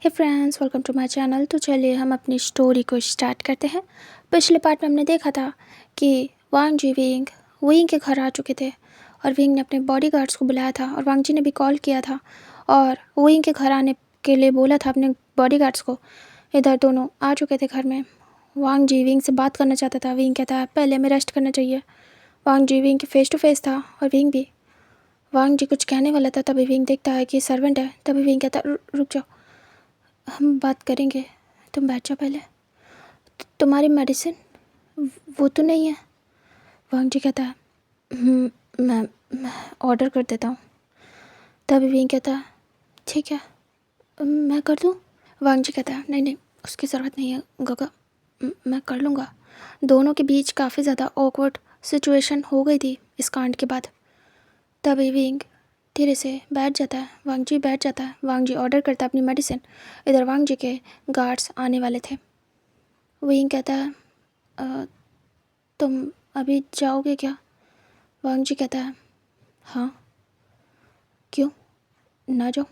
Hey friends, welcome to my channel. तो चलिए हम अपनी स्टोरी को स्टार्ट करते हैं। पिछले पार्ट में हमने देखा था कि वांग जी विंग के घर आ चुके थे और विंग ने अपने बॉडीगार्ड्स को बुलाया था और वांग जी ने भी कॉल किया था और विंग के घर आने के लिए बोला था अपने बॉडीगार्ड्स को। इधर दोनों आ चुके थे घर में। वांग जी विंग से बात करना चाहता था। विंग कहता है पहले हमें रेस्ट करना चाहिए। वांग जी विंग के फेस टू फेस था और विंग भी। वांग जी कुछ कहने वाला था, तभी विंग देखता है कि सर्वेंट है। तभी विंग कहता है रुक जाओ, हम बात करेंगे, तुम बैठ जाओ पहले। तुम्हारी मेडिसिन वो तो नहीं है? वांग जी कहता है मैं ऑर्डर कर देता हूँ। तभी विंग कहता है ठीक है, मैं कर दूँ? वांग जी कहता है नहीं, उसकी ज़रूरत नहीं है गगा, मैं कर लूँगा। दोनों के बीच काफ़ी ज़्यादा ऑकवर्ड सिचुएशन हो गई थी इस कांड के बाद। तभी विंग धीरे से बैठ जाता है। वांग जी बैठ जाता है। वांग जी ऑर्डर करता है अपनी मेडिसिन। इधर वांग जी के गार्ड्स आने वाले थे। विंग कहता है तुम अभी जाओगे क्या? वांग जी कहता है हाँ, क्यों ना जाओ?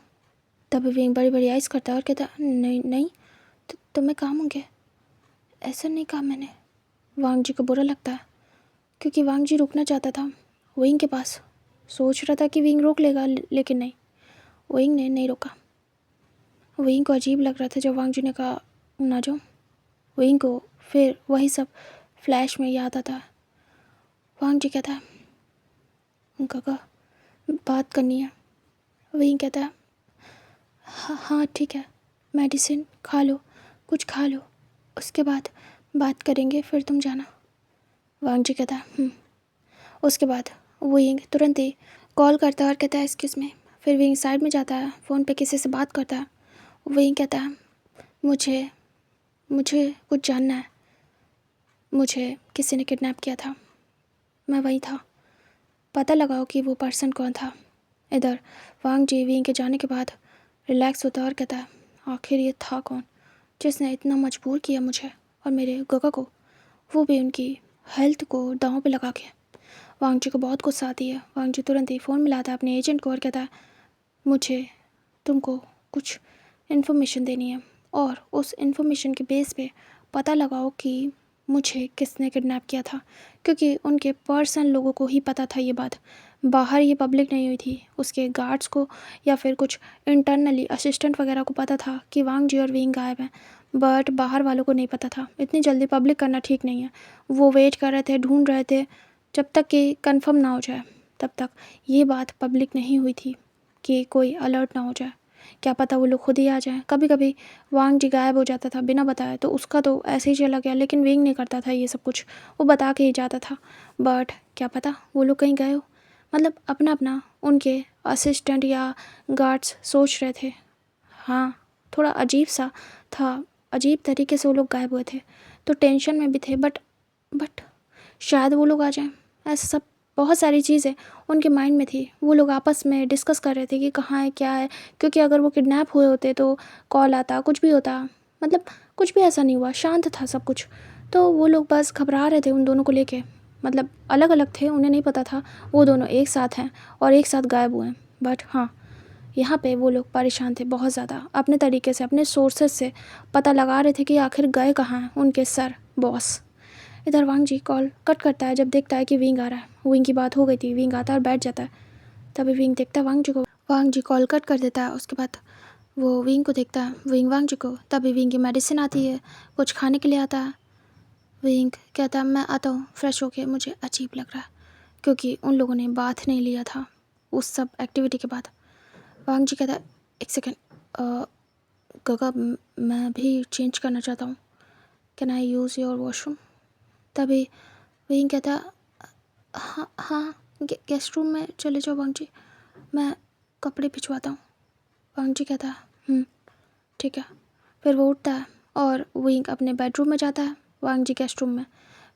तभी विंग बड़ी बड़ी आइज़ करता है और कहता है नहीं, तुम्हें काम होंगे, ऐसा नहीं कहा मैंने। वांग जी को बुरा लगता है क्योंकि वांग जी रुकना चाहता था विंग के पास। सोच रहा था कि विंग रोक लेगा, लेकिन नहीं, विंग ने नहीं रोका। विंग को अजीब लग रहा था जब वांग जी ने कहा ना जाओ। विंग को फिर वही सब फ्लैश में याद आता है। वांग जी कहता है काका बात करनी है। विंग कहता है हाँ ठीक है, मेडिसिन खा लो, कुछ खा लो, उसके बाद बात करेंगे, फिर तुम जाना। वांग जी कहता है उसके बाद विंग तुरंत ही कॉल करता है और कहता है एक्सक्यूज़ मी। फिर विंग साइड में जाता है, फ़ोन पे किसी से बात करता है। विंग कहता है मुझे कुछ जानना है, मुझे किसी ने किडनैप किया था, मैं वही था, पता लगाओ कि वो पर्सन कौन था। इधर वांग जी विंग के जाने के बाद रिलैक्स होता है और कहता है आखिर ये था कौन जिसने इतना मजबूर किया मुझे और मेरे गगा को, वो भी उनकी हेल्थ को दांव पे लगा के। वांग जी को बहुत गुस्सा आती है। वांग जी तुरंत ही फ़ोन मिलाता है अपने एजेंट को और कहता है मुझे तुमको कुछ इन्फॉर्मेशन देनी है और उस इन्फॉर्मेशन के बेस पे पता लगाओ कि मुझे किसने किडनैप किया था, क्योंकि उनके पर्सनल लोगों को ही पता था ये बात, बाहर ये पब्लिक नहीं हुई थी। उसके गार्ड्स को या फिर कुछ इंटरनली असिस्टेंट वगैरह को पता था कि वांग जी और विंग गायब हैं, बट बाहर वालों को नहीं पता था। इतनी जल्दी पब्लिक करना ठीक नहीं है। वो वेट कर रहे थे, ढूंढ रहे थे, जब तक कि कंफर्म ना हो जाए तब तक ये बात पब्लिक नहीं हुई थी कि कोई अलर्ट ना हो जाए। क्या पता वो लोग खुद ही आ जाएं। कभी कभी वांग जी गायब हो जाता था बिना बताए, तो उसका तो ऐसे ही चला गया, लेकिन विंग नहीं करता था ये सब कुछ, वो बता के ही जाता था। बट क्या पता वो लोग कहीं गए हो, मतलब अपना अपना उनके असिस्टेंट या गार्ड्स सोच रहे थे। हाँ, थोड़ा अजीब सा था, अजीब तरीके से वो लोग गायब हुए थे, तो टेंशन में भी थे। बट शायद वो लोग आ जाएं, ऐसा सब बहुत सारी चीज़ें उनके माइंड में थी। वो लोग आपस में डिस्कस कर रहे थे कि कहाँ है क्या है, क्योंकि अगर वो किडनैप हुए होते तो कॉल आता, कुछ भी होता, मतलब कुछ भी ऐसा नहीं हुआ, शांत था सब कुछ। तो वो लोग बस घबरा रहे थे उन दोनों को लेके, मतलब अलग अलग थे, उन्हें नहीं पता था वो दोनों एक साथ हैं और एक साथ गायब हुए हैं। बट हाँ, यहाँ पे वो लोग परेशान थे बहुत ज़्यादा, अपने तरीके से अपने सोर्सेज से पता लगा रहे थे कि आखिर गए कहाँ हैं उनके सर बॉस। इधर वांग जी कॉल कट करता है जब देखता है कि विंग आ रहा है। विंग की बात हो गई थी, विंग आता है और बैठ जाता है। तभी विंग देखता है वांग जी को, वांग जी कॉल कट कर देता है। उसके बाद वो विंग को देखता है, विंग वांग जी को। तभी विंग की मेडिसिन आती है, कुछ खाने के लिए आता है। विंग कहता है मैं आता हूँ फ्रेश होके, मुझे अजीब लग रहा है क्योंकि उन लोगों ने बाथ नहीं लिया था उस सब एक्टिविटी के बाद। वांग जी कहता है एक सेकेंड गगा, मैं भी चेंज करना चाहता हूँ, can I use your washroom? तभी विंग कहता है हाँ, गेस्ट रूम में चले जाओ वांग जी, मैं कपड़े भिजवाता हूँ। वांग जी कहता है ठीक है। फिर वो उठता है और विंग अपने बेडरूम में जाता है, वांग जी गेस्ट रूम में।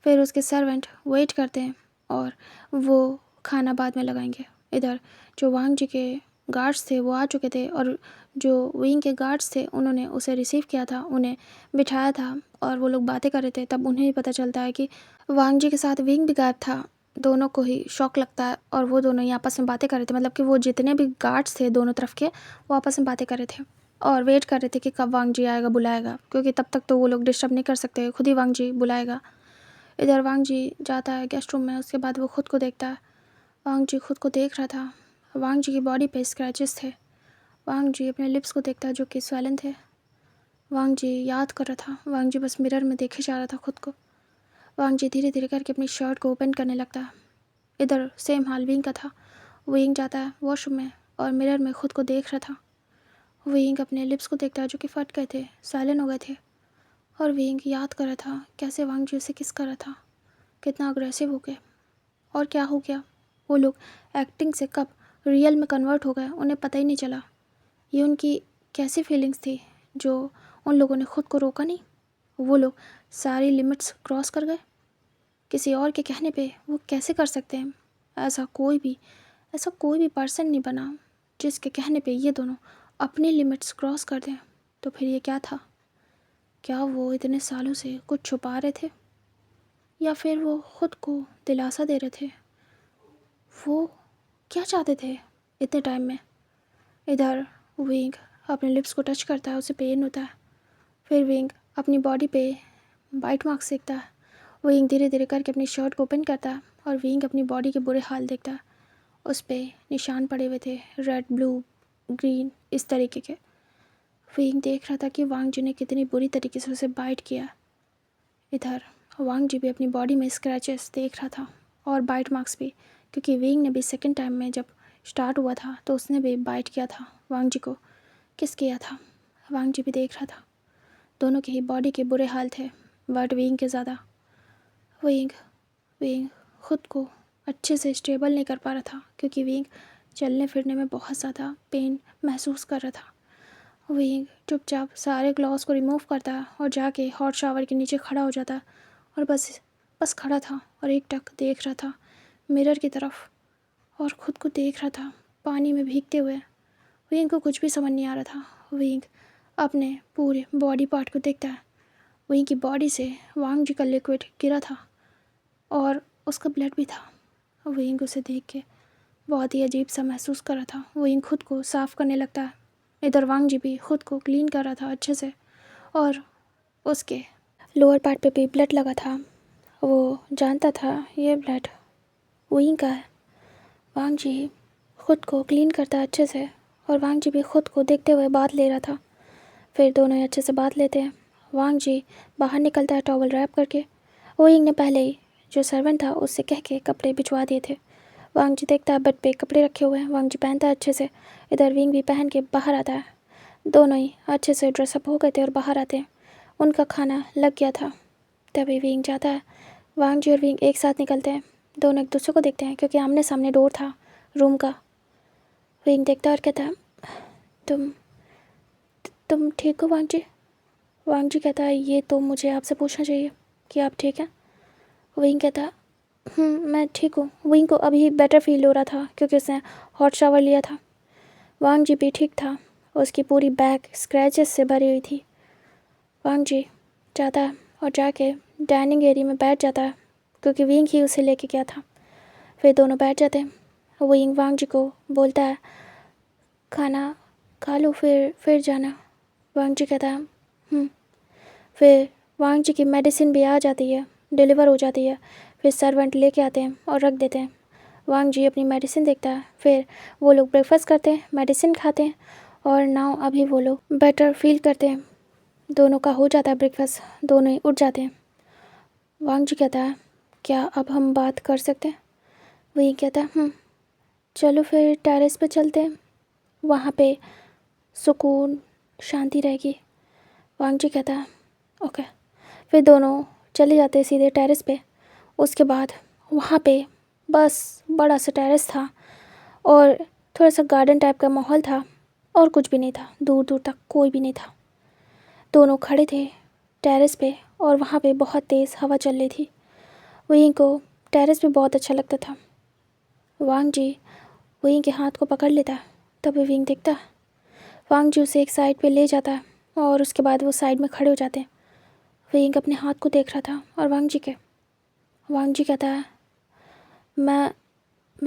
फिर उसके सर्वेंट वेट करते हैं और वो खाना बाद में लगाएंगे। इधर जो वांग जी के गार्ड्स थे वो आ चुके थे और जो विंग के गार्ड्स थे उन्होंने उसे रिसीव किया था, उन्हें बिठाया था और वो लोग बातें कर रहे थे। तब उन्हें भी पता चलता है कि वांग जी के साथ विंग भी गायब था। दोनों को ही शौक लगता है और वो दोनों ही आपस में बातें कर रहे थे, मतलब कि वो जितने भी गार्ड्स थे दोनों तरफ के, वो आपस में बातें कर रहे थे। और वेट कर रहे थे कि कब वांग जी आएगा, बुलाएगा, क्योंकि तब तक तो वो लोग डिस्टर्ब नहीं कर सकते, खुद ही वांग जी बुलाएगा। इधर वांग जी जाता है गेस्ट रूम में, उसके बाद वो खुद को देखता है। वांग जी खुद को देख रहा था। वांग जी की बॉडी पे स्क्रैचेस थे। वांग जी अपने लिप्स को देखता है जो कि स्वैलन थे। वांग जी याद कर रहा था। वांग जी बस मिरर में देखे जा रहा था खुद को। वांग जी धीरे धीरे करके अपनी शर्ट को ओपन करने लगता है। इधर सेम हाल विंग का था। विंग जाता है वॉशरूम में और मिरर में खुद को देख रहा था। विंग अपने लिप्स को देखता है जो कि फट गए थे, साइलेंट हो गए थे। और विंग याद कर रहा था कैसे वांग जी उसे किस कर रहा था, कितना अग्रेसिव हो गए और क्या हो गया। वो लोग एक्टिंग से कब रियल में कन्वर्ट हो गए उन्हें पता ही नहीं चला। ये उनकी कैसी फीलिंग्स थी जो उन लोगों ने खुद को रोका नहीं। वो लोग सारी लिमिट्स क्रॉस कर गए। किसी और के कहने पे वो कैसे कर सकते हैं। ऐसा कोई भी पर्सन नहीं बना जिसके कहने पे ये दोनों अपनी लिमिट्स क्रॉस कर दें। तो फिर ये क्या था? क्या वो इतने सालों से कुछ छुपा रहे थे या फिर वो खुद को दिलासा दे रहे थे? वो क्या चाहते थे इतने टाइम में? इधर विंग अपने लिप्स को टच करता है, उसे पेन होता है। फिर विंग अपनी बॉडी पे बाइट मार्क्स देखता है। विंग धीरे धीरे करके अपनी शर्ट को ओपन करता है और विंग अपनी बॉडी के बुरे हाल देखता है। उस पर निशान पड़े हुए थे, रेड, ब्लू, ग्रीन, इस तरीके के। विंग देख रहा था कि वांग जी ने कितनी बुरी तरीके से उसे बाइट किया। इधर वांग जी भी अपनी बॉडी में स्क्रैचेस देख रहा था और बाइट मार्क्स भी, क्योंकि विंग ने भी सेकेंड टाइम में जब स्टार्ट हुआ था तो उसने भी बाइट किया था वांग जी को, किस किया था। वांग जी भी देख रहा था। दोनों के ही बॉडी के बुरे हाल थे, बट विंग के ज़्यादा। विंग विंग खुद को अच्छे से स्टेबल नहीं कर पा रहा था, क्योंकि विंग चलने फिरने में बहुत ज़्यादा पेन महसूस कर रहा था। विंग चुपचाप सारे ग्लव्स को रिमूव करता है और जाके हॉट शावर के नीचे खड़ा हो जाता है और बस खड़ा था और एकटक देख रहा था मिरर की तरफ और ख़ुद को देख रहा था पानी में भीगते हुए। विंग को कुछ भी समझ नहीं आ रहा था। विंग अपने पूरे बॉडी पार्ट को देखता है। विंग की बॉडी से वांग जी का लिक्विड गिरा था और उसका ब्लड भी था। विंग उसे देख के बहुत ही अजीब सा महसूस कर रहा था। विंग खुद को साफ़ करने लगता है। इधर वांग जी भी खुद को क्लीन कर रहा था अच्छे से और उसके लोअर पार्ट पे भी ब्लड लगा था। वो जानता था ये ब्लड विंग का है। वांग जी खुद को क्लीन करता है अच्छे से और वांग जी भी खुद को देखते हुए बात ले रहा था। फिर दोनों ही अच्छे से बात लेते हैं। वांग जी बाहर निकलता है टॉवल रैप करके। विंग ने पहले ही जो सर्वेंट था उससे कह के कपड़े भिजवा दिए थे। वांग जी देखता है बेड पे कपड़े रखे हुए हैं। वांग जी पहनता है अच्छे से। इधर विंग भी पहन के बाहर आता है। दोनों ही अच्छे से ड्रेसअप हो गए थे और बाहर आते हैं। उनका खाना लग गया था। तभी विंग जाता है। वांग जी और विंग एक साथ निकलते हैं। दोनों एक दूसरे को देखते हैं क्योंकि आमने सामने डोर था रूम का। विंग देखता है और कहता है, तुम ठीक हो वांग जी? वांग जी कहता है, ये तो मुझे आपसे पूछना चाहिए कि आप ठीक हैं। विंग कहता है, मैं ठीक हूँ। विंग को अभी बेटर फील हो रहा था क्योंकि उसने हॉट शावर लिया था। वांग जी भी ठीक था। उसकी पूरी बैक स्क्रैचेस से भरी हुई थी। वांग जी जाता है और जाके डाइनिंग एरिया में बैठ जाता है क्योंकि विंग ही उसे लेके गया था। फिर दोनों बैठ जाते हैं। विंग वांग जी को बोलता है, खाना खा लो फिर जाना। वांग जी कहता है फिर वांग जी की मेडिसिन भी आ जाती है, डिलीवर हो जाती है। फिर सर्वेंट लेके आते हैं और रख देते हैं। वांग जी अपनी मेडिसिन देखता है। फिर वो लोग ब्रेकफास्ट करते हैं, मेडिसिन खाते हैं और नाउ अभी वो लोग बेटर फील करते हैं। दोनों का हो जाता है ब्रेकफास्ट, दोनों ही उठ जाते हैं। वांग जी कहता है, क्या अब हम बात कर सकते हैं? वही कहता है, चलो फिर टेरेस पे चलते हैं, वहाँ पे सुकून शांति रहेगी। वांग जी कहता है, ओके। फिर दोनों चले जाते हैं सीधे टेरेस पे। उसके बाद वहाँ पे बस बड़ा सा टेरेस था और थोड़ा सा गार्डन टाइप का माहौल था और कुछ भी नहीं था। दूर दूर तक कोई भी नहीं था। दोनों खड़े थे टेरेस पे और वहाँ पे बहुत तेज़ हवा चल रही थी। वहीं को टेरेस पे बहुत अच्छा लगता था। वांग जी वहीं के हाथ को पकड़ लेता है। तभी विंग देखता है। वांग जी उसे एक साइड पे ले जाता है और उसके बाद वो साइड में खड़े हो जाते हैं। विंग अपने हाथ को देख रहा था और वांग जी कहता है, मैं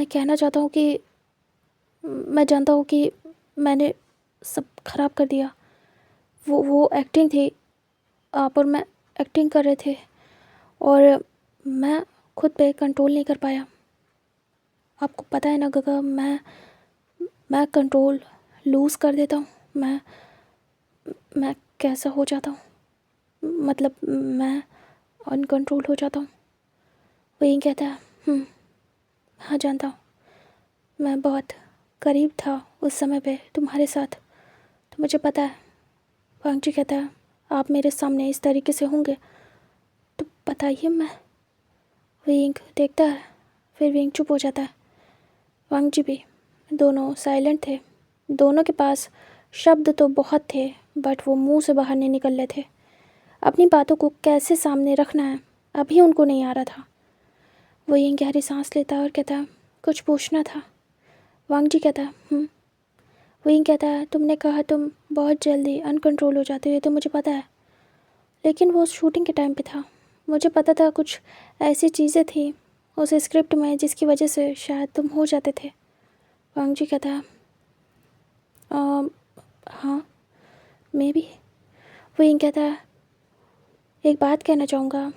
कहना चाहता हूँ कि मैं जानता हूँ कि मैंने सब खराब कर दिया। वो एक्टिंग थी। आप और मैं एक्टिंग कर रहे थे और मैं खुद पे कंट्रोल नहीं कर पाया। आपको पता है ना गगा, मैं कंट्रोल लूज़ कर देता हूँ। मैं कैसा हो जाता हूँ, मतलब मैं अनकंट्रोल हो जाता हूँ। वो यही कहता है हाँ जानता हूँ, मैं बहुत करीब था उस समय पे तुम्हारे साथ, तो मुझे पता है। वांग जी कहता है आप मेरे सामने इस तरीके से होंगे तो बताइए। मैं विंग देखता है, फिर विंग चुप हो जाता है। वांग जी भी, दोनों साइलेंट थे। दोनों के पास शब्द तो बहुत थे बट वो मुंह से बाहर नहीं निकल रहे थे। अपनी बातों को कैसे सामने रखना है अभी उनको नहीं आ रहा था। वो यहीं गहरी सांस लेता और कहता कुछ पूछना था। वांग जी कहता वो यहीं कहता है तुमने कहा तुम बहुत जल्दी अनकंट्रोल हो जाते हो, तो मुझे पता है, लेकिन वो शूटिंग के टाइम पे था। मुझे पता था कुछ ऐसी चीज़ें थी उस स्क्रिप्ट में जिसकी वजह से शायद तुम हो जाते थे। वांग जी कहता है हाँ मे भी। वो यहीं कहता है एक बात कहना चाहूँगा,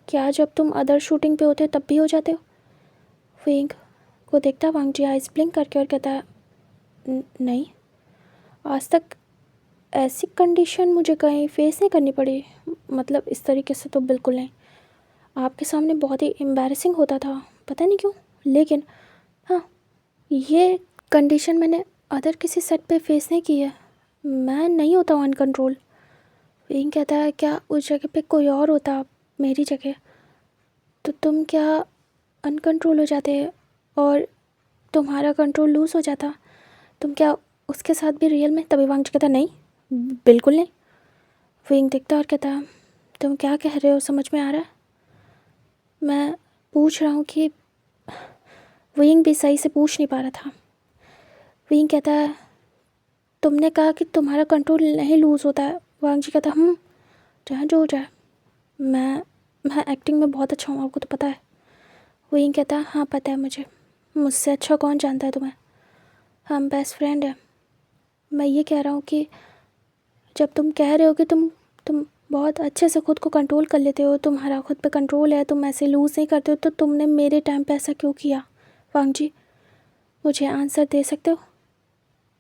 क्या जब तुम अदर शूटिंग पे होते हो तब भी हो जाते हो? विंग को देखता वांग जी आइस ब्लिंक करके और कहता है नहीं, आज तक ऐसी कंडीशन मुझे कहीं फेस नहीं करनी पड़ी, मतलब इस तरीके से तो बिल्कुल नहीं। आपके सामने बहुत ही एम्बैरेसिंग होता था, पता नहीं क्यों, लेकिन हाँ ये कंडीशन मैंने अदर किसी सेट पे फेस नहीं की है। मैं नहीं होता हूँ अनकंट्रोल। विंग कहता है क्या उस जगह पे कोई और होता मेरी जगह तो तुम क्या अनकंट्रोल हो जाते और तुम्हारा कंट्रोल लूज़ हो जाता, तुम क्या उसके साथ भी रियल में? तभी वांग जी कहता नहीं बिल्कुल नहीं। विंग दिखता और कहता तुम क्या कह रहे हो, समझ में आ रहा है? मैं पूछ रहा हूँ कि विंग भी सही से पूछ नहीं पा रहा था। विंग कहता है तुमने कहा कि तुम्हारा कंट्रोल नहीं लूज़ होता है। वांग जी कहता चाहे जो हो जाए, मैं एक्टिंग में बहुत अच्छा हूँ, आपको तो पता है। विंग कहता हाँ पता है मुझे, मुझसे अच्छा कौन जानता है तुम्हें, हम बेस्ट फ्रेंड हैं। मैं ये कह रहा हूँ कि जब तुम कह रहे हो कि तुम बहुत अच्छे से खुद को कंट्रोल कर लेते हो, तुम्हारा खुद पे कंट्रोल है, तुम ऐसे लूज़ नहीं करते हो, तो तुमने मेरे टाइम पे ऐसा क्यों किया? वांग जी मुझे आंसर दे सकते हो?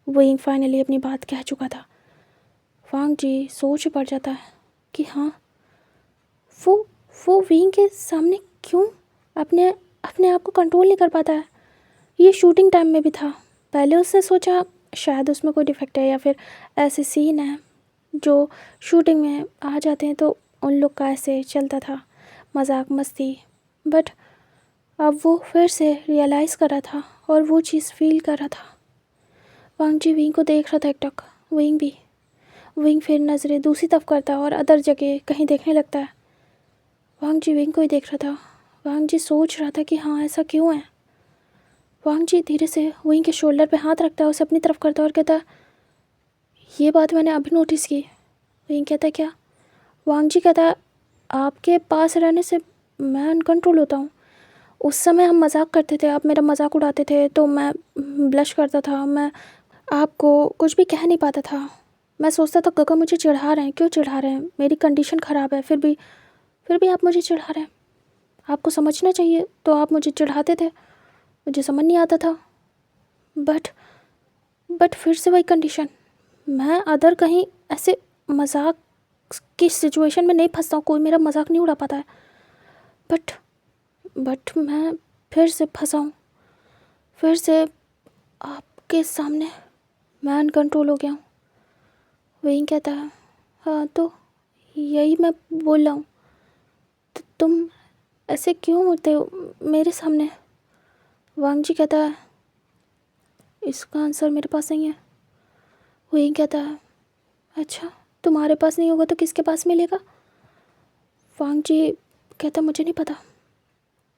विंग फाइनली अपनी बात कह चुका था। वांग जी सोच पड़ जाता है कि हाँ वो वो विंग के सामने क्यों अपने अपने आप को कंट्रोल नहीं कर पाता है। ये शूटिंग टाइम में भी था। पहले उसने सोचा शायद उसमें कोई डिफेक्ट है या फिर ऐसे सीन है जो शूटिंग में आ जाते हैं तो उन लोग का ऐसे चलता था मजाक मस्ती, बट अब वो फिर से रियलाइज़ कर रहा था और वो चीज़ फील कर रहा था। वांग जी विंग को देख रहा था एक टक। विंग फिर नज़रें दूसरी तरफ करता है और अदर जगह कहीं देखने लगता है। वांग जी विंग को ही देख रहा था। वांग जी सोच रहा था कि हाँ ऐसा क्यों है। वांग जी धीरे से विंग के शोल्डर पे हाथ रखता है, उसे अपनी तरफ करता है और कहता ये बात मैंने अभी नोटिस की। विंग कहता क्या? वांग जी कहता आपके पास रहने से मैं अनकंट्रोल होता हूँ। उस समय हम मजाक करते थे, आप मेरा मजाक उड़ाते थे तो मैं ब्लश करता था, मैं आपको कुछ भी कह नहीं पाता था। मैं सोचता था गगा मुझे चिढ़ा रहे हैं, क्यों चिढ़ा रहे हैं, मेरी कंडीशन ख़राब है, फिर भी आप मुझे चिढ़ा रहे हैं। आपको समझना चाहिए तो आप मुझे चिढ़ाते थे, मुझे समझ नहीं आता था। बट फिर से वही कंडीशन, मैं अदर कहीं ऐसे मजाक की सिचुएशन में नहीं फंसता हूँ, कोई मेरा मजाक नहीं उड़ा पाता है, बट मैं फिर से फंसा हूँ, फिर से आपके सामने मैं अनकंट्रोल हो गया हूँ। वही कहता है हाँ तो यही मैं बोल रहा हूँ, तो तुम ऐसे क्यों होते हो मेरे सामने? वांग जी कहता है इसका आंसर मेरे पास नहीं है। वही कहता है अच्छा तुम्हारे पास नहीं होगा तो किसके पास मिलेगा? वांग जी कहता मुझे नहीं पता।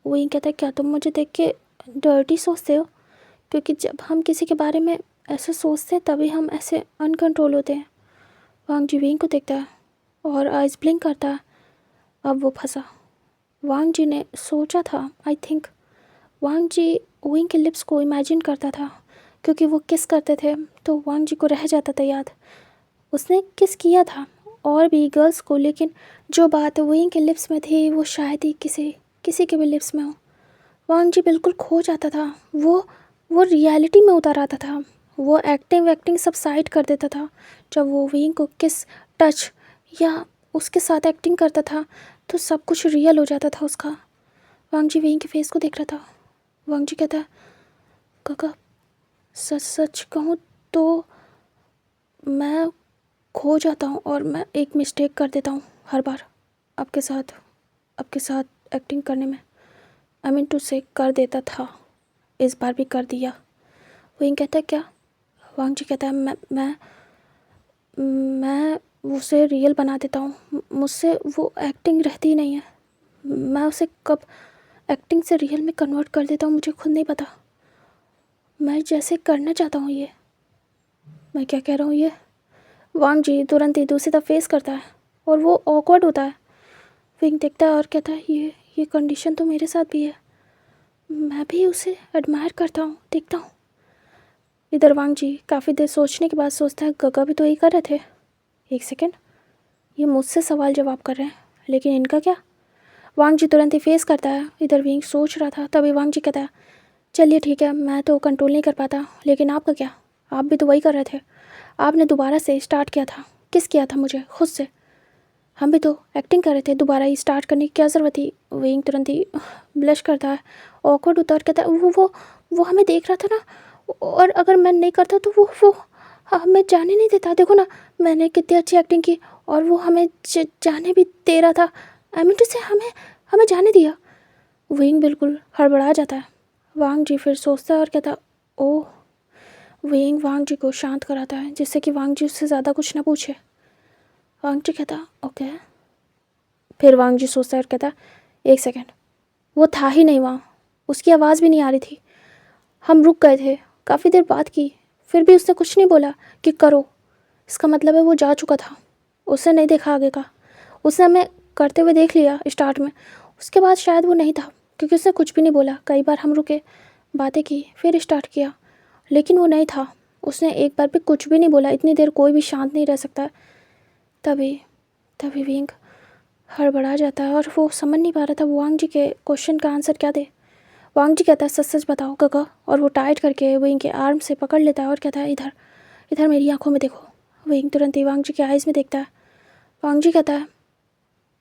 वही कहता है क्या तुम मुझे देख के डर्टी सोचते हो? क्योंकि जब हम किसी के बारे में ऐसे सोचते हैं तभी हम ऐसे अनकंट्रोल होते हैं। वांग जी विंग को देखता है और आइज ब्लिंक करता है। अब वो फंसा। वांग जी ने सोचा था, आई थिंक वांग जी विंग के लिप्स को इमेजिन करता था, क्योंकि वो किस करते थे तो वांग जी को रह जाता था याद। उसने किस किया था और भी गर्ल्स को, लेकिन जो बात विंग के लिप्स में थी वो शायद ही किसी के भी लिप्स में हो। वांग जी बिल्कुल खो जाता था। वो रियलिटी में उतर आता था। वो एक्टिंग सब साइड कर देता था। जब वो विंग को किस, टच या उसके साथ एक्टिंग करता था तो सब कुछ रियल हो जाता था उसका। वांग जी विंग के फेस को देख रहा था। वांग जी कहता, काका सच सच कहूँ तो मैं खो जाता हूँ और मैं एक मिस्टेक कर देता हूँ हर बार आपके साथ एक्टिंग करने में। आई मीन टू से कर देता था, इस बार भी कर दिया। विंग कहता है क्या? वांग जी कहता है मैं उसे रियल बना देता हूँ। मुझसे वो एक्टिंग रहती ही नहीं है। मैं उसे कब एक्टिंग से रियल में कन्वर्ट कर देता हूँ मुझे खुद नहीं पता। मैं जैसे करना चाहता हूँ ये, मैं क्या कह रहा हूँ ये। वांग जी तुरंत ही दूसरी तरफ फेस करता है और वो ऑकवर्ड होता है। विंग देखता है और कहता है ये कंडीशन तो मेरे साथ भी है। मैं भी उसे एडमायर करता हूँ, देखता हूँ। इधर वांग जी काफ़ी देर सोचने के बाद सोचता है गगा भी तो यही कर रहे थे। एक सेकेंड, ये मुझसे सवाल जवाब कर रहे हैं लेकिन इनका क्या? वांग जी तुरंत ही फेस करता है। इधर विंग सोच रहा था, तभी वांग जी कहता है चलिए ठीक है, मैं तो कंट्रोल नहीं कर पाता, लेकिन आपका क्या? आप भी तो वही कर रहे थे। आपने दोबारा से स्टार्ट किया था। किस किया था? मुझे खुद से। हम भी तो एक्टिंग कर रहे थे, दोबारा ही स्टार्ट करने की क्या ज़रूरत थी? विंग तुरंत ही ब्लश करता है, ऑकवर्ड होता है और कहता है वो हमें देख रहा था ना, और अगर मैं नहीं करता तो वो हमें जाने नहीं देता। देखो ना मैंने कितनी अच्छी एक्टिंग की और वो हमें जाने भी दे रहा था। आई मीन टू से हमें जाने दिया। विंग बिल्कुल हड़बड़ा जाता है। वांग जी फिर सोचता है और कहता ओह। विंग वांग जी को शांत कराता है जिससे कि वांग जी उससे ज़्यादा कुछ ना पूछे। वांग जी कहता ओके। फिर वांग जी सोचता है और कहता एक सेकेंड, वो था ही नहीं वहाँ, उसकी आवाज़ भी नहीं आ रही थी। हम रुक गए थे, काफ़ी देर बात की, फिर भी उसने कुछ नहीं बोला कि करो। इसका मतलब है वो जा चुका था, उसने नहीं देखा आगे का। उसने हमें करते हुए देख लिया स्टार्ट में, उसके बाद शायद वो नहीं था क्योंकि उसने कुछ भी नहीं बोला। कई बार हम रुके, बातें की, फिर स्टार्ट किया, लेकिन वो नहीं था। उसने एक बार भी कुछ भी नहीं बोला। इतनी देर कोई भी शांत नहीं रह सकता। तभी विंग हड़बड़ा जाता है और वो समझ नहीं पा रहा था वांग जी के क्वेश्चन का आंसर क्या दे। वांग जी कहता है सच सच बताओ गगा, और वो टाइट करके विंग के आर्म से पकड़ लेता है और कहता है इधर इधर मेरी आंखों में देखो। विंग तुरंत ही वांग जी के आइज़ में देखता है। वांग जी कहता है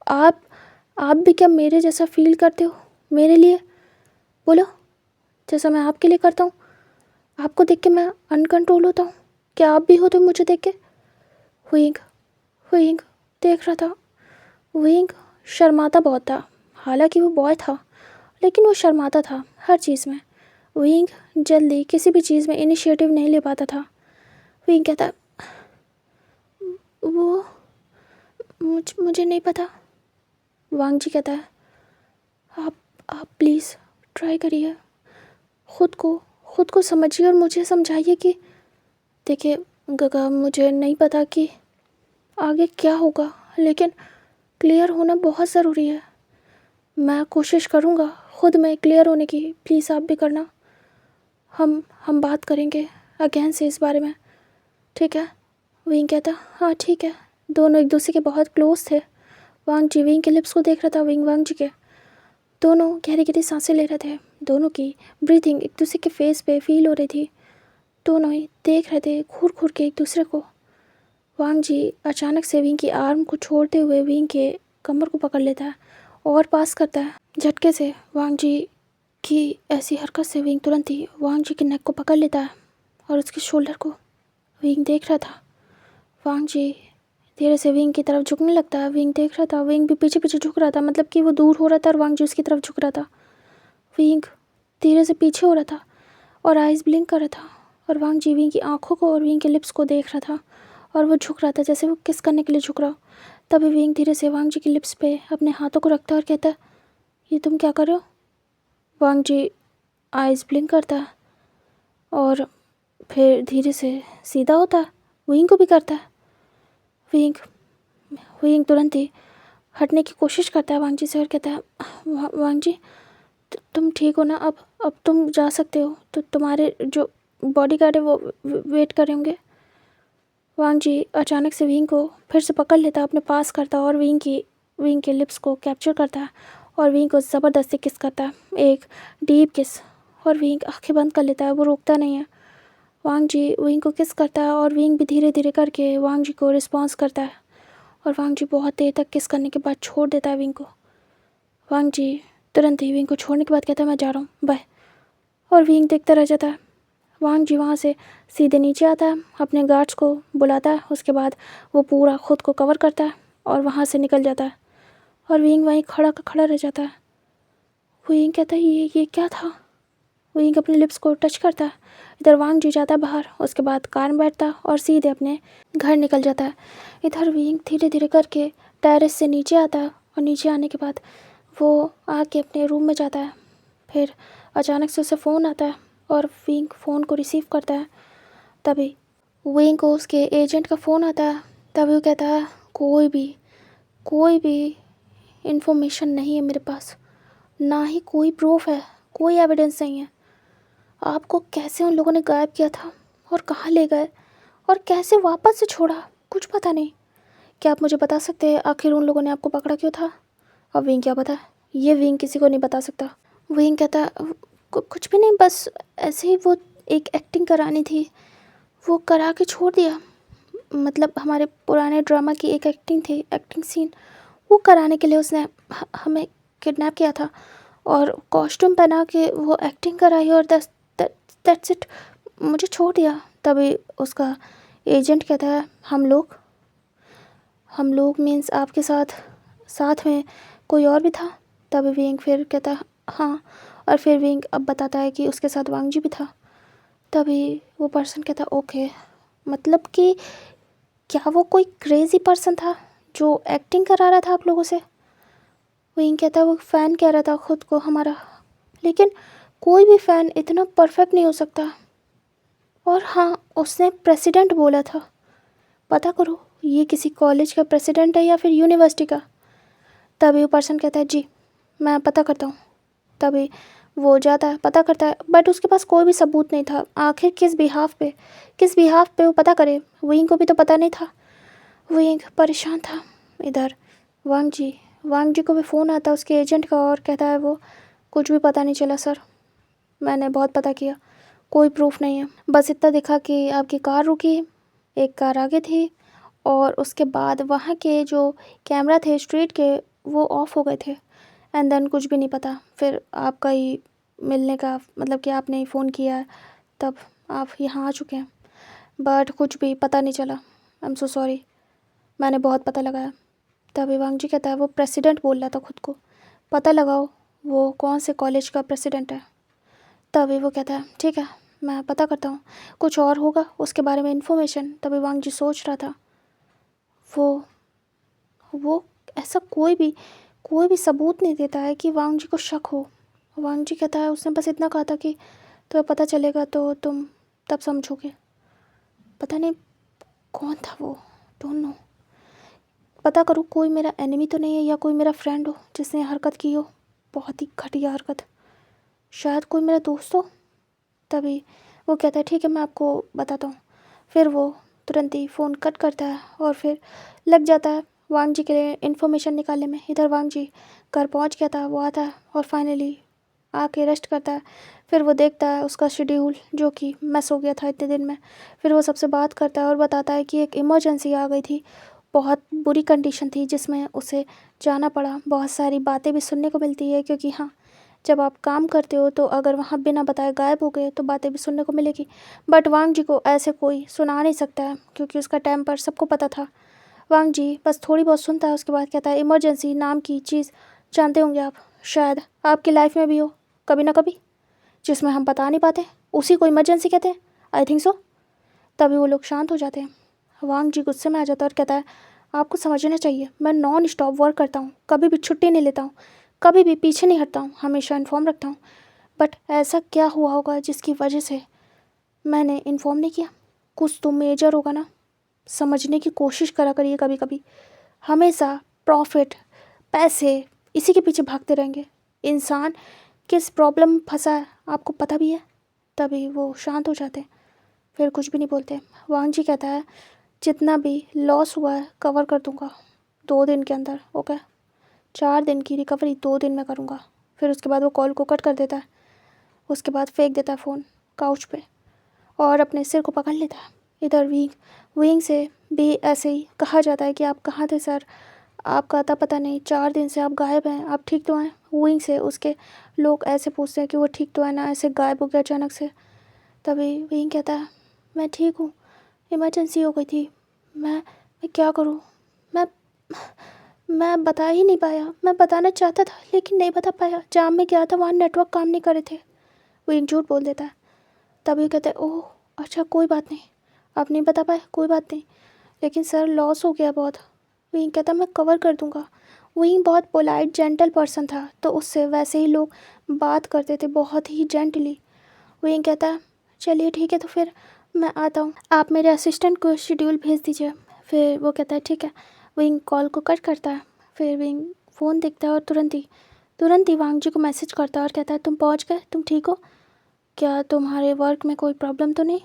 आप आप भी क्या मेरे जैसा फील करते हो मेरे लिए? बोलो, जैसा मैं आपके लिए करता हूँ। आपको देख के मैं अनकंट्रोल होता हूँ, क्या आप भी हो तो मुझे देख के? विंग विंग देख रहा था। विंग शर्माता बहुत था। हालांकि वो बॉय था लेकिन वो शर्माता था हर चीज़ में। विंग जल्दी किसी भी चीज़ में इनिशिएटिव नहीं ले पाता था। विंग कहता वो मुझे नहीं पता। वांग जी कहता है आप प्लीज़ ट्राई करिए, खुद को समझिए और मुझे समझाइए कि देखिए गगा, मुझे नहीं पता कि आगे क्या होगा, लेकिन क्लियर होना बहुत ज़रूरी है। मैं कोशिश करूँगा खुद में क्लियर होने की, प्लीज़ आप भी करना। हम बात करेंगे अगेन से इस बारे में, ठीक है? विंग कहता हाँ ठीक है। दोनों एक दूसरे के बहुत क्लोज थे। वांग जी विंग के लिप्स को देख रहा था, विंग वांग जी के। दोनों गहरी गहरी सांसें ले रहे थे। दोनों की ब्रीथिंग एक दूसरे के फेस पे फील हो रही थी। दोनों ही देख रहे थे घूर घूर के एक दूसरे को। वांग जी अचानक से विंग की आर्म को छोड़ते हुए विंग के कमर को पकड़ लेता है और पास करता है झटके से। वांग जी की ऐसी हरकत से विंग तुरंत ही वांग जी के नेक को पकड़ लेता है और उसके शोल्डर को। विंग देख रहा था। वांग जी धीरे से विंग की तरफ झुकने लगता है। विंग देख रहा था, विंग भी पीछे पीछे झुक रहा था, मतलब कि वो दूर हो रहा था और वांग जी उसकी तरफ झुक रहा था। विंग धीरे से पीछे हो रहा था और आइज़ ब्लिंक कर रहा था और वांग जी विंग की आंखों को और विंग के लिप्स को देख रहा था और वो झुक रहा था जैसे वो किस करने के लिए झुक रहा हो। तभी विंग धीरे से वांग जी के लिप्स पे अपने हाथों को रखता है और कहता है ये तुम क्या कर रहे हो? वांग जी आइज़ ब्लिंक करता है और फिर धीरे से सीधा होता है, विंग को भी करता है। विंग विंग तुरंत ही हटने की कोशिश करता है वांग जी से और कहता है वांग जी तुम ठीक हो ना? अब तुम जा सकते हो, तो तुम्हारे जो बॉडीगार्ड है वो वेट कर रहे होंगे। वांग जी अचानक से विंग को फिर से पकड़ लेता, अपने पास करता और विंग के लिप्स को कैप्चर करता है और विंग को ज़बरदस्ती किस करता है, एक डीप किस। और विंग आंखें बंद कर लेता है, वो रोकता नहीं है। वांग जी विंग को किस करता है और विंग भी धीरे धीरे करके वांग जी को रिस्पॉन्स करता है और वांग जी बहुत देर तक किस करने के बाद छोड़ देता है विंग को। वांग जी तुरंत ही विंग को छोड़ने के बाद कहता है मैं जा रहा हूँ, बाय। और विंग देखता रह जाता है। वांग जी वहाँ से सीधे नीचे आता है, अपने गार्ड्स को बुलाता है, उसके बाद वो पूरा खुद को कवर करता है और वहाँ से निकल जाता है। और विंग वहीं खड़ा का खड़ा रह जाता है। विंग कहता है ये क्या था। विंग अपने लिप्स को टच करता है। इधर वांग जी जाता है बाहर, उसके बाद कार में बैठता और सीधे अपने घर निकल जाता है। इधर विंग धीरे धीरे करके टेरेस से नीचे आता है और नीचे आने के बाद वो आके अपने रूम में जाता है। फिर अचानक से उसे फ़ोन आता है और विंग फ़ोन को रिसीव करता है। तभी विंग को उसके एजेंट का फ़ोन आता है। तभी वो कहता है कोई भी इन्फॉर्मेशन नहीं है मेरे पास, ना ही कोई प्रूफ है, कोई एविडेंस नहीं है। आपको कैसे उन लोगों ने गायब किया था और कहाँ ले गए और कैसे वापस से छोड़ा, कुछ पता नहीं। क्या आप मुझे बता सकते हैं आखिर उन लोगों ने आपको पकड़ा क्यों था। अब विंग क्या पता, ये विंग किसी को नहीं बता सकता। विंग कहता कुछ भी नहीं, बस ऐसे ही वो एक एक्टिंग करानी थी, वो करा के छोड़ दिया। मतलब हमारे पुराने ड्रामा की एक एक्टिंग थी, एक्टिंग सीन, वो कराने के लिए उसने हमें किडनैप किया था और कॉस्ट्यूम पहना के वो एक्टिंग कराई और दैट्स इट, मुझे छोड़ दिया। तभी उसका एजेंट कहता है हम लोग मीन्स आपके साथ में कोई और भी था। तभी विंग फिर कहता है हाँ, और फिर विंग अब बताता है कि उसके साथ वांग जी भी था। तभी वो पर्सन कहता ओके, मतलब कि क्या वो कोई क्रेज़ी पर्सन था जो एक्टिंग करा रहा था आप लोगों से। विंग कहता वो फ़ैन कह रहा था खुद को हमारा, लेकिन कोई भी फ़ैन इतना परफेक्ट नहीं हो सकता। और हाँ, उसने प्रेसिडेंट बोला था, पता करो ये किसी कॉलेज का प्रेसिडेंट है या फिर यूनिवर्सिटी का। तभी वो पर्सन कहता है जी मैं पता करता हूँ। तभी वो जाता है पता करता है, बट उसके पास कोई भी सबूत नहीं था। आखिर किस बिहाफ पे वो पता करे, विंग को भी तो पता नहीं था। विंग परेशान था। इधर वांग जी को भी फ़ोन आता है उसके एजेंट का और कहता है वो कुछ भी पता नहीं चला सर, मैंने बहुत पता किया, कोई प्रूफ नहीं है। बस इतना दिखा कि आपकी कार रुकी, एक कार आगे थी और उसके बाद वहाँ के जो कैमरा थे स्ट्रीट के वो ऑफ हो गए थे। एंड देन कुछ भी नहीं पता। फिर आपका ही मिलने का मतलब कि आपने ही फ़ोन किया है, तब आप यहाँ आ चुके हैं, बट कुछ भी पता नहीं चला। आई एम सो सॉरी, मैंने बहुत पता लगाया। तभी वांग जी कहता है वो प्रेसिडेंट बोल रहा था खुद को, पता लगाओ वो कौन से कॉलेज का प्रेसिडेंट है। तभी वो कहता है ठीक है मैं पता करता हूँ, कुछ और होगा उसके बारे में इन्फॉर्मेशन। तभी वांग जी सोच रहा था वो ऐसा कोई भी सबूत नहीं देता है कि वांग जी को शक हो। वांग जी कहता है उसने बस इतना कहा था कि तुम्हें पता चलेगा तो तुम तब समझोगे। पता नहीं कौन था वो, डोंट नो। पता करो कोई मेरा एनिमी तो नहीं है या कोई मेरा फ्रेंड हो जिसने हरकत की हो, बहुत ही घटिया हरकत, शायद कोई मेरा दोस्त हो। तभी वो कहता है ठीक है मैं आपको बताता हूँ। फिर वो तुरंत ही फ़ोन कट करता है और फिर लग जाता है वांग जी के लिए इन्फॉर्मेशन निकालने में। इधर वांग जी घर पहुँच गया था, वो आता है और फाइनली आके रेस्ट करता है। फिर वो देखता है उसका शेड्यूल जो कि मिस हो गया था इतने दिन में। फिर वो सबसे बात करता है और बताता है कि एक इमरजेंसी आ गई थी, बहुत बुरी कंडीशन थी जिसमें उसे जाना पड़ा। बहुत सारी बातें भी सुनने को मिलती है क्योंकि हाँ, जब आप काम करते हो तो अगर वहाँ बिना बताए गायब हो गए तो बातें भी सुनने को मिलेगी। बट वांग जी को ऐसे कोई सुना नहीं सकता है क्योंकि उसका टेम्पर सबको पता था। वांग जी बस थोड़ी बहुत सुनता है, उसके बाद कहता है इमरजेंसी नाम की चीज़ जानते होंगे आप, शायद आपकी लाइफ में भी हो कभी ना कभी, जिसमें हम बता नहीं पाते, उसी को इमरजेंसी कहते हैं, आई थिंक सो। तभी वो लोग शांत हो जाते हैं। वांग जी गुस्से में आ जाता है और कहता है आपको समझना चाहिए मैं नॉन स्टॉप वर्क करता हूँ, कभी भी छुट्टी नहीं लेता हूँ, कभी भी पीछे नहीं हटता हूँ, हमेशा इन्फॉर्म रखता हूँ। बट ऐसा क्या हुआ होगा जिसकी वजह से मैंने इन्फॉर्म नहीं किया, कुछ तो मेजर होगा ना। समझने की कोशिश करा करिए कभी कभी, हमेशा प्रॉफिट पैसे इसी के पीछे भागते रहेंगे, इंसान किस प्रॉब्लम में फंसा है आपको पता भी है। तभी वो शांत हो जाते हैं, फिर कुछ भी नहीं बोलते। वांग जी कहता है जितना भी लॉस हुआ है कवर कर दूँगा 2 दिन के अंदर, ओके। 4 दिन की रिकवरी 2 दिन में करूँगा। फिर उसके बाद वो कॉल को कट कर देता है। उसके बाद फेंक देता है फ़ोन काउच पे और अपने सिर को पकड़ लेता है। इधर विंग से भी ऐसे ही कहा जाता है कि आप कहाँ थे सर, आपका अता पता नहीं, 4 दिन से आप गायब हैं, आप ठीक तो हैं। विंग से उसके लोग ऐसे पूछते हैं कि वो ठीक तो है ना, ऐसे गायब हो गया अचानक से। तभी विंग कहता है मैं ठीक हूँ, इमरजेंसी हो गई थी, मैं क्या करूँ, मैं मैं बता ही नहीं पाया, मैं बताना चाहता था लेकिन नहीं बता पाया, जाम में गया था, वहाँ नेटवर्क काम नहीं कर रहे थे। विंग झूठ बोल देता है। तभी कहते हैं ओह अच्छा कोई बात नहीं, आप नहीं बता पाए, कोई बात नहीं, लेकिन सर लॉस हो गया बहुत। विंग कहता मैं कवर कर दूंगा। विंग बहुत पोलाइट जेंटल पर्सन था, तो उससे वैसे ही लोग बात करते थे, बहुत ही जेंटली। विंग कहता है चलिए ठीक है, तो फिर मैं आता हूँ, आप मेरे असिस्टेंट को शेड्यूल भेज दीजिए। फिर वो कहता है ठीक है। विंग कॉल को कट करता है। फिर विंग फ़ोन देखता है और तुरंत ही वांग जी को मैसेज करता है और कहता है तुम पहुँच गए, तुम ठीक हो, क्या तुम्हारे वर्क में कोई प्रॉब्लम तो नहीं,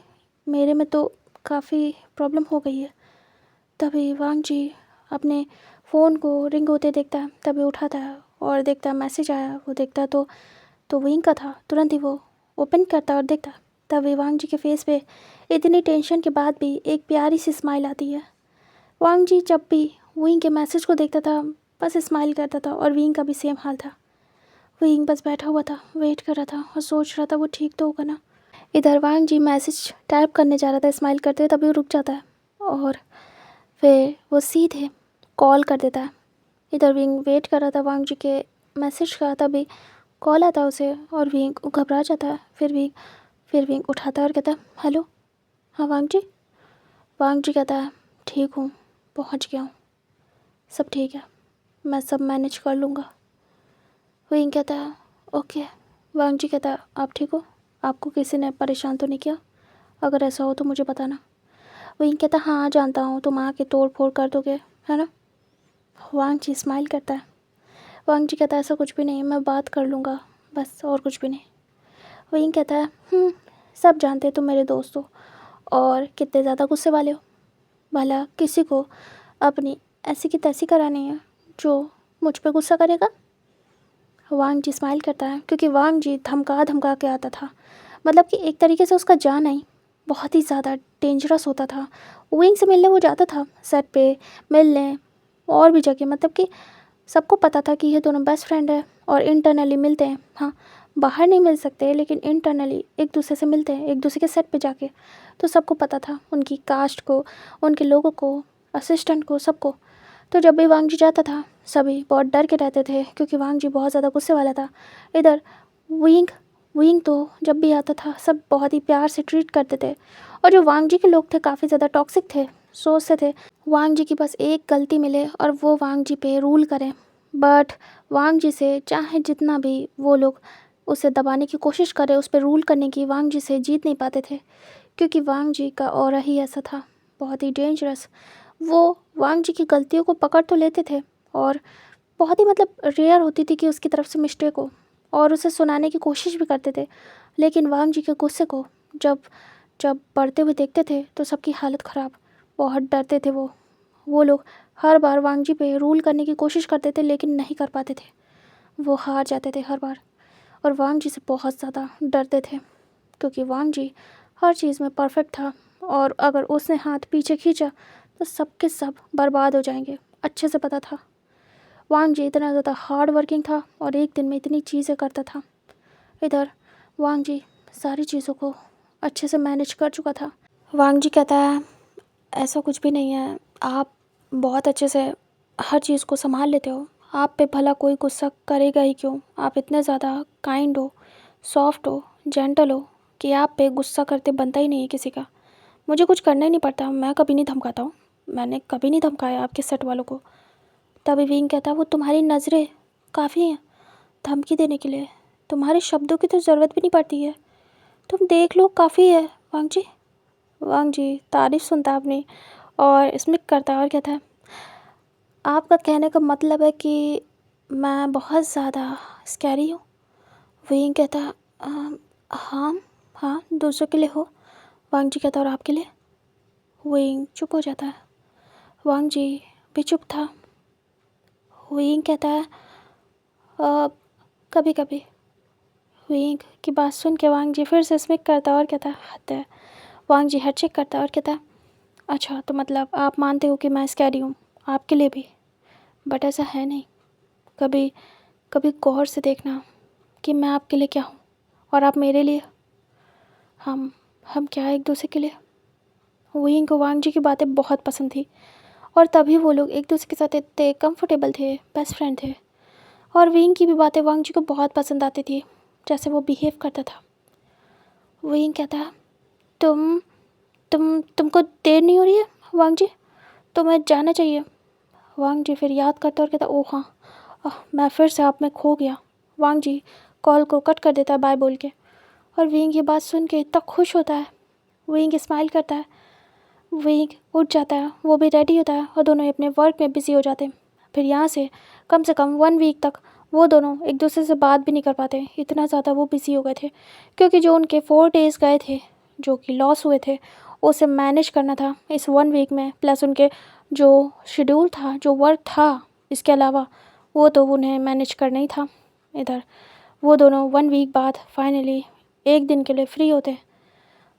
मेरे में तो काफ़ी प्रॉब्लम हो गई है। तभी वांग जी अपने फ़ोन को रिंग होते देखता है, तभी उठाता है और देखता है मैसेज आया। वो देखता है तो विंग का था। तुरंत ही वो ओपन करता है और देखता है। तभी वांग जी के फेस पे इतनी टेंशन के बाद भी एक प्यारी सी स्माइल आती है। वांग जी जब भी विंग के मैसेज को देखता था बस स्माइल करता था और विंग का भी सेम हाल था। विंग बस बैठा हुआ था, वेट कर रहा था और सोच रहा था वो ठीक तो होगा ना। इधर वांग जी मैसेज टाइप करने जा रहा था स्माइल करते हुए, तभी वो रुक जाता है और फिर वो सीधे कॉल कर देता है। इधर विंग वेट कर रहा था वांग जी के मैसेज का, तभी कॉल आता है उसे और विंग घबरा जाता है। फिर विंग उठाता है और कहता है हेलो, हाँ वांग जी। वांग जी कहता है ठीक हूँ, पहुँच गया हूँ, सब ठीक है, मैं सब मैनेज कर लूँगा। विंग कहता है ओके। वांग जी कहता है आप ठीक हो, आपको किसी ने परेशान तो नहीं किया, अगर ऐसा हो तो मुझे बताना। विंग कहता हाँ जानता हूँ, तुम आके तोड़ फोड़ कर दोगे है ना। वांग जी स्माइल करता है। वांग जी कहता है ऐसा कुछ भी नहीं, मैं बात कर लूँगा, बस और कुछ भी नहीं। विंग कहता है सब जानते हैं तुम मेरे दोस्त हो और कितने ज़्यादा गुस्से वाले हो, भला किसी को अपनी ऐसी की तैसी करानी है जो मुझ पे गुस्सा करेगा। वांग जी स्माइल करता है क्योंकि वांग जी धमका धमका के आता था, मतलब कि एक तरीके से उसका जाना ही बहुत ही ज़्यादा डेंजरस होता था। विंग से मिलने वो जाता था, सेट पे मिलने और भी जगह, मतलब कि सबको पता था कि ये दोनों बेस्ट फ्रेंड है और इंटरनली मिलते हैं। हाँ, बाहर नहीं मिल सकते लेकिन इंटरनली एक दूसरे से मिलते हैं, एक दूसरे के सेट पे जाके। तो सबको पता था, उनकी कास्ट को, उनके लोगों को, असिस्टेंट को, सबको। तो जब भी वांग जी जाता था सभी बहुत डर के रहते थे क्योंकि वांग जी बहुत ज़्यादा गुस्से वाला था। इधर विंग विंग तो जब भी आता था सब बहुत ही प्यार से ट्रीट करते थे, और जो वांग जी के लोग थे काफ़ी ज़्यादा टॉक्सिक थे, सोचते थे वांग जी की बस एक गलती मिले और वो वांग जी पे रूल करें। बट वांग जी से चाहे जितना भी वो लोग उसे दबाने की कोशिश करें, उस पर रूल करने की, वांग जी से जीत नहीं पाते थे क्योंकि वांग जी का ऑरा ही ऐसा था, बहुत ही डेंजरस। वो वांग जी की गलतियों को पकड़ तो लेते थे और बहुत ही मतलब रेयर होती थी कि उसकी तरफ से मिस्टेक हो, और उसे सुनाने की कोशिश भी करते थे, लेकिन वांग जी के गुस्से को जब जब बढ़ते हुए देखते थे तो सबकी हालत ख़राब, बहुत डरते थे वो लोग हर बार वांग जी पे रूल करने की कोशिश करते थे लेकिन नहीं कर पाते थे, वो हार जाते थे हर बार। और वांग जी से बहुत ज़्यादा डरते थे क्योंकि वांग जी हर चीज़ में परफेक्ट था, और अगर उसने हाथ पीछे खींचा तो सब के सब बर्बाद हो जाएंगे, अच्छे से पता था। वांग जी इतना ज़्यादा हार्ड वर्किंग था और एक दिन में इतनी चीज़ें करता था। इधर वांग जी सारी चीज़ों को अच्छे से मैनेज कर चुका था। वांग जी कहता है ऐसा कुछ भी नहीं है, आप बहुत अच्छे से हर चीज़ को संभाल लेते हो, आप पे भला कोई गुस्सा करेगा ही क्यों, आप इतने ज़्यादा काइंड हो, सॉफ्ट हो, जेंटल हो कि आप पे गुस्सा करते बनता ही नहीं है किसी का। मुझे कुछ करना ही नहीं पड़ता, मैं कभी नहीं धमकाता हूँ, मैंने कभी नहीं धमकाया आपके सेट वालों को। तभी विंग कहता वो तुम्हारी नज़रें काफ़ी हैं धमकी देने के लिए, तुम्हारे शब्दों की तो ज़रूरत भी नहीं पड़ती है, तुम देख लो काफ़ी है वांग जी। वांग जी तारीफ सुनता है अपनी और स्मिक करता है और कहता है आपका कहने का मतलब है कि मैं बहुत ज़्यादा स्कैरी हूँ। विंग कहता है हाँ हाँ, दूसरों के लिए हो। वांग जी कहता और आपके लिए? विंग चुप हो जाता है। वांग जी भी चुप था। विंग कहता है कभी कभी। विंग की बात सुन के वांग जी फिर से स्मिक करता है और कहता है हद है। वांग जी हेड चेक करता है और कहता है अच्छा, तो मतलब आप मानते हो कि मैं स्कैरी हूँ आपके लिए भी, बट ऐसा है नहीं। कभी कभी गौर से देखना कि मैं आपके लिए क्या हूँ और आप मेरे लिए। हम क्या एक दूसरे के लिए। विंग को वांग जी की बातें बहुत पसंद थी और तभी वो लोग एक दूसरे के साथ इतने कंफर्टेबल थे, बेस्ट फ्रेंड थे। और विंग की भी बातें वांग जी को बहुत पसंद आती थी, जैसे वो बिहेव करता था। विंग कहता है तुमको देर नहीं हो रही है वांग जी, तुम्हें जाना चाहिए। वांग जी फिर याद करता और कहता ओह हाँ, मैं फिर से आप में खो गया। वांग जी कॉल को कट कर देता है बाय बोल के। और विंग ये बात सुन के इतना खुश होता है। विंग स्माइल करता है। विंग उठ जाता है, वो भी रेडी होता है और दोनों अपने वर्क में बिजी हो जाते हैं। फिर यहाँ से कम 1 वीक तक वो दोनों एक दूसरे से बात भी नहीं कर पाते, इतना ज़्यादा वो बिजी हो गए थे। क्योंकि जो उनके 4 डेज़ गए थे जो कि लॉस हुए थे, उसे मैनेज करना था इस 1 वीक में, प्लस उनके जो शेड्यूल था, जो वर्क था इसके अलावा, वो तो उन्हें मैनेज करना ही था। इधर वो दोनों 1 वीक बाद फाइनली एक दिन के लिए फ्री होते।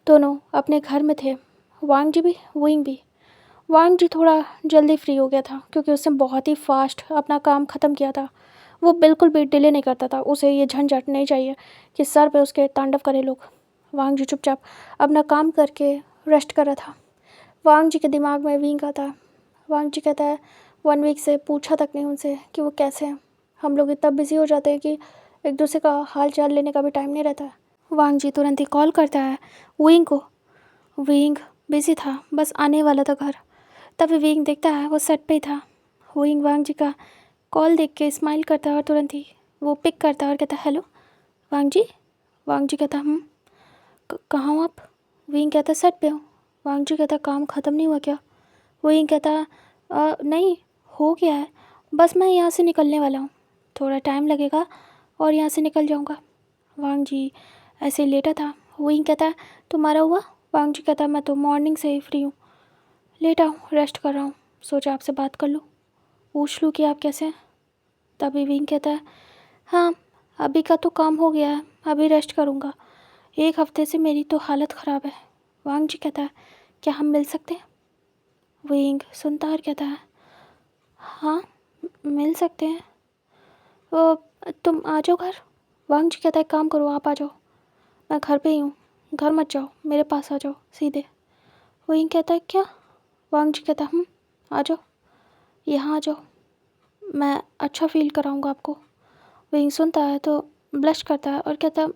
दोनों अपने घर में थे, वांग जी भी विंग भी। वांग जी थोड़ा जल्दी फ्री हो गया था क्योंकि उसने बहुत ही फास्ट अपना काम ख़त्म किया था। वो बिल्कुल भी डिले नहीं करता था, उसे ये झंझट नहीं चाहिए कि सर पे उसके तांडव करे लोग। वांग जी चुपचाप अपना काम करके रेस्ट कर रहा था। वांग जी के दिमाग में विंग आता है। वांग जी कहता है 1 वीक से पूछा तक नहीं उनसे कि वो कैसे हैं। हम लोग इतना बिजी हो जाते हैं कि एक दूसरे का हाल चाल लेने का भी टाइम नहीं रहता है। वांग जी तुरंत ही कॉल करता है विंग को। विंग बिजी था, बस आने वाला था घर। तभी विंग देखता है वो सेट पे ही था। विंग वांग जी का कॉल देख के स्माइल करता है और तुरंत ही वो पिक करता है और कहता है हेलो वांग जी। वांग जी कहता कहाँ हो आप। विंग कहता सेट पे हूँ। वांग जी कहता काम ख़त्म नहीं हुआ क्या। विंग कहता नहीं, हो गया है, बस मैं यहाँ से निकलने वाला हूँ, थोड़ा टाइम लगेगा और यहाँ से निकल जाऊँगा। वांग जी ऐसे ही लेटा था। विंग कहता है तुम्हारा हुआ। वांग जी कहता मैं तो मॉर्निंग से ही फ्री हूँ, लेटा हूँ, रेस्ट कर रहा हूँ, सोचा आपसे बात कर लूँ, पूछ लूँ कि आप कैसे हैं। तभी विंग कहता है हाँ, अभी का तो काम हो गया है, अभी रेस्ट करूँगा, 1 हफ्ते से मेरी तो हालत ख़राब है। वांग जी कहता है क्या हम मिल सकते हैं। विंग सुनता और कहता है हाँ, मिल सकते हैं, तुम आ जाओ घर। वांग जी कहता है काम करो, आप आ जाओ, मैं घर पे ही हूँ, घर मत जाओ, मेरे पास आ जाओ सीधे। विंग कहता है क्या। वांग जी कहता है आ जाओ, यहाँ आ जाओ, मैं अच्छा फील कराऊँगा आपको। विंग सुनता है तो ब्लश करता है और कहता है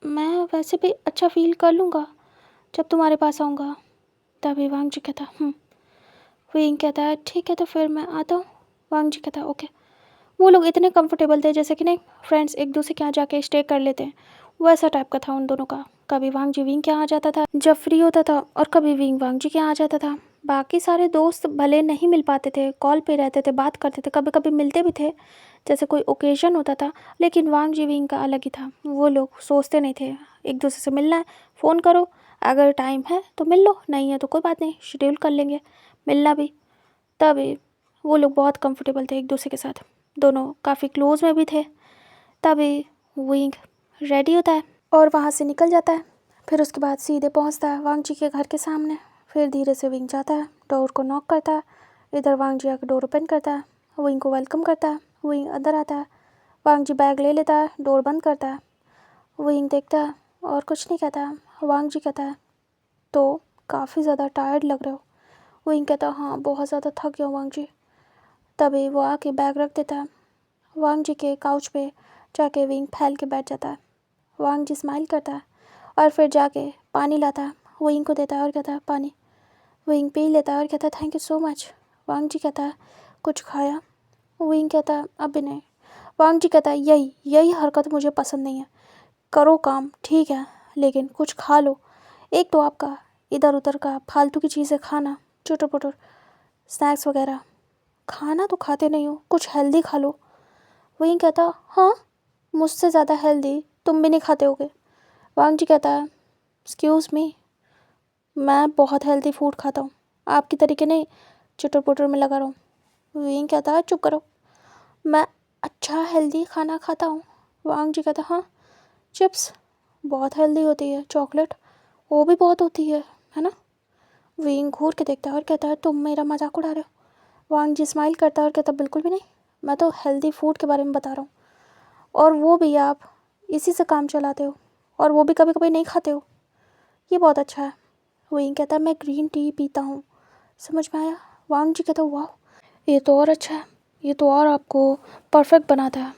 मैं वैसे भी अच्छा फील कर लूँगा जब तुम्हारे पास आऊँगा। तभी वांग जी कहता विंग कहता है ठीक है तो फिर मैं आता हूँ। वांग जी कहता है ओके। वो लोग इतने कंफर्टेबल थे जैसे कि नहीं फ्रेंड्स एक दूसरे के यहाँ जाके स्टे कर लेते हैं, वैसा टाइप का था उन दोनों का। कभी वांग जी विंग के यहाँ आ जाता था जब फ्री होता था और कभी विंग वांग जी के यहाँ आ जाता था। बाकी सारे दोस्त भले नहीं मिल पाते थे, कॉल पे रहते थे, बात करते थे, कभी कभी मिलते भी थे जैसे कोई ओकेजन होता था, लेकिन वांग जी विंग का अलग ही था। वो लोग सोचते नहीं थे एक दूसरे से मिलना है फ़ोन करो, अगर टाइम है तो मिल लो, नहीं है तो कोई बात नहीं, शेड्यूल कर लेंगे मिलना भी। तभी वो लोग बहुत कंफर्टेबल थे एक दूसरे के साथ, दोनों काफ़ी क्लोज में भी थे। तभी विंग रेडी होता है और वहाँ से निकल जाता है। फिर उसके बाद सीधे पहुँचता है वांग जी के घर के सामने। फिर धीरे से विंग जाता है, डोर को नॉक करता है। इधर वांग जी आकर डोर ओपन करता है, विंग को वेलकम करता है। विंग अंदर आता है, वांग जी बैग ले लेता है, डोर बंद करता है। विंग देखता है और कुछ नहीं कहता है। वांग जी कहता है तो काफ़ी ज़्यादा टायर्ड लग रहे हो। विंग कहता है हाँ, बहुत ज़्यादा थक गया हूँ वांग जी। तभी वो आके बैग रख देता है। वांग जी के काउच पे जाके विंग फैल के बैठ जाता है। वांग जी स्माइल करता है और फिर जाके पानी लाता है, विंग को देता है और कहता है पानी। विंग पी लेता है और कहता है थैंक यू सो मच। वांग जी कहता है कुछ खाया। विंग कहता है अभी नहीं। वांग जी कहता है यही यही हरकत मुझे पसंद नहीं है, करो काम ठीक है लेकिन कुछ खा लो। एक तो आपका इधर उधर का फालतू की चीज़ें खाना, चुटर पुटर स्नैक्स वगैरह खाना तो खाते नहीं हो, कुछ हेल्दी खा लो। विंग कहता हाँ, मुझसे ज़्यादा हेल्दी तुम भी नहीं खाते होगे। वांग जी कहता है एक्सक्यूज़ मी, मैं बहुत हेल्दी फूड खाता हूँ, आपकी तरीके नहीं चुटर पुटर में लगा रहूँ। विंग कहता है चुप करो, मैं अच्छा हेल्दी खाना खाता हूँ। वांग जी कहता हाँ, चिप्स बहुत हेल्दी होती है, चॉकलेट वो भी बहुत होती है ना। विंग घूर के देखता है और कहता है तुम मेरा मजाक उड़ा रहे हो। वांग जी स्माइल करता है और कहता बिल्कुल भी नहीं, मैं तो हेल्दी फूड के बारे में बता रहा हूँ, और वो भी आप इसी से काम चलाते हो, और वो भी कभी कभी नहीं खाते हो, ये बहुत अच्छा है। विंग कहता है मैं ग्रीन टी पीता हूँ, समझ में आया। वांग जी कहता वाह, ये तो और अच्छा है, ये तो और आपको परफेक्ट बनाता है।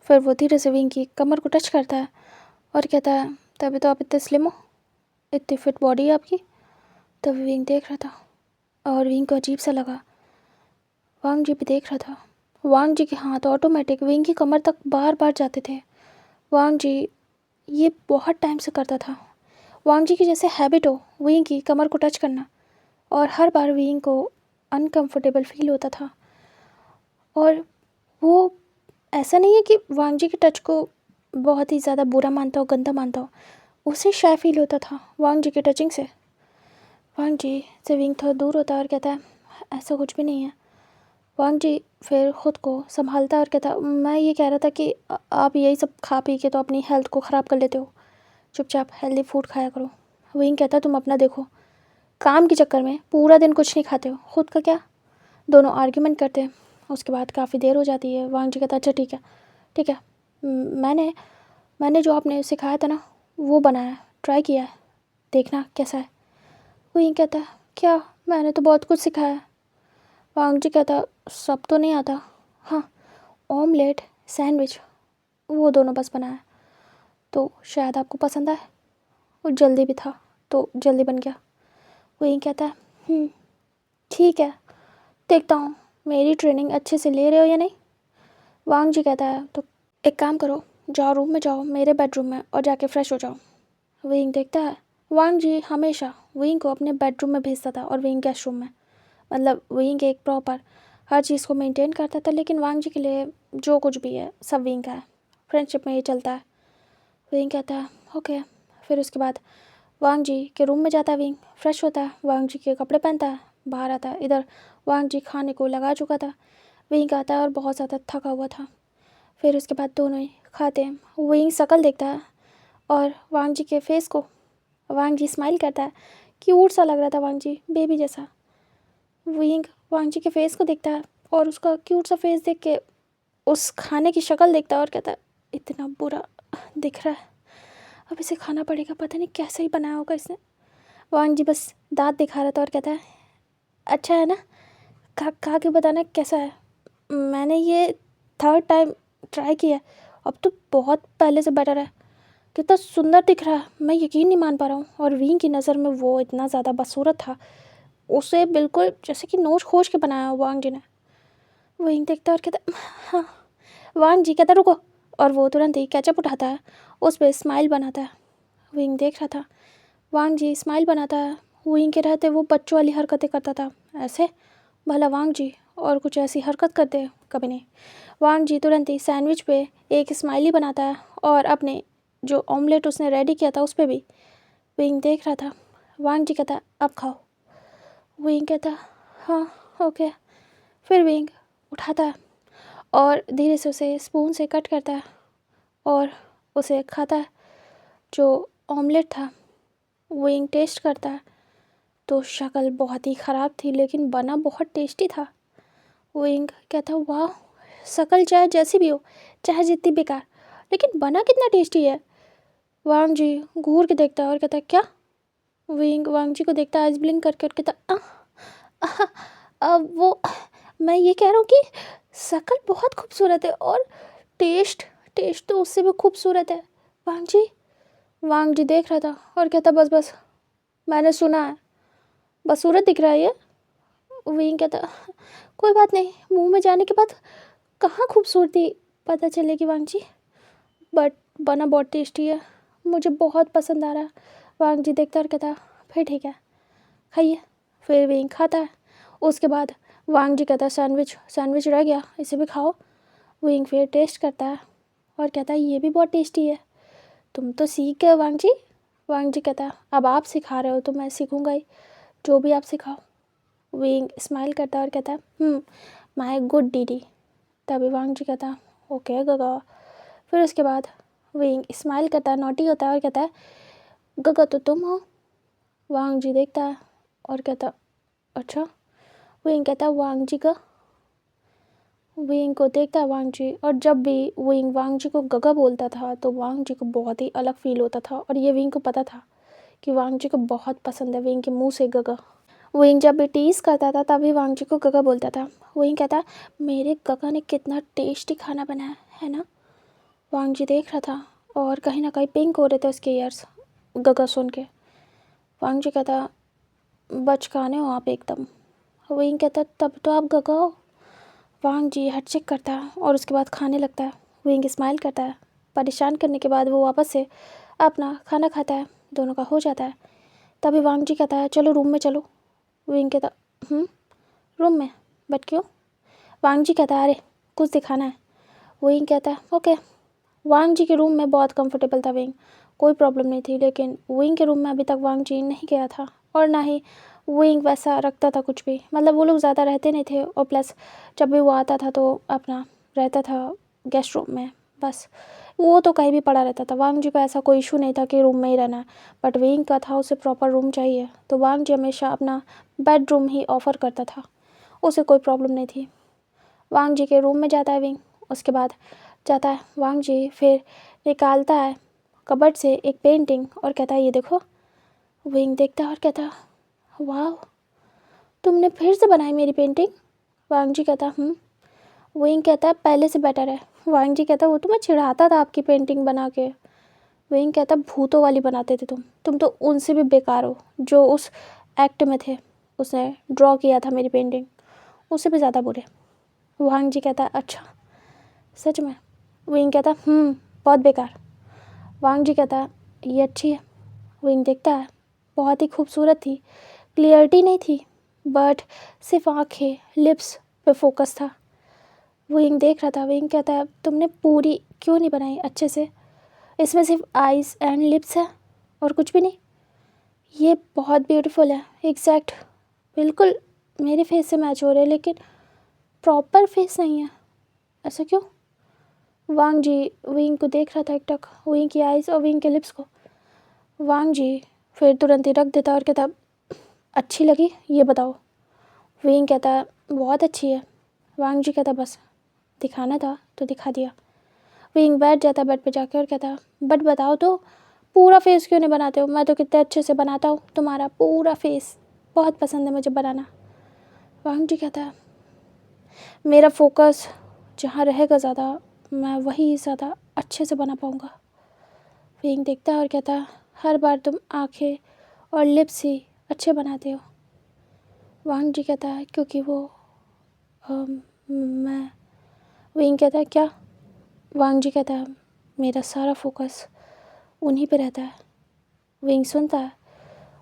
फिर वो धीरे से विंग की कमर को टच करता है और कहता है तभी तो आप इतने स्लिम हो, इतनी फिट बॉडी है आपकी। तभी विंग देख रहा था और विंग को अजीब सा लगा। वांग जी भी देख रहा था। वांग जी के हाथ ऑटोमेटिक विंग की कमर तक बार बार जाते थे। वांग जी ये बहुत टाइम से करता था। वांग जी की जैसे हैबिट हो विंग की कमर को टच करना, और हर बार विंग को अनकंफर्टेबल फील होता था। और वो ऐसा नहीं है कि वांग जी के टच को बहुत ही ज़्यादा बुरा मानता हो, गंदा मानता हो, उसे शाय फील होता था वांग जी के टचिंग से। वांग जी से विंग थोड़ा दूर होता है और कहता है ऐसा कुछ भी नहीं है। वांग जी फिर ख़ुद को संभालता है और कहता मैं ये कह रहा था कि आप यही सब खा पी के तो अपनी हेल्थ को ख़राब कर लेते हो, चुपचाप हेल्दी फूड खाया करो। विंग कहता तुम अपना देखो, काम के चक्कर में पूरा दिन कुछ नहीं खाते हो, खुद का क्या। दोनों आर्ग्यूमेंट करते हैं। उसके बाद काफ़ी देर हो जाती है। वांग जी कहता अच्छा ठीक है ठीक है, मैंने मैंने जो आपने सिखाया था ना वो बनाया, ट्राई किया है, देखना कैसा है। विंग कहता क्या, मैंने तो बहुत कुछ सिखाया है। वांग जी कहता सब तो नहीं आता, हाँ ऑमलेट सैंडविच वो दोनों बस बनाया, तो शायद आपको पसंद आए, वो जल्दी भी था तो जल्दी बन गया। विंग कहता है ठीक है, देखता हूँ मेरी ट्रेनिंग अच्छे से ले रहे हो या नहीं। वांग जी कहता है तो एक काम करो, जाओ रूम में जाओ, मेरे बेडरूम में, और जाके फ्रेश हो जाओ। विंग देखता है वांग जी हमेशा विंग को अपने बेडरूम में भेजता था और विंग गेस्ट रूम में, मतलब विंग एक प्रॉपर हर चीज़ को मेंटेन करता था, लेकिन वांग जी के लिए जो कुछ भी है सब विंग का है, फ्रेंडशिप में ये चलता है। विंग कहता है ओके। फिर उसके बाद वांग जी के रूम में जाता है विंग, फ्रेश होता है, वांग जी के कपड़े पहनता है, बाहर आता है। इधर वांग जी खाने को लगा चुका था। विंग आता है और बहुत ज़्यादा थका हुआ था। फिर उसके बाद दोनों ही खाते हैं। विंग शक्ल देखता है और वांग जी के फेस को, वांग जी स्माइल करता है, क्यूट सा लग रहा था वांग जी, बेबी जैसा। विंग वांग जी के फेस को देखता है और उसका क्यूट सा फेस देख के उस खाने की शक्ल देखता है और कहता है इतना बुरा दिख रहा है, अब इसे खाना पड़ेगा, पता नहीं कैसे ही बनाया होगा इसने। वांग जी बस दांत दिखा रहा था और कहता है अच्छा है ना, खा के बताना कैसा है। मैंने ये थर्ड टाइम ट्राई किया, अब तो बहुत पहले से बेटर है, कितना सुंदर दिख रहा है, मैं यकीन नहीं मान पा रहा हूँ। और विंग की नज़र में वो इतना ज़्यादा बदसूरत था, उसे बिल्कुल जैसे कि नोच खोज के बनाया हो वांग जी ने। विंग देखता है और कहता हाँ। वांग जी कहता रुको, और वो तुरंत ही केचप उठाता है, उस पर स्माइल बनाता है। विंग देख रहा था, वांग जी स्माइल बनाता है, विंग के रहते वो बच्चों वाली हरकतें करता था ऐसे, भला वांग जी और कुछ ऐसी हरकत करते कभी नहीं। वांग जी तुरंत ही सैंडविच पे एक स्माइली बनाता है और अपने जो ऑमलेट उसने रेडी किया था उस पर भी। विंग देख रहा था। वांग जी कहता अब खाओ। विंग कहता हाँ ओके। फिर विंग उठाता है और धीरे से उसे स्पून से कट करता है और उसे खाता है। जो ऑमलेट था विंग टेस्ट करता है तो शक्ल बहुत ही ख़राब थी, लेकिन बना बहुत टेस्टी था। विंग कहता वाह, शक्ल चाहे जैसी भी हो, चाहे जितनी बेकार, लेकिन बना कितना टेस्टी है। वांग जी घूर के देखता है और कहता क्या। विंग वांग जी को देखता है, आइज ब्लिंक करके, और कहता अब वो मैं ये कह रहा हूँ कि शक्ल बहुत खूबसूरत है और टेस्ट टेस्ट तो उससे भी खूबसूरत है। वांग जी देख रहा था और कहता बस बस, मैंने सुना है बदसूरत दिख रहा है ये। विंग कहता कोई बात नहीं, मुंह में जाने के बाद कहाँ खूबसूरती पता चलेगी वांग जी, बट बना बहुत टेस्टी है, मुझे बहुत पसंद आ रहा है। वांग जी देखता और कहता फिर ठीक है खाइए। फिर विंग खाता है। उसके बाद वांग जी कहता सैंडविच सैंडविच रह गया, इसे भी खाओ। विंग फिर टेस्ट करता है और कहता है ये भी बहुत टेस्टी है, तुम तो सीख गए वांग जी। वांग जी कहता अब आप सिखा रहे हो तो मैं सीखूंगा ही, जो भी आप सिखाओ। विंग स्माइल करता है और कहता है माय गुड डीडी। तभी वांग जी कहता है ओके गगा। फिर उसके बाद विंग स्माइल करता है, नॉटी होता है और कहता है गगा तो तुम हो। वांग जी देखता है और कहता अच्छा। विंग कहता है वांग जी का। विंग को देखता है वांग जी, और जब भी विंग वांग जी को गगा बोलता था तो वांग जी को बहुत ही अलग फील होता था, और ये विंग को पता था कि वांग जी को बहुत पसंद है विंग के मुंह से गगा। विंग जब भी टीज करता था तभी वांग जी को गगा बोलता था। विंग कहता मेरे गगा ने कितना टेस्टी खाना बनाया है ना। वांग जी देख रहा था और कहीं ना कहीं पिंक हो रहे थे उसके ईयर्स गगा सुन के। वांग जी कहता बचकाने हो आप एकदम। विंग कहता तब तो आप गगा हो। वांग जी हट चेक करता है और उसके बाद खाने लगता है। विंग स्माइल करता है। परेशान करने के बाद वो वापस से अपना खाना खाता है, दोनों का हो जाता है। तभी वांग जी कहता है चलो रूम में चलो। विंग कहता रूम में, बट क्यों। वांग जी कहता है अरे कुछ दिखाना है। विंग कहता है ओके। वांग जी के रूम में बहुत कंफर्टेबल था विंग, कोई प्रॉब्लम नहीं थी, लेकिन विंग के रूम में अभी तक वांग जी नहीं गया था, और ना ही विंग वैसा रखता था कुछ भी, मतलब वो लोग ज़्यादा रहते नहीं थे, और प्लस जब भी वो आता था तो अपना रहता था गेस्ट रूम में बस। वो तो कहीं भी पड़ा रहता था, वांग जी को ऐसा कोई इशू नहीं था कि रूम में ही रहना है, बट विंग का था उसे प्रॉपर रूम चाहिए, तो वांग जी हमेशा अपना बेडरूम ही ऑफ़र करता था, उसे कोई प्रॉब्लम नहीं थी। वांग जी के रूम में जाता है विंग, उसके बाद जाता है वांग जी, फिर निकालता है कबर्ड से एक पेंटिंग और कहता है ये देखो। विंग देखता है और कहता है वाह तुमने फिर से बनाई मेरी पेंटिंग। वांग जी कहता विंग कहता है पहले से बेटर है। वांग जी कहता वो तो मैं चिढ़ाता था आपकी पेंटिंग बना के। विंग कहता भूतों वाली बनाते थे तुम तो उनसे भी बेकार हो, जो उस एक्ट में थे, उसने ड्रॉ किया था मेरी पेंटिंग, उससे भी ज़्यादा बुरे। वांग जी कहता अच्छा सच में। विंग कहता बहुत बेकार। वांग जी कहता ये अच्छी है। विंग देखता है बहुत ही खूबसूरत थी, क्लियरिटी नहीं थी, बट सिर्फ आँखें लिप्स पे फोकस था। विंग देख रहा था। विंग कहता है तुमने पूरी क्यों नहीं बनाई अच्छे से, इसमें सिर्फ आइज़ एंड लिप्स है और कुछ भी नहीं। ये बहुत ब्यूटीफुल है, एग्जैक्ट बिल्कुल मेरे फेस से मैच हो रहे, लेकिन प्रॉपर फेस नहीं है, ऐसा क्यों। वांग जी विंग को देख रहा था एक टक, विंग की आइज़ और विंग के लिप्स को। वांग जी फिर तुरंत ही रख देता और कहता अच्छी लगी ये बताओ। विंग कहता बहुत अच्छी है। वांग जी कहता बस दिखाना था तो दिखा दिया। विंग बैठ जाता बेड पे जाके और कहता बट बताओ तो पूरा फेस क्यों नहीं बनाते हो, मैं तो कितने अच्छे से बनाता हूँ तुम्हारा पूरा फेस, बहुत पसंद है मुझे बनाना। वांग जी कहता मेरा फोकस जहाँ रहेगा ज़्यादा मैं वही ज़्यादा अच्छे से बना पाऊँगा। विंग देखता है और कहता हर बार तुम आँखें और लिप्स ही अच्छे बनाते हो। वांग जी कहता है क्योंकि वो मैं। विंग कहता है क्या। वांग जी कहता है मेरा सारा फोकस उन्हीं पे रहता है। विंग सुनता है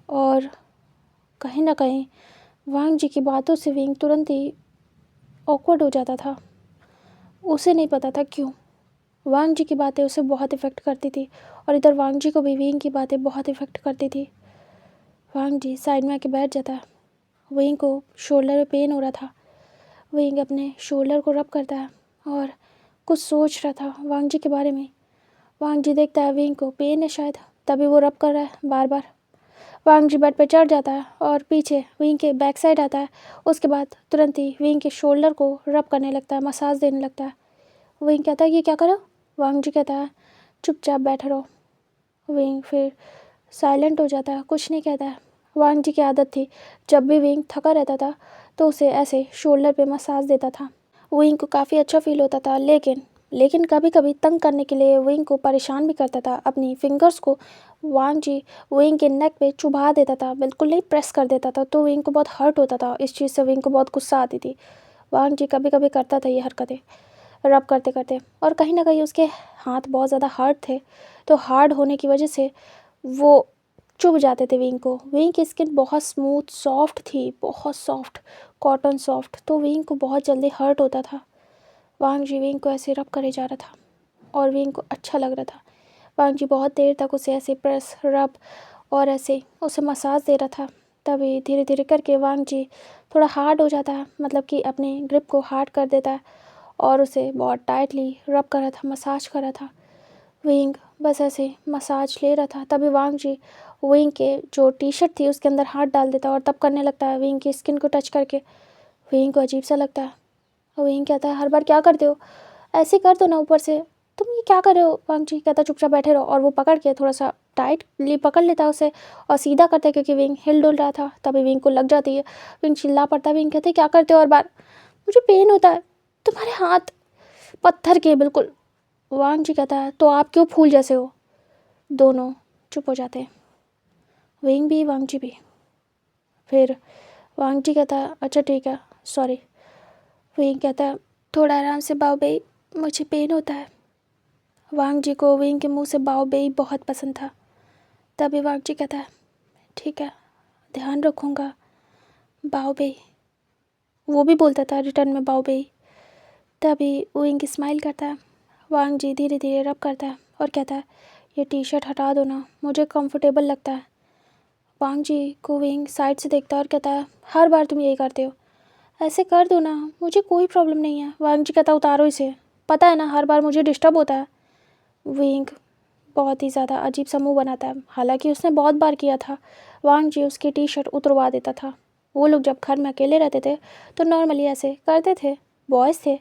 और कहीं ना कहीं वांग जी की बातों से विंग तुरंत ही ऑकवर्ड हो जाता था, उसे नहीं पता था क्यों। वांग जी की बातें उसे बहुत इफ़ेक्ट करती थी, और इधर वांग जी को भी विंग की बातें बहुत इफ़ेक्ट करती थी। वांग जी साइड में आके बैठ जाता है। विंग को शोल्डर में पेन हो रहा था। विंग अपने शोल्डर को रब करता है और कुछ सोच रहा था वांग जी के बारे में। वांग जी देखता है विंग को पेन है शायद, तभी वो रब कर रहा है बार बार। वांग जी बेड पे चढ़ जाता है और पीछे विंग के बैक साइड आता है। उसके बाद तुरंत ही विंग के शोल्डर को रब करने लगता है, मसाज देने लगता है। विंग कहता है ये क्या करो। वांग जी कहता है चुपचाप बैठे रहो। विंग फिर साइलेंट हो जाता है, कुछ नहीं कहता है। वांग जी की आदत थी जब भी विंग थका रहता था तो उसे ऐसे शोल्डर पे मसाज देता था। विंग को काफ़ी अच्छा फील होता था, लेकिन कभी कभी तंग करने के लिए विंग को परेशान भी करता था। अपनी फिंगर्स को वांग जी विंग के नेक पे चुभा देता था, बिल्कुल नहीं प्रेस कर देता था, तो विंग को बहुत हर्ट होता था। इस चीज़ से विंग को बहुत गुस्सा आती थी। वांग जी कभी कभी करता था ये हरकतें रब करते करते, और कहीं ना कहीं उसके हाथ बहुत ज़्यादा हार्ड थे, तो हार्ड होने की वजह से वो चुभ जाते थे विंग को। विंग की स्किन बहुत स्मूथ सॉफ्ट थी, बहुत सॉफ्ट, कॉटन सॉफ्ट, तो विंग को बहुत जल्दी हर्ट होता था। वांग जी विंग को ऐसे रब करे जा रहा था और विंग को अच्छा लग रहा था। वांग जी बहुत देर तक उसे ऐसे प्रेस रब और ऐसे उसे मसाज दे रहा था। तभी धीरे धीरे करके वांग जी थोड़ा हार्ड हो जाता है, मतलब कि अपनी ग्रिप को हार्ड कर देता है और उसे बहुत टाइटली रब कर रहा था, मसाज कर रहा था। विंग बस ऐसे मसाज ले रहा था, तभी वांग जी विंग के जो टी शर्ट थी उसके अंदर हाथ डाल देता और तब करने लगता है विंग की स्किन को टच करके। विंग को अजीब सा लगता है। विंग कहता है, हर बार क्या करते हो, ऐसे कर दो ना ऊपर से, तुम ये क्या कर रहे हो। वांग जी कहता है, चुपचाप बैठे रहो, और वो पकड़ के थोड़ा सा टाइटली पकड़ लेता है उसे और सीधा करता है, क्योंकि विंग हिल डुल रहा था। तभी विंग को लग जाती है। विंग चिल्ला पड़ता है। विंग कहते हैं, क्या करते हो हर बार, मुझे पेन होता है, तुम्हारे हाथ पत्थर के बिल्कुल। वांग जी कहता है, तो आप क्यों फूल जैसे हो। दोनों चुप हो जाते हैं, विंग भी वांग जी भी। फिर वांग जी कहता है, अच्छा ठीक है, सॉरी। विंग कहता है, थोड़ा आराम से बाओ बेई, मुझे पेन होता है। वांग जी को विंग के मुंह से बाओ बेई बहुत पसंद था। तभी वांग जी कहता है, ठीक है, ध्यान रखूँगा, बाओ बेई। वो भी बोलता था रिटर्न में बाओ बेई। तभी विंग स्माइल करता है। वांग जी धीरे धीरे रब करता है और कहता है, ये टी शर्ट हटा दो ना, मुझे कंफर्टेबल लगता है। वांग जी को विंग साइड से देखता है और कहता है, हर बार तुम यही करते हो, ऐसे कर दो ना, मुझे कोई प्रॉब्लम नहीं है। वांग जी कहता है, उतारो इसे, पता है ना हर बार मुझे डिस्टर्ब होता है। विंग बहुत ही ज़्यादा अजीब सा मुँह बनाता है, हालांकि उसने बहुत बार किया था। वांग जी उसकी टी शर्ट उतरवा देता था। वो लोग जब घर में अकेले रहते थे तो नॉर्मली ऐसे करते थे, बॉयज़ थे।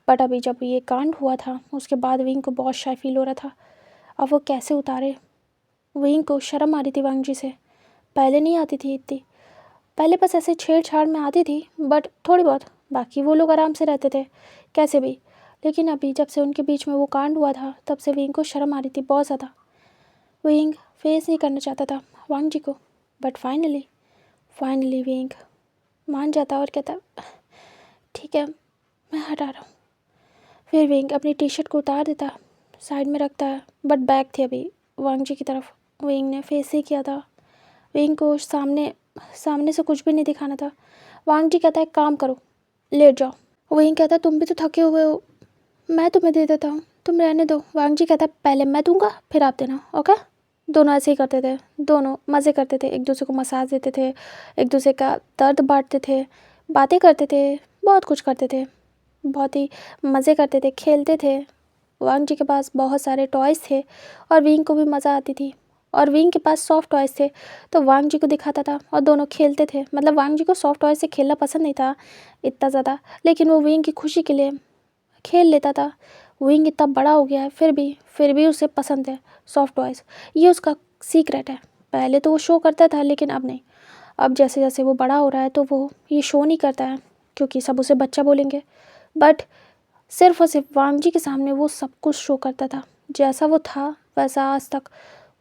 बट अभी जब ये कांड हुआ था उसके बाद विंग को बहुत शाय फील हो रहा था। अब वो कैसे उतारे। विंग को शर्म आ रही थी वांग जी से, पहले नहीं आती थी इतनी। पहले बस ऐसे छेड़छाड़ में आती थी, बट थोड़ी बहुत, बाकी वो लोग आराम से रहते थे कैसे भी। लेकिन अभी जब से उनके बीच में वो कांड हुआ था तब से विंग को शर्म आ रही थी बहुत ज़्यादा। विंग फेस नहीं करना चाहता था वांग जी को, बट फाइनली विंग मान जाता और कहता, ठीक है, मैं हटा रहा हूँ। फिर विंग अपनी टी शर्ट को उतार देता, साइड में रखता है, बट बैक थी अभी वांग जी की तरफ। विंग ने फेस ही किया था। विंग को सामने से कुछ भी नहीं दिखाना था। वांग जी कहता है, एक काम करो, लेट जाओ। विंग कहता है, तुम भी तो थके हुए हो, मैं तुम्हें दे देता हूँ, तुम रहने दो। वांग जी कहता है, पहले मैं दूंगा फिर आप देना, ओके। दोनों ऐसे ही करते थे, दोनों मज़े करते थे, एक दूसरे को मसाज देते थे, एक दूसरे का दर्द बांटते थे, बातें करते थे, बहुत कुछ करते थे, बहुत ही मज़े करते थे, खेलते थे। वांग जी के पास बहुत सारे टॉयज़ थे और विंग को भी मज़ा आती थी, और विंग के पास सॉफ्ट टॉयज़ थे तो वांग जी को दिखाता था और दोनों खेलते थे। मतलब वांग जी को सॉफ्ट टॉयज़ से खेलना पसंद नहीं था इतना ज़्यादा, लेकिन वो विंग की खुशी के लिए खेल लेता था। विंग इतना बड़ा हो गया है फिर भी उसे पसंद है सॉफ्ट टॉयज़, ये उसका सीक्रेट है। पहले तो वो शो करता था लेकिन अब नहीं। अब जैसे जैसे वो बड़ा हो रहा है तो वो ये शो नहीं करता है, क्योंकि सब उसे बच्चा बोलेंगे। बट सिर्फ और सिर्फ वांग जी के सामने वो सब कुछ शो करता था, जैसा वो था वैसा आज तक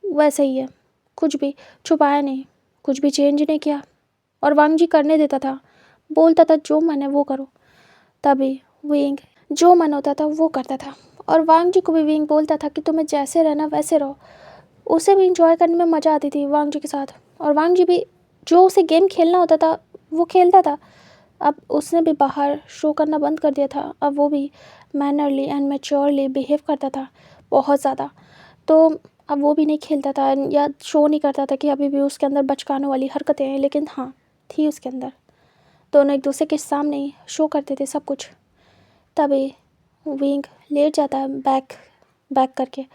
वैसा ही है, कुछ भी छुपाया नहीं, कुछ भी चेंज नहीं किया। और वांग जी करने देता था, बोलता था जो मन है वो करो। तभी विंग जो मन होता था वो करता था, और वांग जी को भी विंग बोलता था कि तुम्हें जैसे रहना वैसे रहो। उसे भी इंजॉय करने में मज़ा आती थी वांग जी के साथ, और वांग जी भी जो उसे गेम खेलना होता था वो खेलता था। अब उसने भी बाहर शो करना बंद कर दिया था, अब वो भी मैनरली एंड मैच्योरली बिहेव करता था बहुत ज़्यादा। तो अब वो भी नहीं खेलता था या शो नहीं करता था कि अभी भी उसके अंदर बचकाने वाली हरकतें हैं, लेकिन हाँ थी उसके अंदर। दोनों एक दूसरे के सामने ही शो करते थे सब कुछ। तभी विंग लेट जाता है बैक बैक करके,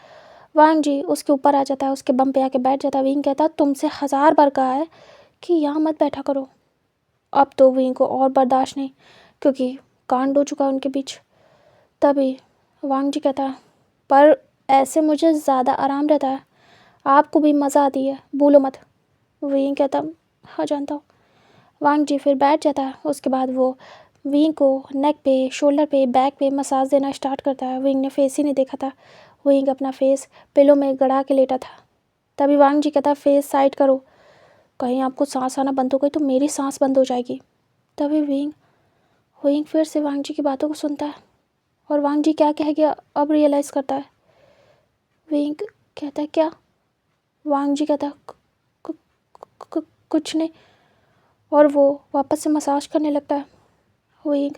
वांग जी उसके ऊपर आ जाता है, उसके बम पे आके बैठ जाता है। विंग कहता है, तुमसे 1000 बार कहा है कि यहाँ मत बैठा करो। अब तो विंग को और बर्दाश्त नहीं, क्योंकि कांड हो चुका है उनके बीच। तभी वांग जी कहता है, पर ऐसे मुझे ज़्यादा आराम रहता है, आपको भी मज़ा आती है, भूलो मत। विंग कहता, हाँ जानता हूँ। वांग जी फिर बैठ जाता है। उसके बाद वो विंग को नेक पे, शोल्डर पे, बैक पे मसाज देना स्टार्ट करता है। विंग ने फेस ही नहीं देखा था, विंग अपना फेस पिलो में गड़ा के लेटा था। तभी वांग जी कहता, फेस साइड करो, कहीं आपको सांस आना बंद हो गई तो मेरी सांस बंद हो जाएगी। तभी विंग फिर से वांग जी की बातों को सुनता है, और वांग जी क्या कह गया अब रियलाइज़ करता है। विंग कहता है, क्या। वांग जी कहता है, कुछ नहीं, और वो वापस से मसाज करने लगता है। विंग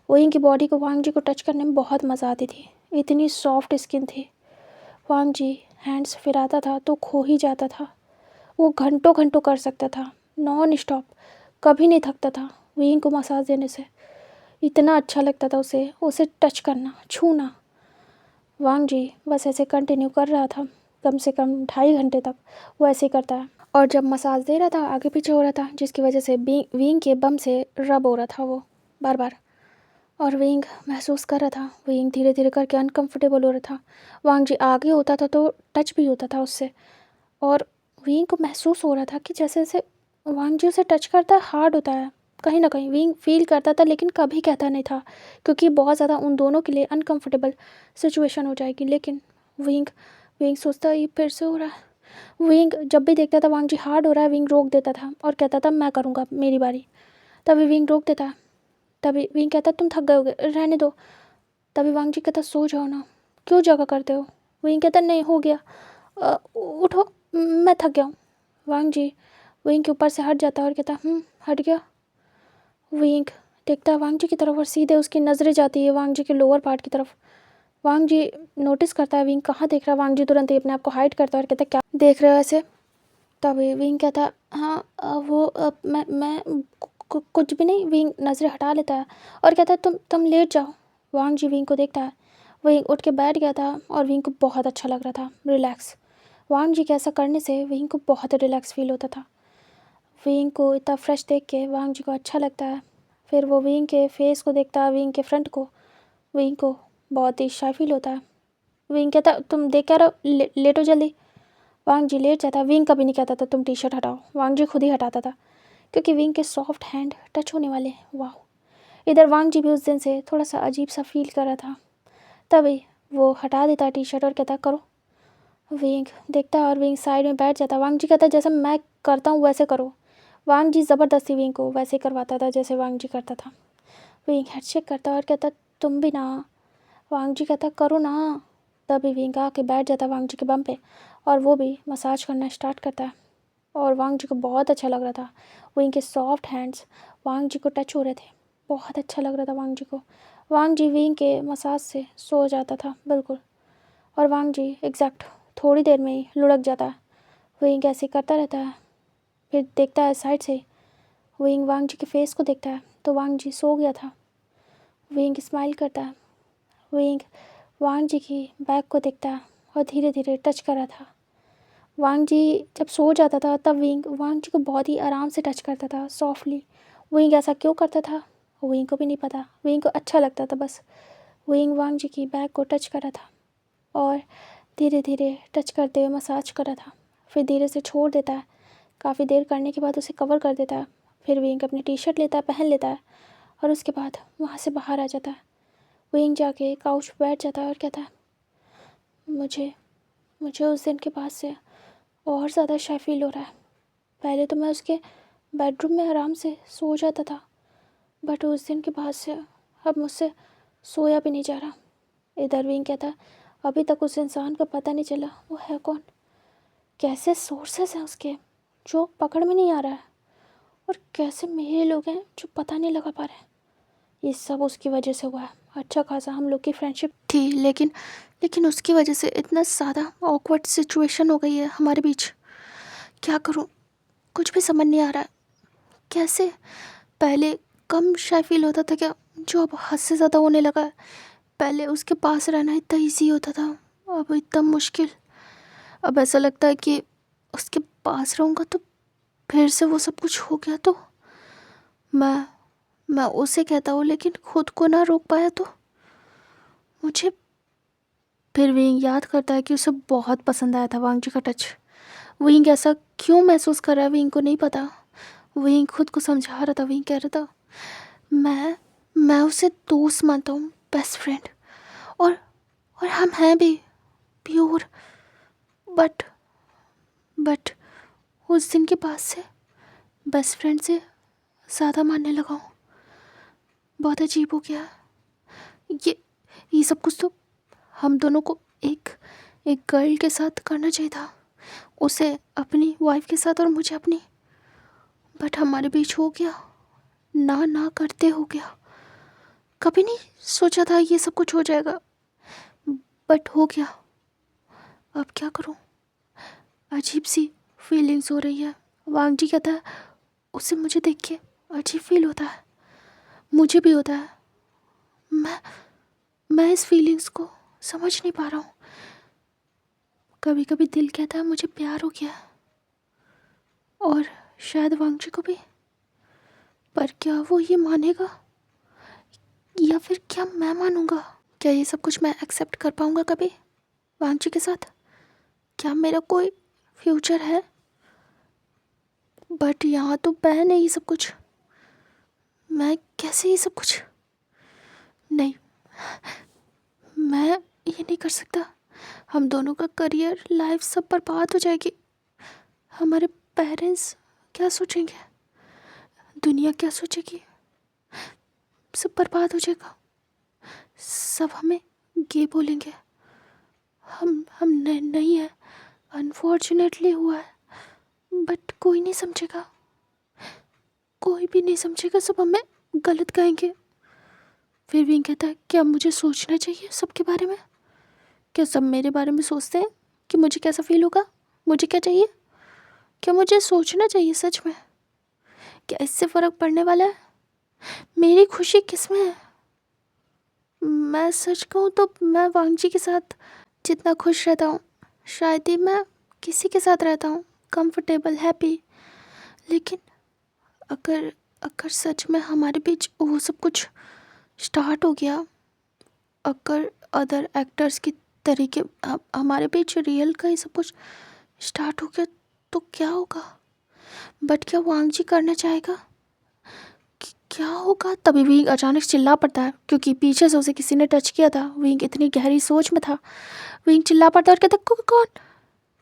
विंग की बॉडी को वांग जी को टच करने में बहुत मज़ा आती थी, इतनी सॉफ्ट स्किन थी। वांग जी हैंड्स फिराता था तो खो ही जाता था। वो घंटों घंटों कर सकता था, नॉन स्टॉप, कभी नहीं थकता था। विंग को मसाज देने से। इतना अच्छा लगता था उसे टच करना, छूना। वांग जी बस ऐसे कंटिन्यू कर रहा था, कम से कम 2.5 घंटे तक वो ऐसे ही करता है। और जब मसाज दे रहा था आगे पीछे हो रहा था, जिसकी वजह से विंग के बम से रब हो रहा था वो बार बार। और विंग महसूस कर रहा था, विंग धीरे धीरे करके अनकंफर्टेबल हो रहा था। वांग जी आगे होता था तो टच भी होता था उससे, और विंग को महसूस हो रहा था कि जैसे जैसे वांग जी उसे टच करता है हार्ड होता है। कहीं ना कहीं विंग फील करता था लेकिन कभी कहता नहीं था, क्योंकि बहुत ज़्यादा उन दोनों के लिए अनकंफर्टेबल सिचुएशन हो जाएगी। लेकिन विंग विंग सोचता ये फिर से हो रहा है। विंग जब भी देखता था वांग जी हार्ड हो रहा है, विंग रोक देता था और कहता था मैं करूँगा, मेरी बारी। तभी विंग रोक देता, तभी विंग कहता तुम थक गए होगे, रहने दो। तभी वांग जी कहता सो जाओ ना, क्यों जगह करते हो। विंग कहता नहीं हो गया, उठो, मैं थक गया हूँ। वांग जी विंग के ऊपर से हट जाता है और कहता हट गया। विंग देखता है वांग जी की तरफ और सीधे उसकी नज़रें जाती है वांग जी के लोअर पार्ट की तरफ। वांग जी नोटिस करता है विंग कहाँ देख रहा है। वांग जी तुरंत ही अपने आप को हाइड करता है और कहता क्या देख रहे हो ऐसे। तभी विंग कहता हाँ मैं कुछ भी नहीं। विंग नज़रें हटा लेता है और कहता है तुम लेट जाओ। वांग जी विंग को देखता है, विंग उठ के बैठ गया था और विंग को बहुत अच्छा लग रहा था, रिलैक्स। वांग जी के ऐसा करने से विंग को बहुत रिलैक्स फील होता था। विंग को इतना फ्रेश देख के वांग जी को अच्छा लगता है। फिर वो विंग के फेस को देखता है, विंग के फ्रंट को। विंग को बहुत ही शाय फील होता है। विंग कहता तुम देख क्या रहो, लेटो जल्दी। वांग जी लेट जाता है। विंग कभी नहीं कहता था तुम टी शर्ट हटाओ, वांग जी खुद ही हटाता था, क्योंकि विंग के सॉफ्ट हैंड टच होने वाले। वाह। इधर वांग जी भी उस दिन से थोड़ा सा अजीब सा फील कर रहा था। तभी वो हटा देता टी शर्ट और कहता करो। विंग देखता है और विंग साइड में बैठ जाता है। वांग जी कहता जैसे मैं करता हूँ वैसे करो। वांग जी ज़बरदस्ती विंग को वैसे करवाता था जैसे वांग जी करता था। विंग हेडशेक करता और कहता तुम भी ना। वांग जी कहता करो ना। तभी विंग आके बैठ जाता वांग जी के बम पे और वो भी मसाज करना स्टार्ट करता है। और वांग जी को बहुत अच्छा लग रहा था, विंग के सॉफ्ट हैंड्स वांग जी को टच हो रहे थे। बहुत अच्छा लग रहा था वांग जी को। वांग जी विंग के मसाज से सो जाता था बिल्कुल, और वांग जी एग्जैक्ट थोड़ी देर में ही लुढ़क जाता है। विंग ऐसे करता रहता है, फिर देखता है साइड से। विंग वांग जी के फेस को देखता है तो वांग जी सो गया था। विंग स्माइल करता है। विंग वांग जी की बैक को देखता है और धीरे धीरे टच कर रहा था। वांग जी जब सो जाता था तब विंग वांग जी को बहुत ही आराम से टच करता था, सॉफ्टली। विंग ऐसा क्यों करता था विंग को भी नहीं पता, विंग को अच्छा लगता था बस। विंग वांग जी की बैक को टच कर रहा था और धीरे धीरे टच करते हुए मसाज कर रहा था। फिर धीरे से छोड़ देता है, काफ़ी देर करने के बाद उसे कवर कर देता है। फिर विंग अपनी टी शर्ट लेता है, पहन लेता है और उसके बाद वहाँ से बाहर आ जाता है। विंग जाके काउच पर बैठ जाता है और कहता है मुझे मुझे उस दिन के बाद से और ज़्यादा शाय फील हो रहा है। पहले तो मैं उसके बेडरूम में आराम से सो जाता था, बट उस दिन के बाद से अब मुझसे सोया भी नहीं जा रहा। इधर विंग कहता अभी तक उस इंसान का पता नहीं चला वो है कौन, कैसे सोर्सेस हैं उसके जो पकड़ में नहीं आ रहा है, और कैसे मेरे लोग हैं जो पता नहीं लगा पा रहे हैं। ये सब उसकी वजह से हुआ है। अच्छा खासा हम लोग की फ्रेंडशिप थी, लेकिन उसकी वजह से इतना ज़्यादा ऑकवर्ड सिचुएशन हो गई है हमारे बीच। क्या करूं, कुछ भी समझ नहीं आ रहा है। कैसे पहले कम शाय फील होता था क्या, जो अब हद से ज़्यादा होने लगा है। पहले उसके पास रहना इतना ईजी होता था, अब इतना मुश्किल। अब ऐसा लगता है कि उसके पास रहूँगा तो फिर से वो सब कुछ हो गया तो मैं उसे कहता हूँ लेकिन खुद को ना रोक पाया तो मुझे। फिर विंग याद करता है कि उसे बहुत पसंद आया था वांग जी का टच। विंग ऐसा क्यों महसूस कर रहा है विंग को नहीं पता। विंग खुद को समझा रहा था, विंग कह रहा था मैं उसे दोस्त मानता हूँ, बेस्ट फ्रेंड, और हम हैं भी प्योर। बट बट उस दिन के बाद से बेस्ट फ्रेंड से ज़्यादा मानने लगा हूँ। बहुत अजीब हो गया। ये ये सब कुछ तो हम दोनों को एक एक गर्ल के साथ करना चाहिए था, उसे अपनी वाइफ के साथ और मुझे अपनी। बट हमारे बीच हो गया, ना ना करते हो गया। कभी नहीं सोचा था ये सब कुछ हो जाएगा, बट हो गया। अब क्या करूं, अजीब सी फीलिंग्स हो रही है। वांग जी कहता है उसे मुझे देख के अजीब फील होता है। मुझे भी होता है। मैं इस फीलिंग्स को समझ नहीं पा रहा हूँ। कभी कभी दिल कहता है मुझे प्यार हो गया, और शायद वांगजी को भी। पर क्या वो ये मानेगा, या फिर क्या मैं मानूंगा? क्या ये सब कुछ मैं एक्सेप्ट कर पाऊंगा कभी वांगजी के साथ? क्या मेरा कोई फ्यूचर है? बट यहाँ तो बैन है ये सब कुछ। मैं कैसे ये सब कुछ? नहीं, मैं ये नहीं कर सकता। हम दोनों का करियर, लाइफ सब बर्बाद हो जाएगी। हमारे पेरेंट्स क्या सोचेंगे, दुनिया क्या सोचेगी, सब बर्बाद हो जाएगा। सब हमें गे बोलेंगे। हम नहीं है, अनफॉर्चुनेटली हुआ है। बट कोई नहीं समझेगा, कोई भी नहीं समझेगा, सब हमें गलत कहेंगे। फिर भी कहता है क्या मुझे सोचना चाहिए सबके बारे में? क्या सब मेरे बारे में सोचते हैं कि मुझे कैसा फील होगा, मुझे क्या चाहिए? क्या मुझे सोचना चाहिए सच में? क्या इससे फ़र्क पड़ने वाला है? मेरी खुशी किस में है? मैं सच कहूँ तो मैं वांगजी के साथ जितना खुश रहता हूँ, शायद ही मैं किसी के साथ रहता हूँ कंफर्टेबल, हैप्पी। लेकिन अगर अगर सच में हमारे बीच वो सब कुछ स्टार्ट हो गया, अगर अदर एक्टर्स की तरीके हमारे बीच रियल का ये सब कुछ स्टार्ट हो गया, तो क्या होगा? बट क्या वांगजी करना चाहेगा? क्या होगा? तभी विंग अचानक चिल्ला पड़ता है, क्योंकि पीछे से उसे किसी ने टच किया था। विंग इतनी गहरी सोच में था। विंग चिल्ला पड़ता है और कहता कौन?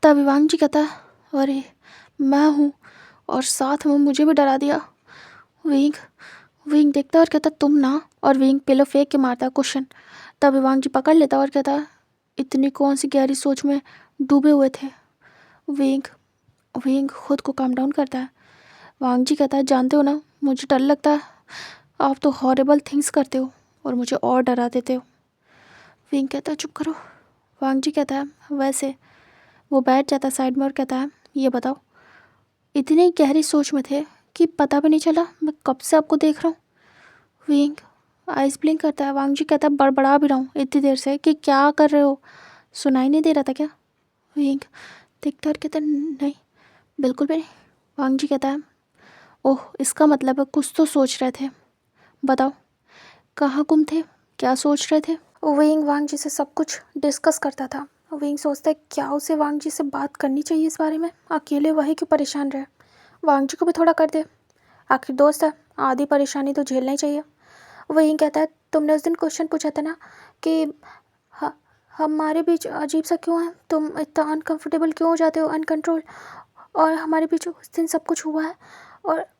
तभी वांगजी कहता है अरे मैं हूँ, और साथ में मुझे भी डरा दिया। विंग विंग देखता है और कहता तुम ना, और विंग पिलो फेंक के मारता है कुशन। तभी वांगजी पकड़ लेता और कहता इतनी कौन सी गहरी सोच में डूबे हुए थे? विंग विंग खुद को काम डाउन करता है। वांगजी कहता है जानते हो ना, मुझे डर लगता है। आप तो हॉरिबल थिंग्स करते हो और मुझे और डरा देते हो। विंग कहता है चुप करो। वांगजी कहता है वैसे। वो बैठ जाता है साइड में और कहता है ये बताओ, इतनी गहरी सोच में थे कि पता भी नहीं चला मैं कब से आपको देख रहा हूँ। विंग आइस ब्लिंक करता है। वांगजी कहता है बड़बड़ा भी रहा हूँ इतनी देर से कि क्या कर रहे हो, सुनाई नहीं दे रहा था क्या? विंग देखता और कहता नहीं, बिल्कुल भी नहीं। वांगजी कहता है ओह इसका मतलब है कुछ तो सोच रहे थे। बताओ कहाँ गुम थे, क्या सोच रहे थे? विंग वांगजी से सब कुछ डिस्कस करता था। विंग सोचता है क्या उसे वांगजी से बात करनी चाहिए इस बारे में, अकेले वही क्यों परेशान रहे, वांगजी को भी थोड़ा कर दे, आखिर दोस्त है, आधी परेशानी तो झेलना ही चाहिए। विंग कहता है तुमने उस दिन क्वेश्चन पूछा था ना कि हमारे बीच अजीब सा क्यों है, तुम इतना अनकंफर्टेबल क्यों हो जाते हो, अनकंट्रोल, और हमारे बीच उस दिन सब कुछ हुआ है।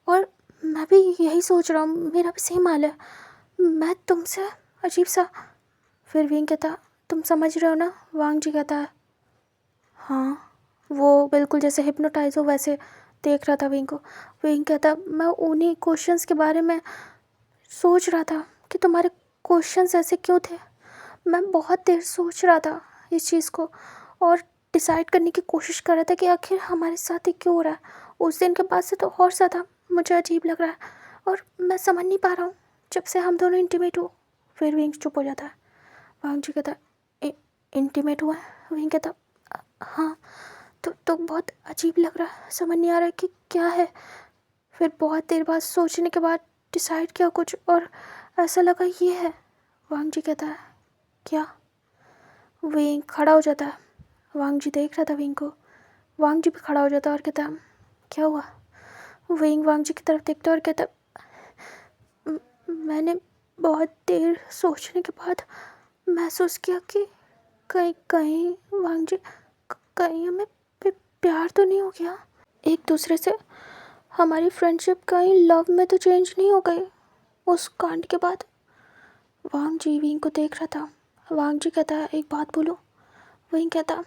और मैं भी यही सोच रहा हूँ, मेरा भी सेम हाल है, मैं तुमसे अजीब सा। फिर विंग कहता तुम समझ रहे हो ना? वांगजी कहता है हाँ। वो बिल्कुल जैसे हिप्नोटाइज हो वैसे देख रहा था विंग को। विंग कहता मैं उन्हीं क्वेश्चंस के बारे में सोच रहा था कि तुम्हारे क्वेश्चंस ऐसे क्यों थे। मैं बहुत देर सोच रहा था इस चीज़ को, और डिसाइड करने की कोशिश कर रहा था कि आखिर हमारे साथ ही क्यों हो रहा है। उस दिन के बाद से तो और ज़्यादा मुझे अजीब लग रहा है, और मैं समझ नहीं पा रहा हूँ जब से हम दोनों इंटीमेट हो। फिर विंग चुप हो जाता है। वांगजी कहता इंटीमेट हुआ है? विंग कहता हाँ। तो बहुत अजीब लग रहा है, समझ नहीं आ रहा है कि क्या है। फिर बहुत देर बाद सोचने के बाद डिसाइड किया कुछ, और ऐसा लगा ये है। वांगजी कहता है क्या? विंग खड़ा हो जाता है। वांगजी देख रहा था विंग को। वांगजी भी खड़ा हो जाता है और कहता क्या हुआ? विंग वांगजी की तरफ देखता और कहता मैंने बहुत देर सोचने के बाद महसूस किया कि कहीं कहीं वांगजी, कहीं हमें प्यार तो नहीं हो गया एक दूसरे से? हमारी फ्रेंडशिप कहीं लव में तो चेंज नहीं हो गई उस कांड के बाद? वांगजी विंग को देख रहा था। वांगजी कहता है एक बात बोलो? विंग कहता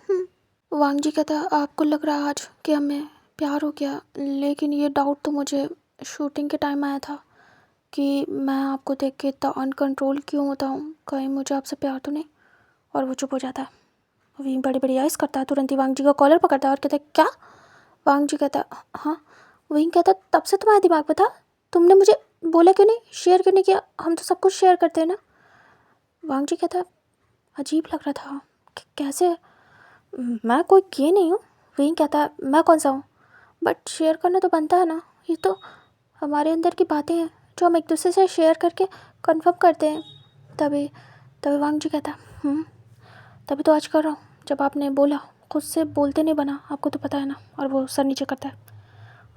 वांगजी कहता आपको लग रहा है आज कि हमें प्यार हो गया, लेकिन ये डाउट तो मुझे शूटिंग के टाइम आया था कि मैं आपको देख के इतना अनकंट्रोल क्यों होता हूँ, कहीं मुझे आपसे प्यार तो नहीं। और वो चुप हो जाता है। विंग बड़ी बड़ी आइस करता है, तुरंत ही वांगजी का कॉलर पकड़ता है और कहता है क्या? वांगजी कहता हाँ। विंग कहता तब से तुम्हारे दिमाग में था, तुमने मुझे बोला क्यों नहीं, शेयर क्यों नहीं किया? हम तो सब कुछ शेयर करते हैं ना। वांग जी कहता अजीब लग रहा था, कैसे? मैं कोई ये नहीं हूँ। वहीं कहता है मैं कौन सा हूँ, बट शेयर करना तो बनता है ना। ये तो हमारे अंदर की बातें हैं जो हम एक दूसरे से शेयर करके कंफर्म करते हैं। तभी तभी वांग जी कहता तभी तो आज कर रहा हूँ, जब आपने बोला। खुद से बोलते नहीं बना, आपको तो पता है ना। और वो सर नीचे करता है।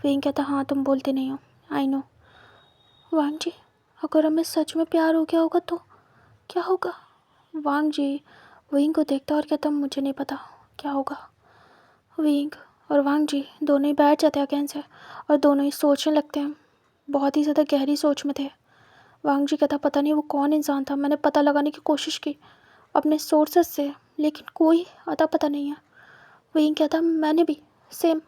वहीं कहता हाँ तुम बोलते नहीं हो, आई नो। वांग जी अगर हमें सच में प्यार हो गया होगा तो क्या होगा? वांग जी विंग को देखता और कहता मुझे नहीं पता क्या होगा। विंग और वांग जी दोनों ही बैठ जाते हैं अगेन से, और दोनों ही सोचने लगते हैं। बहुत ही ज़्यादा गहरी सोच में थे। वांग जी कहता पता नहीं वो कौन इंसान था। मैंने पता लगाने की कोशिश की अपने सोर्सेस से, लेकिन कोई अता पता नहीं है। विंग कहता मैंने भी सेम।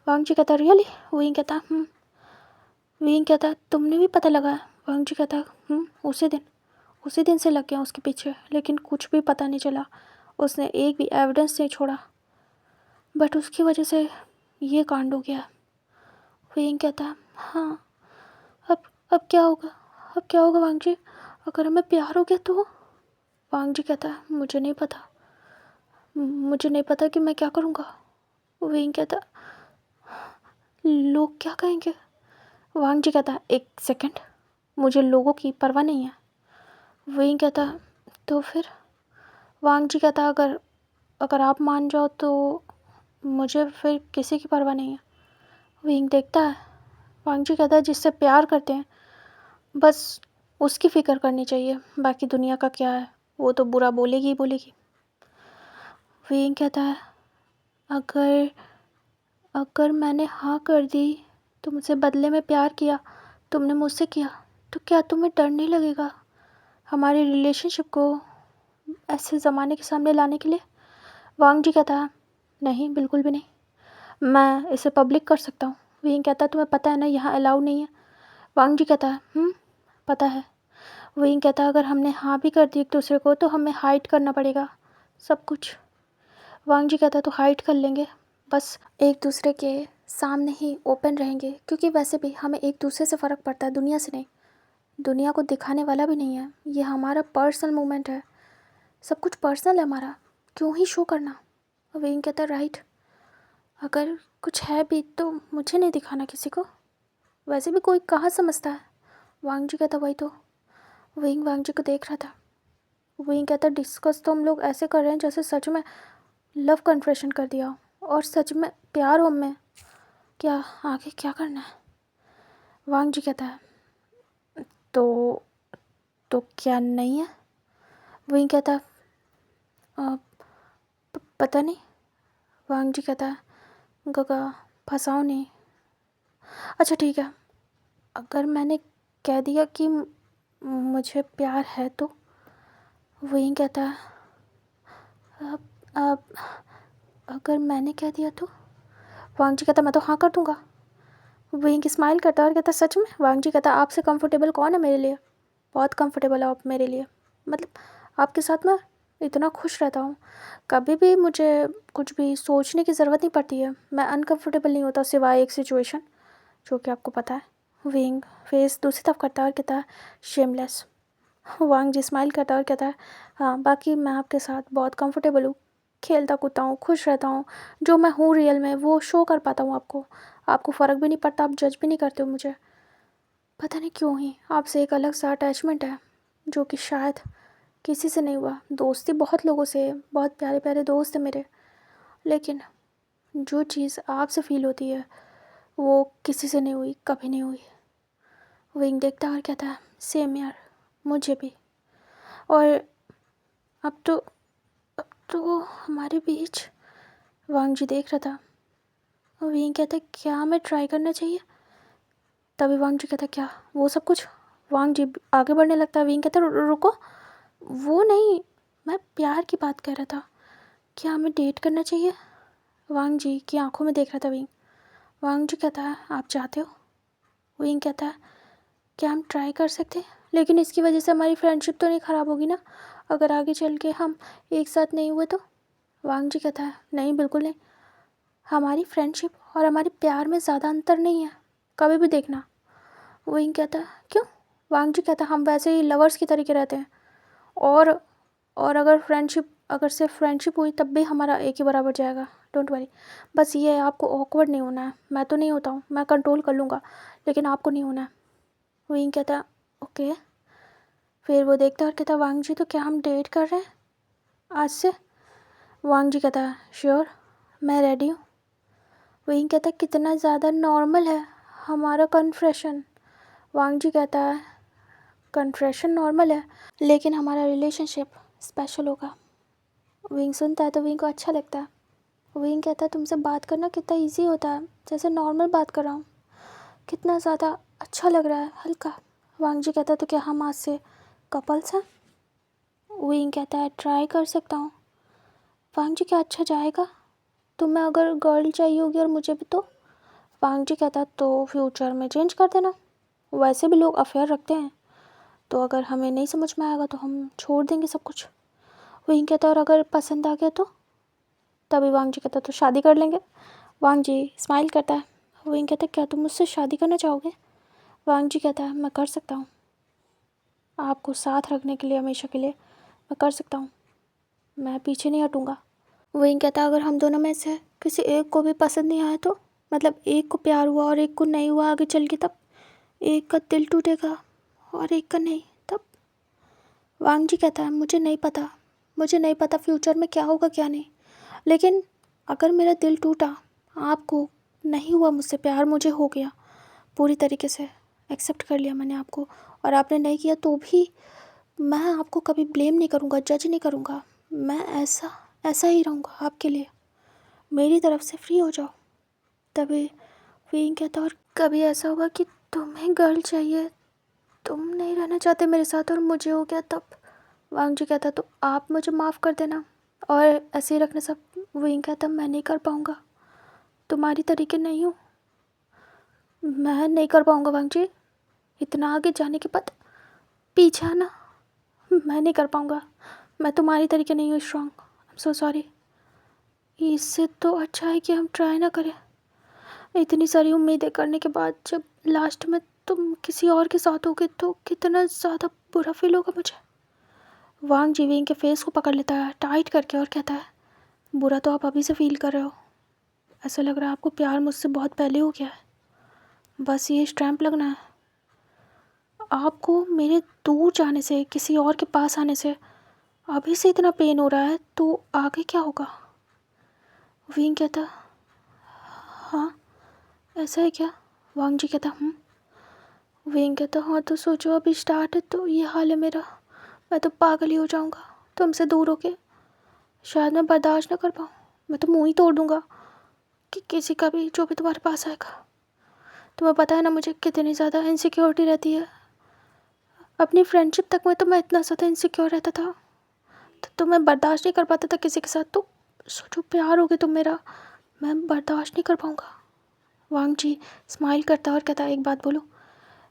वांग जी कहता रियली? विंग कहता विंग कहता तुमने भी पता लगाया? वांग जी कहता उसी दिन से लग गया उसके पीछे, लेकिन कुछ भी पता नहीं चला। उसने एक भी एविडेंस नहीं छोड़ा, बट उसकी वजह से ये कांड हो गया। विंग कहता हाँ, अब क्या होगा? अब क्या होगा वांग जी, अगर हमें प्यार हो गया तो? वांग जी कहता मुझे नहीं पता, मुझे नहीं पता कि मैं क्या करूँगा। विंग कहता लोग क्या कहेंगे? वांग जी कहता एक सेकंड, मुझे लोगों की परवाह नहीं है। विंग कहता तो फिर? वांग जी कहता अगर अगर आप मान जाओ तो मुझे फिर किसी की परवाह नहीं है। विंग देखता है। वांग जी कहता है जिससे प्यार करते हैं बस उसकी फ़िक्र करनी चाहिए, बाकी दुनिया का क्या है, वो तो बुरा बोलेगी ही बोलेगी। विंग कहता है अगर अगर मैंने हाँ कर दी, तुमसे बदले में प्यार किया, तुमने मुझसे किया, तो क्या तुम्हें डर नहीं लगेगा हमारे रिलेशनशिप को ऐसे ज़माने के सामने लाने के लिए? वांग जी कहता है नहीं, बिल्कुल भी नहीं, मैं इसे पब्लिक कर सकता हूँ। विंग कहता है तुम्हें पता है ना यहाँ अलाउ नहीं है। वांग जी कहता है पता है। विंग कहता है अगर हमने हाँ भी कर दी एक दूसरे को तो हमें हाइड करना पड़ेगा सब कुछ। वांग जी कहता है तो हाइड कर लेंगे, बस एक दूसरे के सामने ही ओपन रहेंगे, क्योंकि वैसे भी हमें एक दूसरे से फ़र्क पड़ता है, दुनिया से नहीं। दुनिया को दिखाने वाला भी नहीं है, ये हमारा पर्सनल मोमेंट है, सब कुछ पर्सनल है हमारा, क्यों ही शो करना। विंग कहता है राइट, अगर कुछ है भी तो मुझे नहीं दिखाना किसी को, वैसे भी कोई कहाँ समझता है। वांग जी कहता वही तो। विंग वांग जी को देख रहा था। विंग कहता डिस्कस तो हम लोग ऐसे कर रहे हैं जैसे सच में लव कन्फेशन कर दिया हो और सच में प्यार हो हमें, क्या आगे क्या करना है? वांग जी कहता है तो क्या नहीं है? विंग कहता पता नहीं। वांग जी कहता है गगा फंसाओ नहीं। अच्छा ठीक है, अगर मैंने कह दिया कि मुझे प्यार है तो? वही कहता है अब अगर मैंने कह दिया तो? वांग जी कहता मैं तो हाँ कर दूंगा। वही स्माइल करता और कहता सच में? वांग जी कहता आपसे कंफर्टेबल कौन है मेरे लिए? बहुत कंफर्टेबल है आप मेरे लिए, मतलब आपके साथ मैं इतना खुश रहता हूँ, कभी भी मुझे कुछ भी सोचने की ज़रूरत नहीं पड़ती है, मैं अनकंफर्टेबल नहीं होता सिवाय एक सिचुएशन जो कि आपको पता है। विंग फेस दूसरी तरफ करता है और कहता है शेमलेस। वांग जी स्माइल करता है और कहता है हाँ, बाकी मैं आपके साथ बहुत कंफर्टेबल हूँ, खेलता कूदता हूँ, खुश रहता हूँ, जो मैं हूँ रियल में वो शो कर पाता हूँ आपको। आपको फ़र्क भी नहीं पड़ता, आप जज भी नहीं करते हो मुझे। पता नहीं क्यों ही आपसे एक अलग सा अटैचमेंट है जो कि शायद किसी से नहीं हुआ। दोस्ती बहुत लोगों से है, बहुत प्यारे प्यारे दोस्त हैं मेरे, लेकिन जो चीज़ आपसे फील होती है वो किसी से नहीं हुई, कभी नहीं हुई। विंग देखता और कहता है सेम यार, मुझे भी। और अब तो हमारे बीच। वांग जी देख रहा था। विंग कहता क्या हमें ट्राई करना चाहिए? तभी वांग जी कहता क्या वो सब कुछ? वांग जी आगे बढ़ने लगता है। विंग कहता रुको, वो नहीं, मैं प्यार की बात कर रहा था, क्या हमें डेट करना चाहिए? वांग जी की आंखों में देख रहा था विंग। वांग जी कहता है आप चाहते हो? विंग कहता है क्या हम ट्राई कर सकते हैं, लेकिन इसकी वजह से हमारी फ्रेंडशिप तो नहीं ख़राब होगी ना, अगर आगे चल के हम एक साथ नहीं हुए तो? वांग जी कहता है नहीं, बिल्कुल नहीं, हमारी फ्रेंडशिप और हमारे प्यार में ज़्यादा अंतर नहीं है, कभी भी देखना। विंग कहता है क्यों? वांग जी कहता है हम वैसे ही लवर्स की तरीके रहते हैं, और अगर सिर्फ फ्रेंडशिप हुई तब भी हमारा एक ही बराबर जाएगा। डोंट वरी, बस ये है आपको ऑकवर्ड नहीं होना है। मैं तो नहीं होता हूँ, मैं कंट्रोल कर लूँगा, लेकिन आपको नहीं होना है। विंग कहता है ओके। फिर वो देखता है और कहता है वांग जी तो क्या हम डेट कर रहे हैं आज से? वांग जी कहता है श्योर, मैं रेडी हूँ। विंग कहता है कितना ज़्यादा नॉर्मल है हमारा कन्फेशन। वांग जी कहता है कन्फेशन नॉर्मल है, लेकिन हमारा रिलेशनशिप स्पेशल होगा। विंग सुनता है तो विंग को अच्छा लगता है। विंग कहता है तुमसे बात करना कितना इजी होता है, जैसे नॉर्मल बात कर रहा हूँ, कितना ज़्यादा अच्छा लग रहा है, हल्का। वांग जी कहता है तो क्या हम आज से कपल्स हैं? विंग कहता है ट्राई कर सकता हूँ। वांग जी क्या अच्छा जाएगा? तुम्हें अगर गर्ल चाहिए होगी और मुझे भी तो? वांग जी कहता है तो फ्यूचर में चेंज कर देना, वैसे भी लोग अफेयर रखते हैं, तो अगर हमें नहीं समझ में आएगा तो हम छोड़ देंगे सब कुछ। विंग कहता है और अगर पसंद आ गया तो? तभी वांग जी कहता है तो शादी कर लेंगे। वांग जी स्माइल करता है। विंग कहता है क्या तुम मुझसे शादी करना चाहोगे? वांग जी कहता है मैं कर सकता हूँ, आपको साथ रखने के लिए हमेशा के लिए मैं कर सकता हूँ, मैं पीछे नहीं हटूँगा। विंग कहता है अगर हम दोनों में से किसी एक को भी पसंद नहीं आया तो? मतलब एक को प्यार हुआ और एक को नहीं हुआ आगे चल के, तब एक का दिल टूटेगा और एक का नहीं, तब? वांग जी कहता है मुझे नहीं पता फ्यूचर में क्या होगा क्या नहीं, लेकिन अगर मेरा दिल टूटा, आपको नहीं हुआ मुझसे प्यार, मुझे हो गया, पूरी तरीके से एक्सेप्ट कर लिया मैंने आपको, और आपने नहीं किया तो भी मैं आपको कभी ब्लेम नहीं करूँगा, जज नहीं करूँगा, मैं ऐसा ही रहूँगा आपके लिए, मेरी तरफ से फ्री हो जाओ। तभी विंग कहता और कभी ऐसा होगा कि तुम्हें गर्ल चाहिए, तुम नहीं रहना चाहते मेरे साथ और मुझे हो गया तब? वांग जी कहता तो आप मुझे माफ़ कर देना और ऐसे ही रखना सब। विंग कहता मैं नहीं कर पाऊँगा, तुम्हारी तरीके नहीं हूँ, मैं नहीं कर पाऊँगा वांग जी, इतना आगे जाने के बाद पीछे आना मैं नहीं कर पाऊँगा, मैं तुम्हारी तरीके नहीं हूँ strong, I am so sorry. इससे तो अच्छा है कि हम ट्राई ना करें। इतनी सारी उम्मीदें करने के बाद जब लास्ट में तुम किसी और के साथ होगे तो कितना ज़्यादा बुरा फील होगा मुझे। वांग जी विंग के फेस को पकड़ लेता है टाइट करके और कहता है बुरा तो आप अभी से फील कर रहे हो, ऐसा लग रहा है आपको प्यार मुझसे बहुत पहले हो गया है, बस ये स्टैम्प लगना है। आपको मेरे दूर जाने से, किसी और के पास आने से अभी से इतना पेन हो रहा है तो आगे क्या होगा? विंग कहता हाँ ऐसा है क्या? वांग जी कहता विंग कहता हाँ तो सोचो अभी स्टार्ट है तो ये हाल है मेरा, मैं तो पागल ही हो जाऊँगा तुमसे दूर होके, शायद मैं बर्दाश्त ना कर पाऊँ, मैं तो मुँह ही तोड़ दूँगा कि किसी का भी जो भी तुम्हारे पास आएगा। तुम्हें पता है ना मुझे कितनी ज़्यादा इनसिक्योरिटी रहती है, अपनी फ्रेंडशिप तक में तो मैं इतना ज़्यादा इनसिक्योर रहता था तो मैं बर्दाश्त नहीं कर पाता था किसी के साथ, तो सोचो प्यार हो गया तो मेरा, मैं बर्दाश्त नहीं कर पाऊँगा। वांग जी स्माइल करता और कहता एक बात बोलो,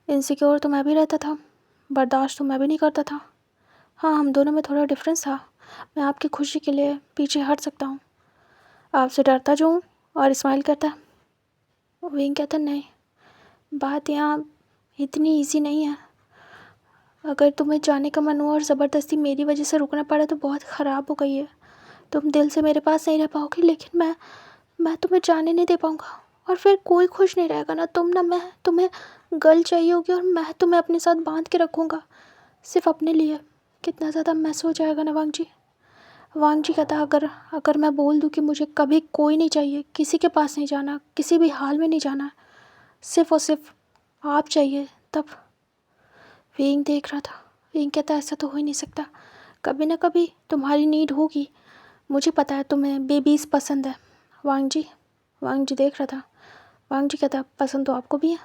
इनसिक्योर तो मैं भी रहता था, बर्दाश्त तो मैं भी नहीं करता था, हाँ हम दोनों में थोड़ा डिफरेंस था, मैं आपकी खुशी के लिए पीछे हट सकता हूँ, आपसे डरता जो हूँ। और स्माइल करता। विंग कहता नहीं, बात यहाँ इतनी ईजी नहीं है, अगर तुम्हें जाने का मन हुआ और ज़बरदस्ती मेरी वजह से रुकना पड़ा तो बहुत ख़राब हो गई है, तुम दिल से मेरे पास नहीं रह पाओगे, लेकिन मैं तुम्हें जाने नहीं दे पाऊँगा और फिर कोई खुश नहीं रहेगा, ना तुम ना मैं, तुम्हें गर्ल चाहिए होगी और मैं तुम्हें अपने साथ बांध के रखूँगा सिर्फ अपने लिए, कितना ज़्यादा मैस हो जाएगा ना वांग जी। वांग जी कहता अगर मैं बोल दूँ कि मुझे कभी कोई नहीं चाहिए, किसी के पास नहीं जाना, किसी भी हाल में नहीं जाना, सिर्फ और सिर्फ आप चाहिए, तब? विंग देख रहा था। विंग कहता ऐसा तो हो ही नहीं सकता, कभी ना कभी तुम्हारी नीड होगी, मुझे पता है तुम्हें बेबीज़ पसंद है। वांग जी देख रहा था। वांग जी कहता पसंद तो आपको भी है।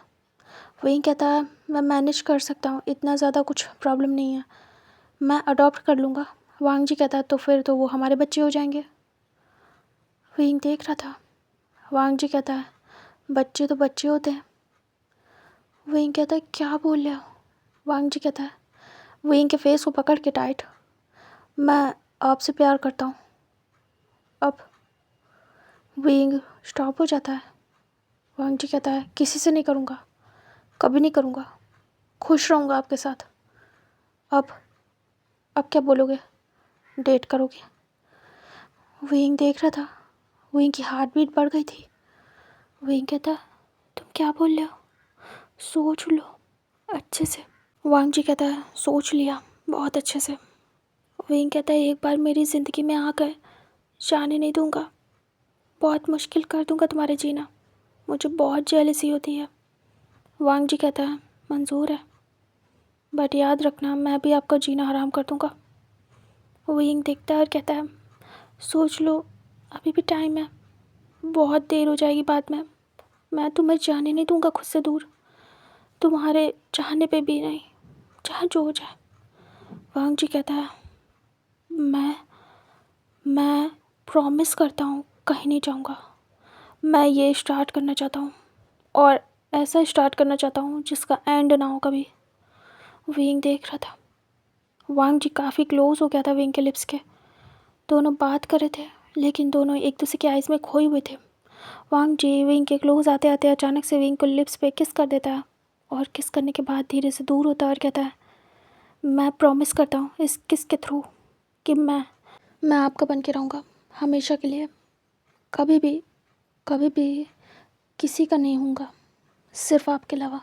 विंग कहता है मैं मैनेज कर सकता हूँ, इतना ज़्यादा कुछ प्रॉब्लम नहीं है, मैं अडॉप्ट कर लूँगा। वांग जी कहता तो फिर तो वो हमारे बच्चे हो जाएंगे। विंग देख रहा था। वांग जी कहता है बच्चे तो बच्चे होते हैं। विंग कहता है क्या बोल रहे हो? वांग जी कहता है विंग के फेस को पकड़ के टाइट, मैं आपसे प्यार करता हूँ। अब विंग स्टॉप हो जाता है। वांग जी कहता है किसी से नहीं करूँगा, कभी नहीं करूँगा। खुश रहूँगा आपके साथ। अब अब क्या बोलोगे? डेट करोगे? विंग देख रहा था, विंग की हार्ट बीट बढ़ गई थी। विंग कहता, तुम क्या बोल रहे हो? सोच लो अच्छे से। वांग जी कहता है, सोच लिया बहुत अच्छे से। विंग कहता है, एक बार मेरी ज़िंदगी में आ गए, जाने नहीं दूंगा, बहुत मुश्किल कर दूंगा तुम्हारे जीना, मुझे बहुत जेलसी होती है। वांग जी कहता है, मंजूर है, बट याद रखना मैं भी आपका जीना हराम कर दूंगा। विंग देखता है और कहता है, सोच लो, अभी भी टाइम है, बहुत देर हो जाएगी बाद में, मैं तुम्हें जाने नहीं दूंगा खुद से दूर, तुम्हारे चाहने पे भी नहीं, चाहे जो हो जाए। वांग जी कहता है, मैं प्रॉमिस करता हूँ कहीं नहीं जाऊँगा, मैं ये स्टार्ट करना चाहता हूँ और ऐसा स्टार्ट करना चाहता हूँ जिसका एंड ना हो कभी। विंग देख रहा था, वांग जी काफ़ी क्लोज हो गया था विंग के लिप्स के, दोनों बात कर रहे थे लेकिन दोनों एक दूसरे के आइज़ में खोए हुए थे। वांग जी विंग के क्लोज आते आते अचानक से विंग को लिप्स पे किस कर देता है और किस करने के बाद धीरे से दूर होता है और कहता है, मैं प्रॉमिस करता हूँ इस किस के थ्रू कि मैं आपका बन के रहूँगा हमेशा के लिए, कभी भी किसी का नहीं हूँगा, सिर्फ आपके अलावा।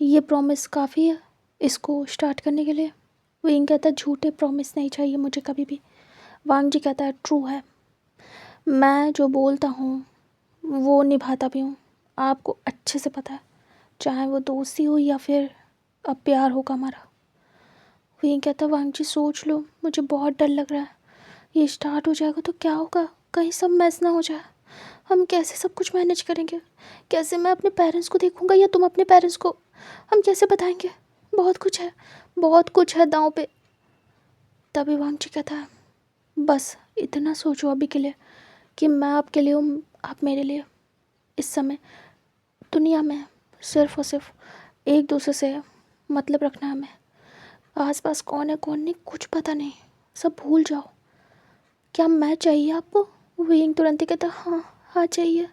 ये प्रॉमिस काफ़ी है इसको स्टार्ट करने के लिए। विंग कहता है, झूठे प्रॉमिस नहीं चाहिए मुझे कभी भी। वांग जी कहता है, ट्रू है, मैं जो बोलता हूँ वो निभाता भी हूँ, आपको अच्छे से पता है, चाहे वो दोस्ती हो या फिर अब प्यार होगा हमारा। विंग कहता है, वांग जी सोच लो, मुझे बहुत डर लग रहा है, ये स्टार्ट हो जाएगा तो क्या होगा, कहीं सब मैस ना हो जाए, हम कैसे सब कुछ मैनेज करेंगे, कैसे मैं अपने पेरेंट्स को देखूंगा या तुम अपने पेरेंट्स को, हम कैसे बताएंगे, बहुत कुछ है दांव पे। तभी वांग जी कहता है, बस इतना सोचो अभी के लिए कि मैं आपके लिए हूँ, आप मेरे लिए। इस समय दुनिया में सिर्फ और सिर्फ एक दूसरे से मतलब रखना है हमें, आसपास कौन है कौन नहीं कुछ पता नहीं, सब भूल जाओ। क्या मैं चाहिए आपको? विंग तुरंत ही कहता, हाँ हाँ चाहिए।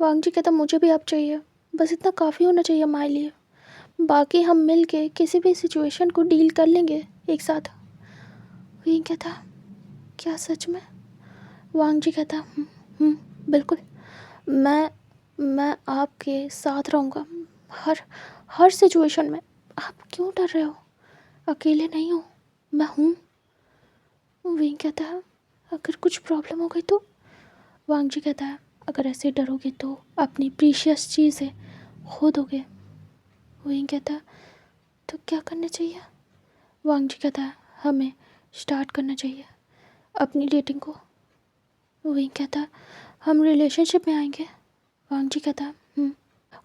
वांग जी कहता, मुझे भी आप चाहिए, बस इतना काफ़ी होना चाहिए हमारे लिए, बाकी हम मिल के किसी भी सिचुएशन को डील कर लेंगे एक साथ। विंग कहता, क्या सच में? वांग जी कहता, बिल्कुल, मैं मैं आपके साथ रहूँगा हर हर सिचुएशन में, आप क्यों डर रहे हो, अकेले नहीं हो, मैं हूँ। विंग कहता है, अगर कुछ प्रॉब्लम हो गई तो? वांग जी कहता है, अगर ऐसे डरोगे तो अपनी प्रीशियस चीज़ें खो दोगे। विंग कहता है, तो क्या करना चाहिए? वांग जी कहता है, हमें स्टार्ट करना चाहिए अपनी डेटिंग को। विंग कहता है, हम रिलेशनशिप में आएंगे। वांग जी कहता है।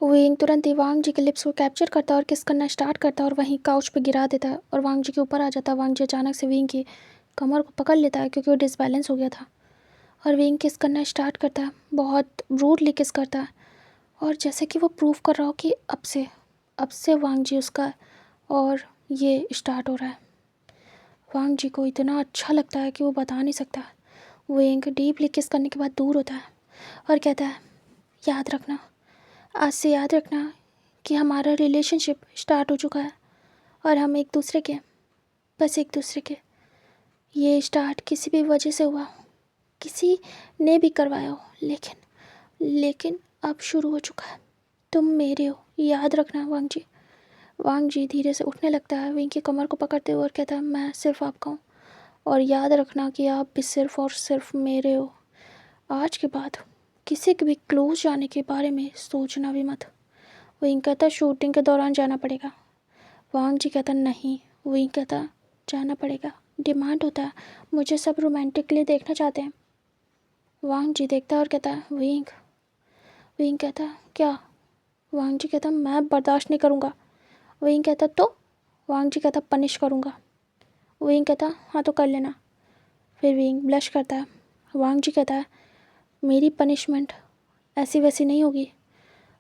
विंग तुरंत ही वांग जी के लिप्स को कैप्चर करता है और किस करना स्टार्ट करता है और वहीं काउच पे गिरा देता है और वांग जी के ऊपर आ जाता है। वांग जी अचानक से विंग की कमर को पकड़ लेता है क्योंकि वो डिसबैलेंस हो गया था और विंग किस करना स्टार्ट करता है, बहुत रूडली किस करता है और जैसे कि वो प्रूव कर रहा हो कि अब से वांग जी उसका है और ये स्टार्ट हो रहा है। वांग जी को इतना अच्छा लगता है कि वो बता नहीं सकता। विंग डीपली किस करने के बाद दूर होता है और कहता है, याद रखना, आज से याद रखना कि हमारा रिलेशनशिप स्टार्ट हो चुका है और हम एक दूसरे के, बस एक दूसरे के, ये स्टार्ट किसी भी वजह से हुआ हो, किसी ने भी करवाया हो, लेकिन अब शुरू हो चुका है, तुम मेरे हो, याद रखना वांग जी। वांग जी धीरे से उठने लगता है विंग की कमर को पकड़ते हुए और कहता है, मैं सिर्फ आपका हूँ और याद रखना कि आप भी सिर्फ और सिर्फ मेरे हो, आज के बाद किसी के भी क्लोज जाने के बारे में सोचना भी मत। विंग कहता, शूटिंग के दौरान जाना पड़ेगा। वांग जी कहता, नहीं। विंग कहता, जाना पड़ेगा, डिमांड होता है, मुझे सब रोमांटिकली देखना चाहते हैं। वांग जी देखता है और कहता है, विंग कहता, क्या? वांग जी कहता, मैं बर्दाश्त नहीं करूँगा। विंग कहता, तो? वांग जी कहता, पनिश करूँगा। विंग कहता, हाँ तो कर लेना। फिर विंग ब्लश करता है। वांग जी कहता है, मेरी पनिशमेंट ऐसी वैसी नहीं होगी।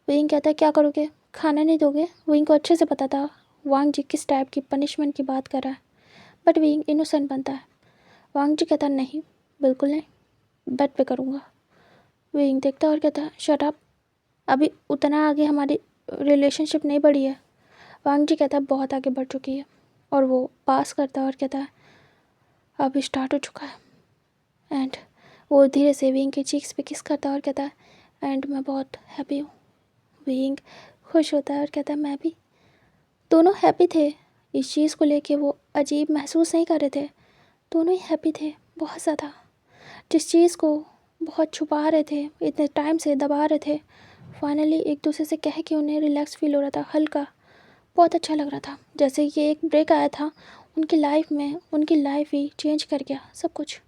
विंग कहता है, क्या करोगे, खाना नहीं दोगे? विंग को अच्छे से पता था वांग जी किस टाइप की पनिशमेंट की बात कर रहा है, बट विंग इनोसेंट बनता है। वांग जी कहता, नहीं, बिल्कुल नहीं, बेड पे करूँगा। विंग देखता और कहता, शट अप, अभी उतना आगे हमारी रिलेशनशिप नहीं बढ़ी है, वांग जी कहता है बहुत आगे बढ़ चुकी है, और वो पास करता है और कहता है अब स्टार्ट हो चुका है। एंड वो धीरे से विंग के चीक्स पे किस करता है और कहता है एंड मैं बहुत हैप्पी हूँ। विंग खुश होता है और कहता है मैं भी। दोनों हैप्पी थे इस चीज़ को लेके, वो अजीब महसूस नहीं कर रहे थे, दोनों ही हैप्पी थे बहुत ज़्यादा। जिस चीज़ को बहुत छुपा रहे थे, इतने टाइम से दबा रहे थे, फाइनली एक दूसरे से कह के उन्हें रिलैक्स फील हो रहा था, हल्का, बहुत अच्छा लग रहा था। जैसे ये एक ब्रेक आया था उनकी लाइफ में, उनकी लाइफ ही चेंज कर गया सब कुछ।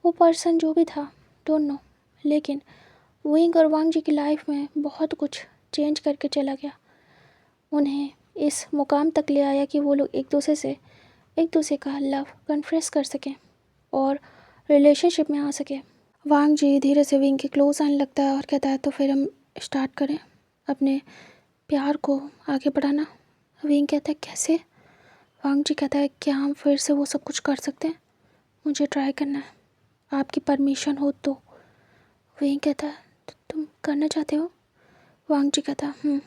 वो पर्सन जो भी था डोंट नो, लेकिन विंग और वांग जी की लाइफ में बहुत कुछ चेंज करके चला गया। उन्हें इस मुकाम तक ले आया कि वो लोग एक दूसरे का लव कन्फेस कर सकें और रिलेशनशिप में आ सके। वांग जी धीरे से विंग के क्लोज आने लगता है और कहता है तो फिर हम स्टार्ट करें अपने प्यार को आगे बढ़ाना। विंग कहता है कैसे? वांग जी कहता है क्या हम फिर से वो सब कुछ कर सकते हैं? मुझे ट्राई करना है, आपकी परमिशन हो तो। विंग कहता है तो तुम करना चाहते हो? वांग जी कहता है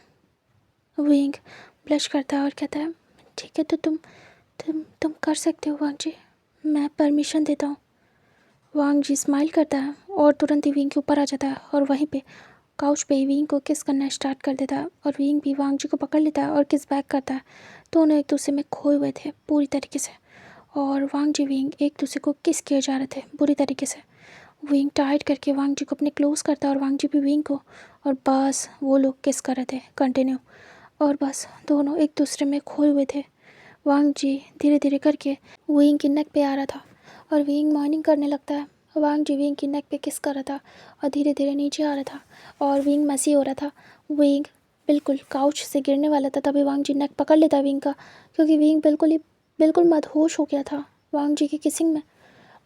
विंग ब्लश करता है और कहता है ठीक है तो तुम कर सकते हो वांग जी, मैं परमिशन देता हूँ। वांग जी स्माइल करता है और तुरंत ही विंग के ऊपर आ जाता है और वहीं पे काउच पे ही विंग को किस करना स्टार्ट कर देता है और विंग भी वांग जी को पकड़ लेता है और किस बैक करता है। दोनों एक दूसरे में खोए हुए थे पूरी तरीके से, और वांग जी विंग एक दूसरे को किस किए जा रहे थे बुरी तरीके से। विंग टाइट करके वांग जी को अपने क्लोज करता है और वांग जी भी विंग को, और बस वो लोग किस कर रहे थे कंटिन्यू, और बस दोनों एक दूसरे में खोए हुए थे। वांग जी धीरे धीरे करके विंग की नेक पे आ रहा था और विंग मॉर्निंग करने लगता है। वांग जी विंग की नेक पे किस कर रहा था और धीरे धीरे नीचे आ रहा था और विंग मैसी हो रहा था। विंग बिल्कुल काउच से गिरने वाला था, तभी वांग जी नेक पकड़ लेता विंग का, क्योंकि विंग बिल्कुल मदहोश हो गया था वांग जी की किसिंग में।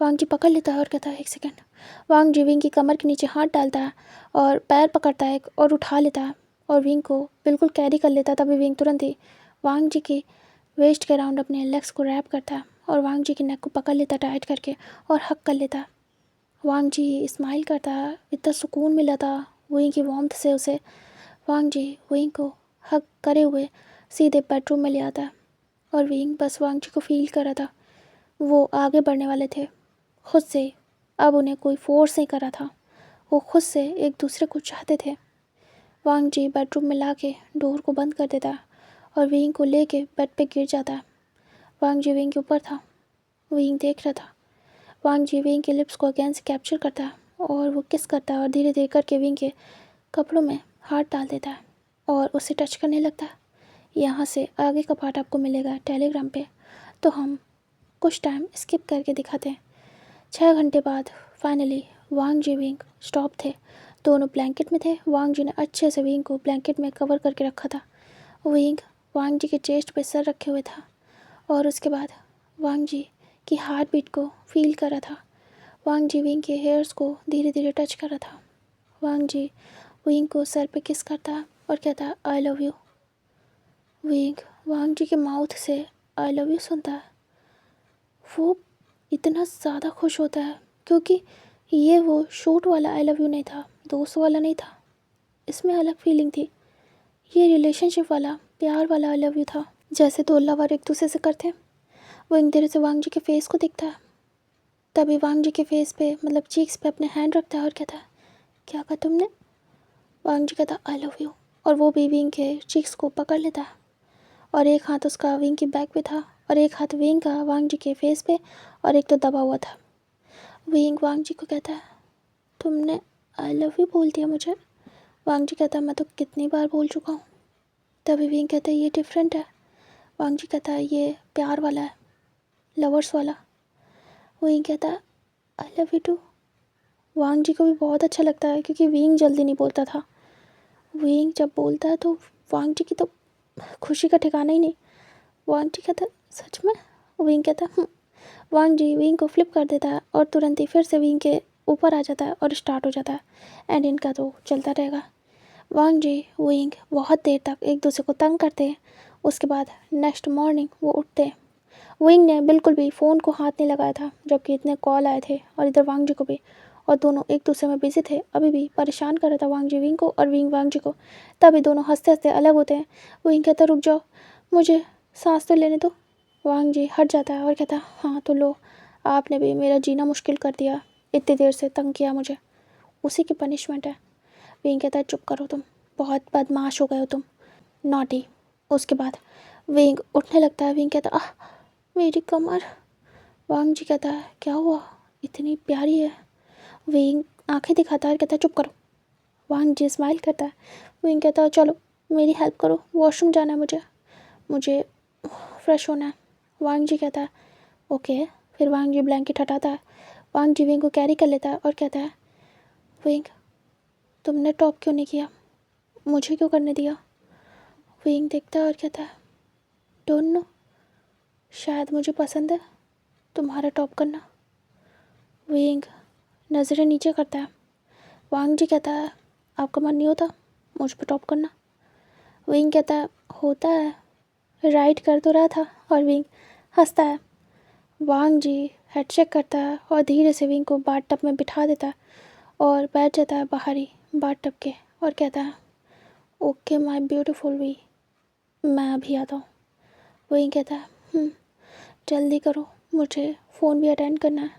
वांग जी पकड़ लेता है और कहता है एक सेकेंड। वांग जी विंग की कमर के नीचे हाथ डालता है और पैर पकड़ता है और उठा लेता है और विंग को बिल्कुल कैरी कर लेता है। तभी विंग तुरंत ही वांग जी की वेस्ट के अराउंड अपने लेग्स को रैप करता है और वांग जी की नेक को पकड़ लेता है टाइट करके और हक कर लेता है। वांग जी स्माइल करता है, इतना सुकून मिला था विंग की वार्मथ से उसे। वांग जी विंग को हक करे हुए सीधे बेडरूम में ले आता है और विंग बस वांग जी को फील कर रहा था। वो आगे बढ़ने वाले थे खुद से, अब उन्हें कोई फोर्स नहीं कर रहा था, वो खुद से एक दूसरे को चाहते थे। वांग जी बेडरूम में ला के डोर को बंद कर देता है और विंग को लेके बेड पे गिर जाता है। वांग जी विंग के ऊपर था, विंग देख रहा था। वांग जी विंग के लिप्स को अगेन से कैप्चर करता है और वो किस करता है और धीरे धीरे करके विंग के कपड़ों में हाथ डाल देता है और उसे टच करने लगता है। यहाँ से आगे का पार्ट आपको मिलेगा टेलीग्राम पे, तो हम कुछ टाइम स्किप करके दिखाते हैं। 6 घंटे बाद फाइनली वांग जी विंग स्टॉप थे, दोनों ब्लैंकेट में थे। वांग जी ने अच्छे से विंग को ब्लैंकेट में कवर करके रखा था। विंग वांग जी के चेस्ट पे सर रखे हुए था और उसके बाद वांग जी की हार्ट बीट को फील कर रहा था। वांग जी विंग के हेयर्स को धीरे धीरे टच कर रहा था। वांग जी विंग को सर पे किस करता और कहता आई लव यू। विंग वांग जी के माउथ से आई लव यू सुनता है। वो इतना ज़्यादा खुश होता है क्योंकि ये वो शूट वाला आई लव यू नहीं था, दोस्त वाला नहीं था, इसमें अलग फीलिंग थी। ये रिलेशनशिप वाला प्यार वाला आई लव यू था, जैसे दो लवर एक दूसरे से करते हैं। विंग धीरे से वांग जी के फेस को देखता है, तभी वांग जी के फेस पे मतलब चीक्स पे अपने हैंड रखता है और कहता है क्या कहा तुमने? वांग जी कहता आई लव यू, और वो भी विंग के चीक्स को पकड़ लेता है और एक हाथ उसका विंग की बैक पे था और एक हाथ विंग का वांग जी के फेस पे और एक तो दबा हुआ था। विंग वांग जी को कहता है तुमने आई लव यू बोल दिया मुझे। वांग जी कहता है मैं तो कितनी बार बोल चुका हूँ। तभी विंग कहता है ये डिफरेंट है। वांग जी कहता है ये प्यार वाला है, लवर्स वाला। विंग कहता है आई लव यू टू। वांग जी को भी बहुत अच्छा लगता है क्योंकि विंग जल्दी नहीं बोलता था। विंग जब बोलता है तो वांग जी की तो खुशी का ठिकाना ही नहीं। वांग जी कहता है सच में? विंग कहता है वांग जी विंग को फ्लिप कर देता है और तुरंत ही फिर से विंग के ऊपर आ जाता है और स्टार्ट हो जाता है एंड इनका तो चलता रहेगा। वांग जी विंग बहुत देर तक एक दूसरे को तंग करते हैं। उसके बाद नेक्स्ट मॉर्निंग वो उठते हैं। विंग ने बिल्कुल भी फ़ोन को हाथ नहीं लगाया था जबकि इतने कॉल आए थे और इधर वांग जी को भी, और दोनों एक दूसरे में बिजी थे, अभी भी परेशान कर रहा था वांग जी विंग को और विंग वांग जी को। तभी दोनों हंसते हंसते अलग होते हैं। विंग कहता रुक जाओ, मुझे सांस तो लेने दो। वांग जी हट जाता है और कहता है हाँ तो लो, आपने भी मेरा जीना मुश्किल कर दिया, इतनी देर से तंग किया मुझे, उसी की पनिशमेंट है। विंग कहता है चुप करो तुम, बहुत बदमाश हो गए हो तुम, नॉटी। उसके बाद विंग उठने लगता है। विंग कहता है आह मेरी कमर। वांग जी कहता है क्या हुआ, इतनी प्यारी है। विंग आंखें दिखाता है और कहता है चुप करो। वांग जी स्माइल करता है। विंग कहता है चलो मेरी हेल्प करो, वॉशरूम जाना है मुझे, मुझे फ्रेश होना है। वांग जी कहता है ओके। फिर वांग जी ब्लैंकेट हटाता है। वांग जी विंग को कैरी कर लेता है और कहता है विंग तुमने टॉप क्यों नहीं किया, मुझे क्यों करने दिया। विंग देखता है और कहता है डोंट नो, शायद मुझे पसंद है तुम्हारा टॉप करना। विंग नज़रें नीचे करता है। वांग जी कहता है आपका मन नहीं होता मुझ पर टॉप करना। विंग कहता है होता है, राइट कर तो रहा था। और विंग हंसता है। वांग जी हेड चेक करता है और धीरे से विंग को बाथ टब में बिठा देता है और बैठ जाता है बाहर ही बाथ टब के और कहता है ओके माय ब्यूटीफुल वी, मैं अभी आता हूँ। विंग कहता है जल्दी करो, मुझे फ़ोन भी अटेंड करना है।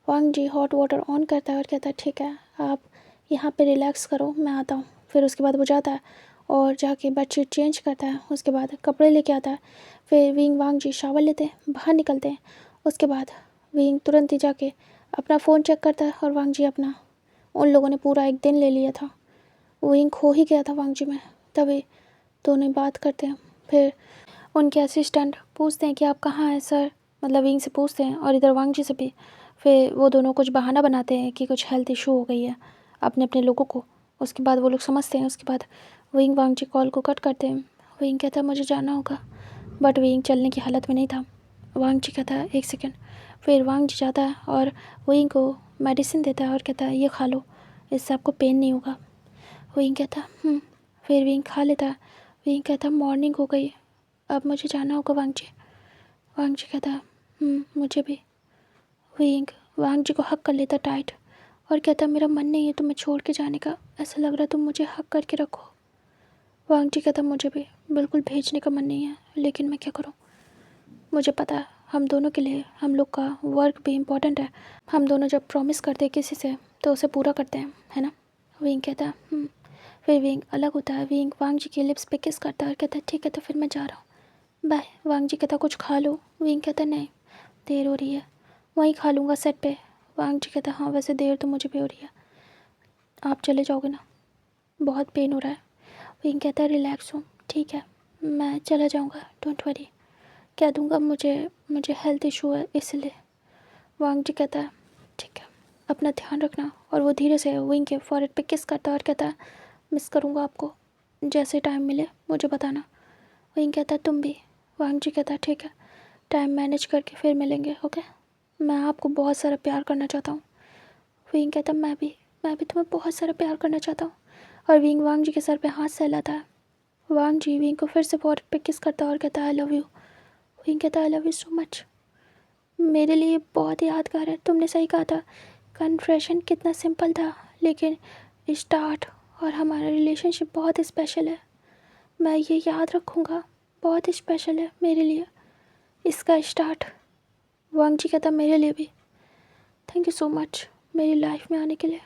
वांग जी हॉट वाटर ऑन करता है और कहता है ठीक है आप यहाँ पे रिलैक्स करो, मैं आता हूँ। फिर उसके बाद वो जाता है और जाके बेडशीट चेंज करता है, उसके बाद कपड़े लेके आता है। फिर विंग वांग जी शावर लेते हैं, बाहर निकलते हैं। उसके बाद विंग तुरंत ही जाके अपना फ़ोन चेक करता है और वांग जी अपना, उन लोगों ने पूरा एक दिन ले लिया था, विंग खो ही गया था वांग जी में। तभी दोनों बात करते हैं। फिर उनके असिस्टेंट पूछते हैं कि आप कहाँ हैं सर, मतलब विंग से पूछते हैं और इधर वांग जी से भी। फिर वो दोनों कुछ बहाना बनाते हैं कि कुछ हेल्थ इशू हो गई है अपने अपने लोगों को। उसके बाद वो लोग समझते हैं। उसके बाद विंग वांग जी कॉल को कट करते हैं। विंग कहता है मुझे जाना होगा, बट विंग चलने की हालत में नहीं था। वांग जी कहता है एक सेकेंड। फिर वांग जी जाता है और विंग को मेडिसिन देता है और कहता है ये खा लो, इससे आपको पेन नहीं होगा। विंग कहता है फिर विंग खा लेता है। विंग कहता है मॉर्निंग हो गई, अब मुझे जाना होगा वांग जी। वांग जी कहता है मुझे भी। विंग वांग जी को हक कर लेता टाइट और कहता मेरा मन नहीं है तुम्हें छोड़ के जाने का, ऐसा लग रहा तुम मुझे हक करके रखो। वांग जी कहता मुझे भी बिल्कुल भेजने का मन नहीं है, लेकिन मैं क्या करूँ, मुझे पता है हम दोनों के लिए हम लोग का वर्क भी इम्पोर्टेंट है, हम दोनों जब प्रॉमिस करते हैं किसी से तो उसे पूरा करते हैं, है ना। विंग कहता है फिर विंग अलग होता है। विंग वांग जी के लिप्स पे किस करता है और कहता है ठीक है तो फिर मैं जा रहा हूँ, बाय। वांग जी कहता कुछ खा लो। विंग कहता नहीं देर हो रही है, वहीं खा लूँगा सेट पे। वांग जी कहता हाँ वैसे देर तो मुझे भी हो रही है, आप चले जाओगे ना, बहुत पेन हो रहा है। विंग कहता है रिलैक्स हो, ठीक है मैं चला जाऊँगा, डोंट वरी, कह दूँगा मुझे मुझे हेल्थ इशू है इसलिए। वांग जी कहता है ठीक है अपना ध्यान रखना। और वो धीरे से विंग के फॉरहेड पे किस करता है और कहता है मिस करूँगा आपको, जैसे टाइम मिले मुझे बताना। विंग कहता है तुम भी। वांग जी कहता है ठीक है टाइम मैनेज करके फिर मिलेंगे, ओके, मैं आपको बहुत सारा प्यार करना चाहता हूँ। विंग कहता मैं भी तुम्हें बहुत सारा प्यार करना चाहता हूँ। और विंग वांग जी के सर पे हाथ सहलाता है। वांग जी विंग को फिर से फॉरहेड पे किस करता है और कहता है आई लव यू। विंग कहता है I love you so much, मेरे लिए बहुत यादगार है। तुमने सही कहा था, कन्फेशन कितना सिंपल था लेकिन स्टार्ट और हमारा रिलेशनशिप बहुत स्पेशल है, मैं ये याद रखूँगा, बहुत स्पेशल है मेरे लिए इसका स्टार्ट। वांग जी कहता मेरे लिए भी, थैंक यू सो मच मेरी लाइफ में आने के लिए।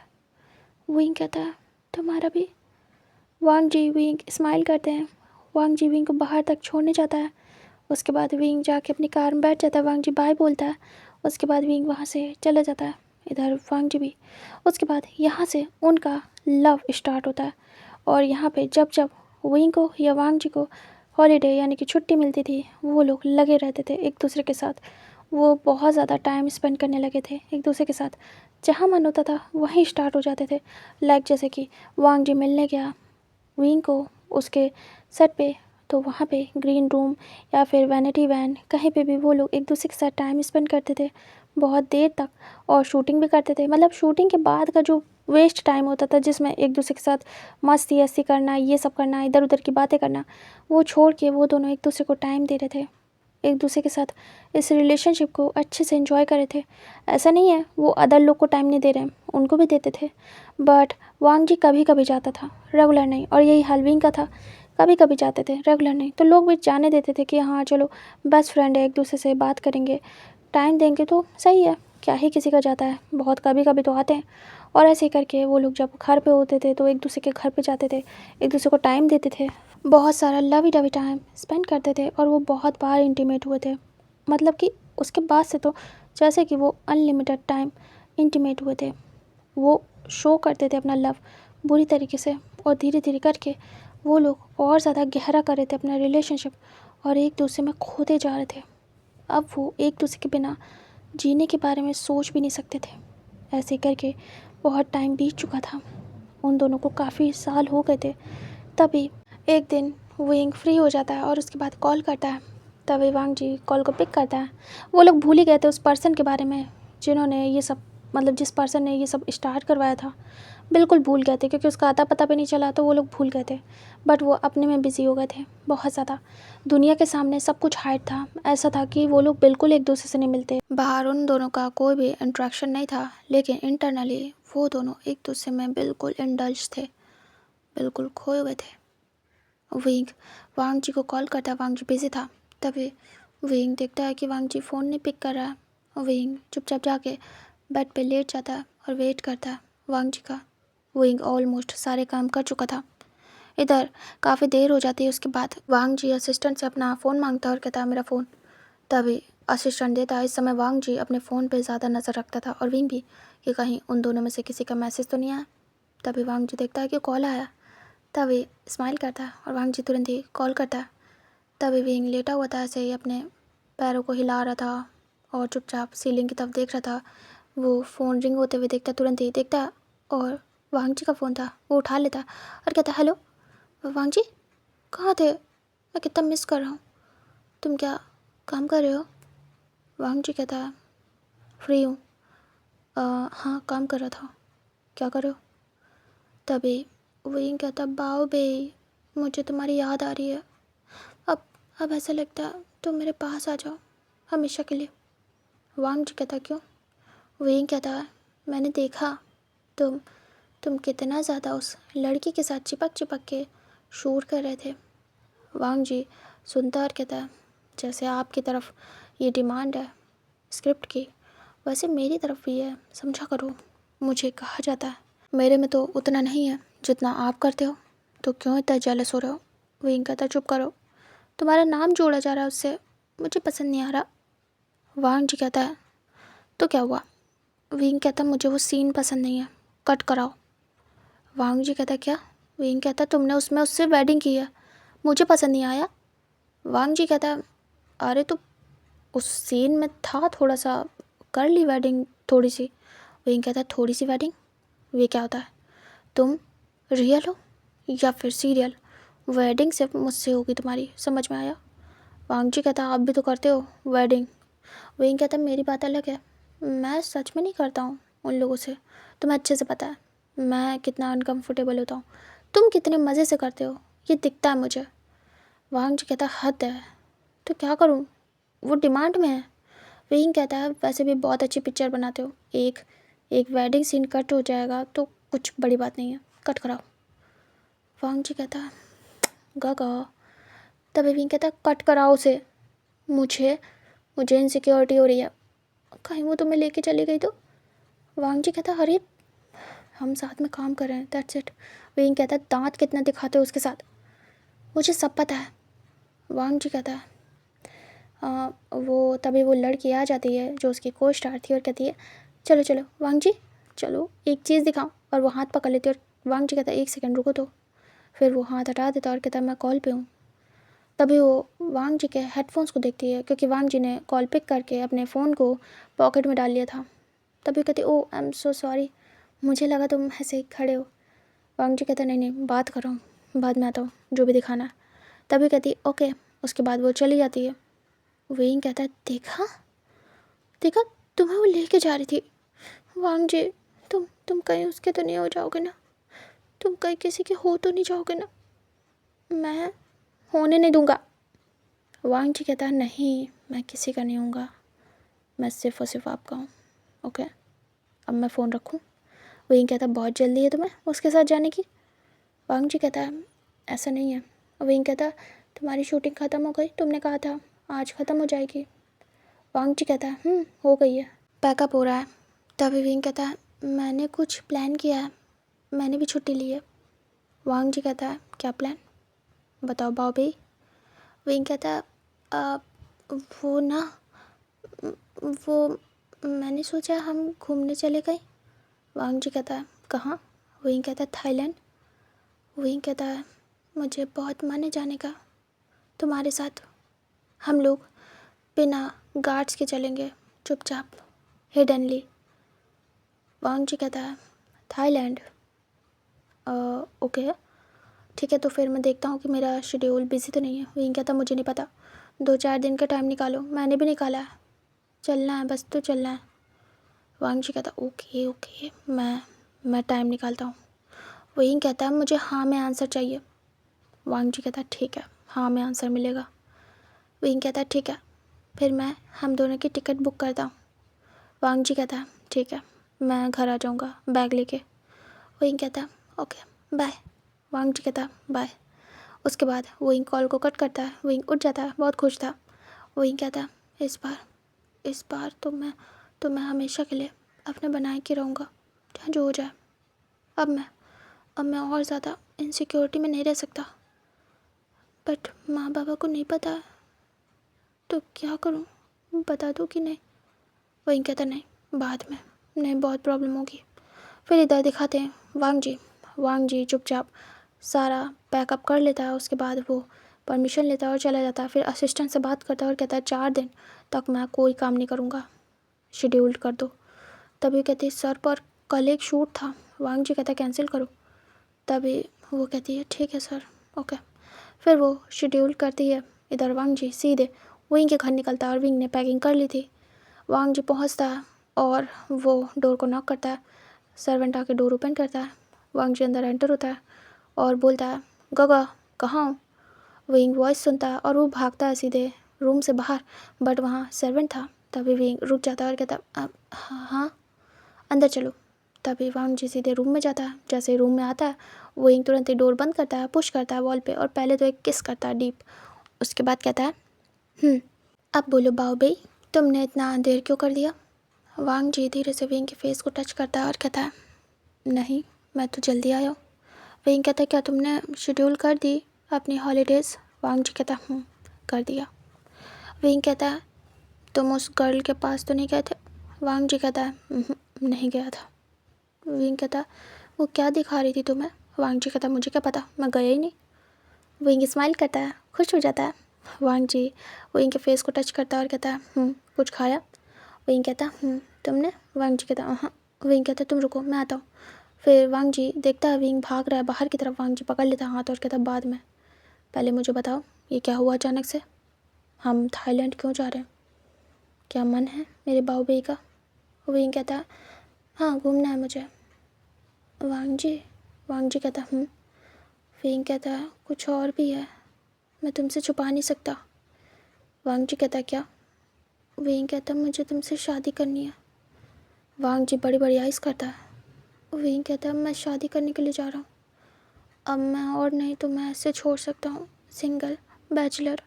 विंग कहता है तुम्हारा भी। वांग जी विंग स्माइल करते हैं। वांग जी विंग को बाहर तक छोड़ने जाता है। उसके बाद विंग जाके अपनी कार में बैठ जाता है। वांग जी बाय बोलता है। उसके बाद विंग वहाँ से चला जाता है, इधर वांग जी भी। उसके बाद यहाँ से उनका लव स्टार्ट होता है। और यहाँ पे जब जब विंग को या वांग जी को हॉलीडे यानी कि छुट्टी मिलती थी वो लोग लगे रहते थे एक दूसरे के साथ, वो बहुत ज़्यादा टाइम स्पेंड करने लगे थे एक दूसरे के साथ। जहाँ मन होता था वहीं स्टार्ट हो जाते थे। लाइक जैसे कि वांग जी मिलने गया विंग को उसके सेट पे, तो वहाँ पे ग्रीन रूम या फिर वैनिटी वैन कहीं पे भी वो लोग एक दूसरे के साथ टाइम स्पेंड करते थे बहुत देर तक। और शूटिंग भी करते थे, मतलब शूटिंग के बाद का जो वेस्ट टाइम होता था जिसमें एक दूसरे के साथ मस्ती हस्ती करना, ये सब करना, इधर उधर की बातें करना, वो छोड़ के वो दोनों एक दूसरे को टाइम दे रहे थे, एक दूसरे के साथ इस रिलेशनशिप को अच्छे से एंजॉय कर रहे थे। ऐसा नहीं है वो अदर लोग को टाइम नहीं दे रहे, उनको भी देते थे, बट वांग जी कभी कभी जाता था, रेगुलर नहीं। और यही हाल विंग का था, कभी कभी जाते थे, रेगुलर नहीं। तो लोग भी जाने देते थे कि हाँ चलो बेस्ट फ्रेंड है, एक दूसरे से बात करेंगे, टाइम देंगे तो सही है, क्या ही किसी का जाता है, बहुत कभी कभी तो आते हैं। और ऐसे ही करके वो लोग जब घर पे होते थे तो एक दूसरे के घर पे जाते थे, एक दूसरे को टाइम देते थे, बहुत सारा लवी डवी टाइम स्पेंड करते थे। और वो बहुत बार इंटीमेट हुए थे, मतलब कि उसके बाद से तो जैसे कि वो अनलिमिटेड टाइम इंटीमेट हुए थे। वो शो करते थे अपना लव बुरी तरीके से, और धीरे धीरे करके वो लोग और ज़्यादा गहरा कर रहे थे अपना रिलेशनशिप, और एक दूसरे में खोते जा रहे थे। अब वो एक दूसरे के बिना जीने के बारे में सोच भी नहीं सकते थे। ऐसे करके बहुत टाइम बीत चुका था, उन दोनों को काफ़ी साल हो गए थे। तभी एक दिन विंग फ्री हो जाता है और उसके बाद कॉल करता है। तभी वांग जी कॉल को पिक करता है। वो लोग भूल ही गए थे उस पर्सन के बारे में जिन्होंने ये सब, मतलब जिस पर्सन ने ये सब स्टार्ट करवाया था, बिल्कुल भूल गए थे, क्योंकि उसका आता पता भी नहीं चला, तो वो लोग भूल गए थे। बट वो अपने में बिज़ी हो गए थे बहुत ज़्यादा। दुनिया के सामने सब कुछ हाइड था, ऐसा था कि वो लोग बिल्कुल एक दूसरे से नहीं मिलते, बाहर उन दोनों का कोई भी इंट्रैक्शन नहीं था, लेकिन इंटरनली वो दोनों एक दूसरे में बिल्कुल इंडल्ज थे, बिल्कुल खोए हुए थे। विंग वांग जी को कॉल करता है, वांग जी बिजी था। तभी विंग देखता है कि वांग जी फ़ोन नहीं पिक कर रहा है। विंग चुपचाप जाके बेड पे लेट जाता है और वेट करता है वांग जी का। विंग ऑलमोस्ट सारे काम कर चुका था। इधर काफ़ी देर हो जाती है। उसके बाद वांग जी असिस्टेंट से अपना फ़ोन मांगता है और कहता है मेरा फ़ोन। तभी असिस्टेंट देता है। इस समय वांग जी अपने फ़ोन पे ज़्यादा नज़र रखता था, और विंग भी, कि कहीं उन दोनों में से किसी का मैसेज तो नहीं आया। तभी वांग जी देखता है कि कॉल आया। तभी स्माइल करता है और वांग जी तुरंत ही कॉल करता है। तभी विंग लेटा हुआ था, ऐसे ही अपने पैरों को हिला रहा था और चुपचाप सीलिंग की तरफ देख रहा था। वो फ़ोन रिंग होते हुए देखता, तुरंत ही देखता, और वांग जी का फ़ोन था। वो उठा लेता और कहता हेलो वांग जी, कहाँ थे, मैं कितना मिस कर रहा हूँ, तुम क्या काम कर रहे हो? वांग जी कहता है फ्री हूँ। हाँ काम कर रहा था, क्या कर रहे हो? तभी विंग कहता बाओ बे, मुझे तुम्हारी याद आ रही है। अब अब ऐसा लगता है तुम मेरे पास आ जाओ हमेशा के लिए। वांग जी कहता क्यों? विंग कहता है मैंने देखा तुम कितना ज़्यादा उस लड़की के साथ चिपक चिपक के शूट कर रहे थे। वांग जी सुनता और कहता है जैसे आपकी तरफ ये डिमांड है स्क्रिप्ट की, वैसे मेरी तरफ भी है, समझा करो। मुझे कहा जाता है मेरे में तो उतना नहीं है जितना आप करते हो, तो क्यों इतना जेलस हो रहे हो? विंग कहता चुप करो, तुम्हारा नाम जोड़ा जा रहा है उससे, मुझे पसंद नहीं आ रहा। वांग जी कहता है तो क्या हुआ? विंग कहता मुझे वो सीन पसंद नहीं है, कट कराओ। वांग जी कहता क्या? विंग कहता तुमने उसमें उससे वेडिंग की है, मुझे पसंद नहीं आया। वांग जी कहता अरे तो उस सीन में था थोड़ा सा, कर ली वेडिंग थोड़ी सी। विंग कहता थोड़ी सी वेडिंग, ये क्या होता है? तुम रियल हो या फिर सीरियल? वेडिंग सिर्फ मुझसे होगी तुम्हारी, समझ में आया? वांग जी कहता आप भी तो करते हो वेडिंग। विंग कहता मेरी बात अलग है, मैं सच में नहीं करता हूँ उन लोगों से, तुम्हें अच्छे से पता है मैं कितना अनकंफर्टेबल होता हूँ, तुम कितने मज़े से करते हो ये दिखता है मुझे। वांग जी कहता हद है, तो क्या करूँ, वो डिमांड में है। विंग कहता है वैसे भी बहुत अच्छी पिक्चर बनाते हो, एक एक वेडिंग सीन कट हो जाएगा तो कुछ बड़ी बात नहीं है, कट कराओ। वांग जी कहता गा। तभी विंग कहता कट कराओ उसे, मुझे मुझे इनसिक्योरिटी हो रही है, कहीं वो तुम्हें लेके चली गई तो? वांग जी कहता अरे हम साथ में काम कर रहे हैं, दैट्स इट। विंग कहता दांत कितना दिखाते हो उसके साथ, मुझे सब पता है। वांग जी कहता है वो तभी वो लड़की आ जाती है जो उसकी को स्टार थी, और कहती है चलो चलो वांग जी चलो एक चीज़ दिखाओ, और वो हाथ पकड़ लेती है। और वांग जी कहता है एक सेकंड रुको तो, फिर वो हाथ हटा देता और कहता है मैं कॉल पे हूँ। तभी वो वांग जी के हेडफोन्स को देखती है, क्योंकि वांग जी ने कॉल पिक करके अपने फ़ोन को पॉकेट में डाल लिया था। तभी कहती ओ आई एम सो सॉरी, मुझे लगा तुम ऐसे ही खड़े हो। वांग जी कहता नहीं नहीं बात कर रहा हूँ, बाद में आता हूँ जो भी दिखाना है। तभी कहती ओके, उसके बाद वो चली जाती है। विंग कहता है देखा देखा, तुम्हें वो लेके जा रही थी। वांग जी तुम कहीं उसके तो नहीं हो जाओगे ना, तुम कहीं किसी के हो तो नहीं जाओगे ना? मैं होने नहीं दूंगा। वांग जी कहता है नहीं मैं किसी का नहीं हूँगा, मैं सिर्फ और सिर्फ आपका हूँ। ओके अब मैं फ़ोन रखूँ? विंग कहता बहुत जल्दी है तुम्हें उसके साथ जाने की? वांग जी कहता है ऐसा नहीं है, विंग कहता तुम्हारी शूटिंग ख़त्म हो गई, तुमने कहा था आज ख़त्म हो जाएगी। वांग जी कहता है हो गई है, पैकअप हो रहा है। तभी विंग कहता है मैंने कुछ प्लान किया है, मैंने भी छुट्टी ली है। वांग जी कहता है क्या प्लान, बताओ बाओ भाई। विंग कहता है "आ, वो ना वो मैंने सोचा हम घूमने चले गए। वांग जी कहता है कहाँ। विंग कहता है थाईलैंड। विंग कहता है मुझे बहुत मन है जाने का तुम्हारे साथ, हम लोग बिना गार्ड्स के चलेंगे, चुपचाप हिडनली। वांग जी कहता है थाईलैंड, ओके ठीक है, तो फिर मैं देखता हूँ कि मेरा शेड्यूल बिजी तो नहीं है। विंग कहता मुझे नहीं पता, 2-4 दिन का टाइम निकालो, मैंने भी निकाला है, चलना है बस तो चलना है। वांग जी कहता ओके ओके मैं टाइम निकालता हूँ। विंग कहता है मुझे हाँ में आंसर चाहिए। वांग जी कहता ठीक है हाँ में आंसर मिलेगा। विंग कहता ठीक है फिर मैं हम दोनों की टिकट बुक करता हूँ। वांग जी कहता ठीक है मैं घर आ जाऊँगा बैग लेके। विंग कहता ओके बाय। वांग जी कहता बाय। उसके बाद विंग कॉल को कट करता है। विंग उठ जाता है, बहुत खुश था। विंग कहता इस बार तो मैं हमेशा के लिए अपने बनाए के रहूँगा, चाहे जो हो जाए। अब मैं और ज़्यादा इनसिक्योरिटी में नहीं रह सकता, बट माँ बाबा को नहीं पता तो क्या करूँ, बता दो कि नहीं। विंग कहता नहीं बाद में, नहीं बहुत प्रॉब्लम होगी। फिर इधर दिखाते हैं वांग जी चुपचाप सारा पैकअप कर लेता है। उसके बाद वो परमिशन लेता है और चला जाता है। फिर असिस्टेंट से बात करता है और कहता है 4 दिन तक मैं कोई काम नहीं करूँगा, शेड्यूल्ड कर दो। तभी कहती है सर पर कल एक शूट था। वांग जी कहता है कैंसिल करो। तभी वो कहती है ठीक है सर, ओके। फिर वो शेड्यूल करती है। इधर वांग जी सीधे विंग के घर निकलता है और विंग ने पैकिंग कर ली थी। वांग जी पहुँचता है और वो डोर को नॉक करता है। सर्वेंट आके डोर ओपन करता है। वांग जी अंदर एंटर होता है और बोलता है गगा कहाँ हो। विंग वॉइस सुनता है और वो भागता है सीधे रूम से बाहर, बट वहाँ सर्वेंट था। तभी विंग रुक जाता है और कहता हाँ अंदर चलो। तभी वांग जी सीधे रूम में जाता है। जैसे ही रूम में आता है विंग तुरंत ही डोर बंद करता है, पुश करता है वॉल पे और पहले तो एक किस करता है डीप। उसके बाद कहता है अब बोलो बाओ भाई तुमने इतना देर क्यों कर दिया। वांग जी धीरे से विंग के फेस को टच करता है और कहता है नहीं मैं तो जल्दी आया हूँ। विंग कहता है क्या तुमने शेड्यूल कर दी अपनी हॉलीडेज़। वांग जी कहता कर दिया। विंग कहता है तुम उस गर्ल के पास तो नहीं गए थे। वांग जी कहता है नहीं गया था। विंग कहता वो क्या दिखा रही थी तुम्हें। वांग जी कहता मुझे क्या पता, मैं गया ही नहीं। विंग स्माइल करता है, खुश हो जाता है। वांग जी विंग के फेस को टच करता है और कहता है कुछ खाया। विंग कहता तुमने। वांग जी कहता हाँ। विंग कहता तुम रुको मैं आता हूँ। फिर वांग जी देखता है विंग भाग रहा है बाहर की तरफ। वांग जी पकड़ लेता है हाथ और कहता बाद में, पहले मुझे बताओ ये क्या हुआ अचानक से, हम थाईलैंड क्यों जा रहे हैं, क्या मन है मेरे बाऊ भाई का। विंग कहता है हाँ घूमना है मुझे। वांग जी कहता विंग कहता है कुछ और भी है, मैं तुमसे छुपा नहीं सकता। वांग जी कहता क्या। विंग कहता मुझे तुमसे शादी करनी है। वांग जी बड़ी बड़ी आइज़ करता है। विंग कहता मैं शादी करने के लिए जा रहा हूँ, अब मैं और नहीं तो मैं ऐसे छोड़ सकता हूँ, सिंगल बैचलर।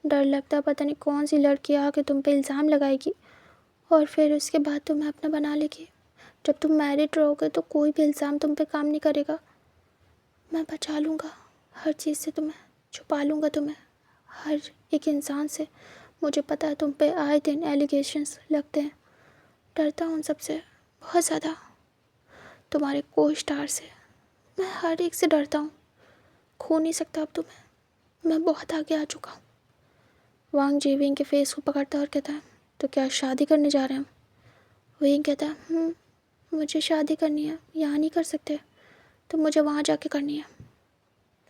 डर लगता पता नहीं कौन सी लड़की आके तुम पे इल्ज़ाम लगाएगी और फिर उसके बाद तुम्हें अपना बना लेगी। जब तुम मैरिड रहोगे तो कोई भी इल्ज़ाम तुम पे काम नहीं करेगा। मैं बचा लूँगा हर चीज़ से, तुम्हें छुपा लूँगा, तुम्हें हर एक इंसान से। मुझे पता है तुम पे आए दिन एलिगेशंस लगते हैं, डरता हूँ उन सबसे बहुत ज़्यादा, तुम्हारे को स्टार से, मैं हर एक से डरता हूँ। खो नहीं सकता अब तुम्हें, मैं बहुत आगे आ चुका हूँ। वांग जी विंग के फेस को पकड़ता और कहता है तो क्या शादी करने जा रहे हैं हम। विंग कहता है मुझे शादी करनी है, यहाँ नहीं कर सकते, तो मुझे वहाँ जाके करनी है।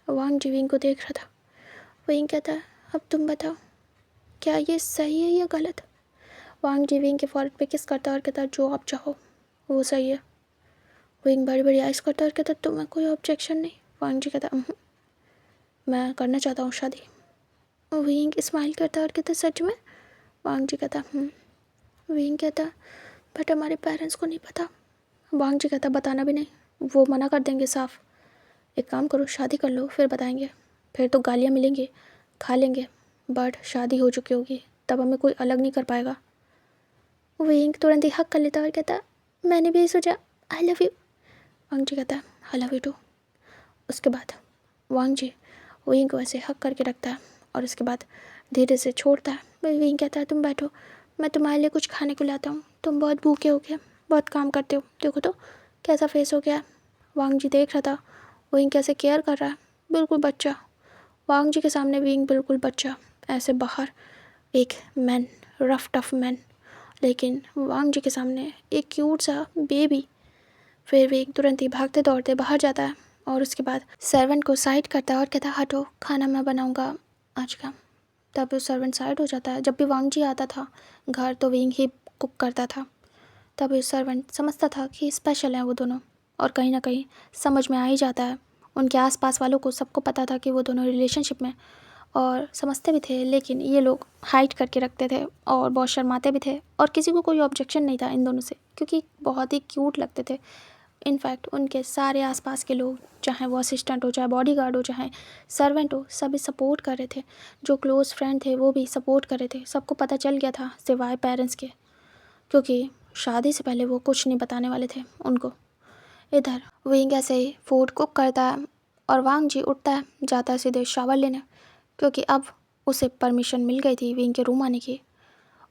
वांग जी विंग को देख रहा था। विंग कहता है अब तुम बताओ क्या ये सही है या गलत। वांग जी विंग के फॉरेहेड पे किस करता और कहता जो आप चाहो वो सही है। विंग बड़ी बड़ी आइज़ करता और कहता तुम्हें कोई ऑब्जेक्शन नहीं। वांग जी कहता मैं करना चाहता हूँ शादी। विंग स्माइल करता और कहता सच में। वांग जी कहता विंग कहता बट हमारे पेरेंट्स को नहीं पता। वांग जी कहता बताना भी नहीं, वो मना कर देंगे साफ। एक काम करो शादी कर लो फिर बताएंगे, फिर तो गालियाँ मिलेंगी, खा लेंगे, बट शादी हो चुकी होगी, तब हमें कोई अलग नहीं कर पाएगा। विंग तुरंत ही हक कर लेता और कहता मैंने भी सोचा, आई लव यू। वांग जी कहता है आई लव यू टू। उसके बाद वांग जी विंग को ऐसे हक करके रखता है और उसके बाद धीरे से छोड़ता है। विंग कहता है तुम बैठो, मैं तुम्हारे लिए कुछ खाने को लाता हूँ, तुम बहुत भूखे हो गए, बहुत काम करते हो, देखो तो कैसा फेस हो गया। वांग जी देख रहा था विंग कैसे केयर कर रहा है, बिल्कुल बच्चा। वांग जी के सामने विंग बिल्कुल बच्चा, ऐसे बाहर एक मैन, रफ टफ मैन, लेकिन वांग जी के सामने एक क्यूट सा बेबी। फिर विंग तुरंत ही भागते दौड़ते बाहर जाता है और उसके बाद सर्वेंट को साइड करता है और कहता है हटो, खाना मैं बनाऊंगा आज का। तब वो सर्वेंट साइड हो जाता है। जब भी वांग जी आता था घर तो विंग ही कुक करता था। तब सर्वेंट समझता था कि स्पेशल हैं वो दोनों, और कहीं ना कहीं समझ में आ ही जाता है। उनके आसपास वालों को सबको पता था कि वो दोनों रिलेशनशिप में, और समझते भी थे, लेकिन ये लोग हाइड करके रखते थे और बहुत शर्माते भी थे, और किसी को कोई ऑब्जेक्शन नहीं था इन दोनों से, क्योंकि बहुत ही क्यूट लगते थे। इनफैक्ट उनके सारे आसपास के लोग, चाहे वो असिस्टेंट हो, चाहे बॉडीगार्ड हो, चाहे सर्वेंट हो, सभी सपोर्ट कर रहे थे। जो क्लोज़ फ्रेंड थे वो भी सपोर्ट कर रहे थे। सबको पता चल गया था सिवाय पेरेंट्स के, क्योंकि शादी से पहले वो कुछ नहीं बताने वाले थे उनको। इधर विंग ऐसे ही फूड कुक करता है और वांग जी उठता है, जाता है सीधे शावर लेने, क्योंकि अब उसे परमिशन मिल गई थी विंग के रूम आने की।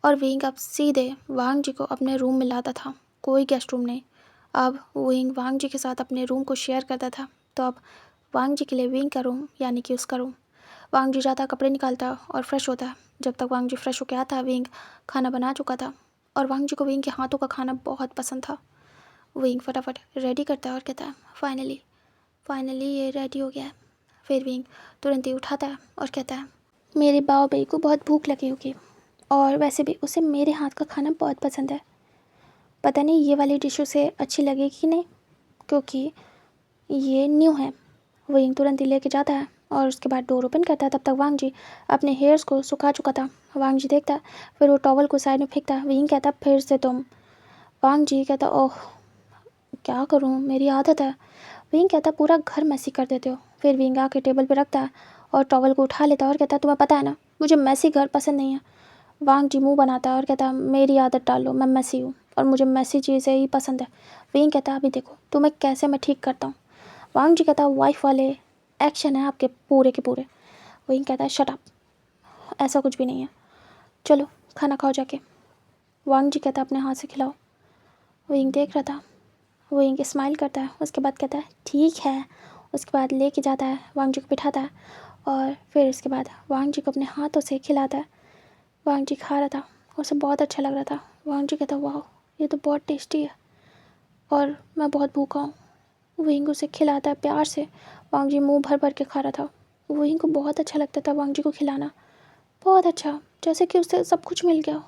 और विंग अब सीधे वांग जी को अपने रूम में लाता था, कोई गेस्ट रूम नहीं। अब विंग वांग जी के साथ अपने रूम को शेयर करता था, तो अब वांग जी के लिए विंग का रूम यानी कि उसका रूम। वांग जी जाता, कपड़े निकालता और फ्रेश होता। जब तक वांग जी फ्रेश होकर आता विंग खाना बना चुका था, और वांग जी को विंग के हाथों का खाना बहुत पसंद था। विंग फटाफट रेडी करता है और कहता है फाइनली ये रेडी हो गया है। फिर विंग तुरंत ही उठाता है और कहता है मेरे बाओ बेई को बहुत भूख लगी होगी, और वैसे भी उसे मेरे हाथ का खाना बहुत पसंद है। पता नहीं ये वाली डिश उसे अच्छी लगेगी कि नहीं, क्योंकि ये न्यू है। विंग तुरंत ही लेके जाता है और उसके बाद डोर ओपन करता है। तब तक वांग जी अपने हेयर्स को सुखा चुका था। वांग जी देखता, फिर वो टॉवल को साइड में फेंकता। विंग कहता फिर से तुम। वांग जी कहता ओह क्या करूँ, मेरी आदत है। विंग कहता पूरा घर मैसी कर देते हो। फिर विंग आके टेबल पे रखता है और टॉवल को उठा लेता है और कहता तुम्हें पता है ना मुझे मैसी घर पसंद नहीं है। वांग जी मुँह बनाता है और कहता मेरी आदत डाल लो, मैं मैसी हूँ और मुझे मैसी चीज़ें ही पसंद है। विंग कहता अभी देखो तुम्हें कैसे मैं ठीक करता हूँ। वांग जी कहता वाइफ वाले एक्शन है आपके पूरे के पूरे। विंग कहता है शट अप, ऐसा कुछ भी नहीं है, चलो खाना खाओ जाके। वांग जी कहता अपने हाथ से खिलाओ। विंग देख रहा था। विंग स्माइल करता है, उसके बाद कहता है ठीक है। उसके बाद लेके जाता है, वांग जी को बिठाता है और फिर उसके बाद वांग जी को अपने हाथों से खिलाता है। वांग जी खा रहा था, उसे बहुत अच्छा लग रहा था। वांग जी कहता वाह ये तो बहुत टेस्टी है और मैं बहुत भूखा हूँ। विंग उसे खिलाता है प्यार से। वांग जी मुँह भर भर के खा रहा था। विंग को बहुत अच्छा लगता था वांग जी को खिलाना, बहुत अच्छा, जैसे कि उसे सब कुछ मिल गया हो।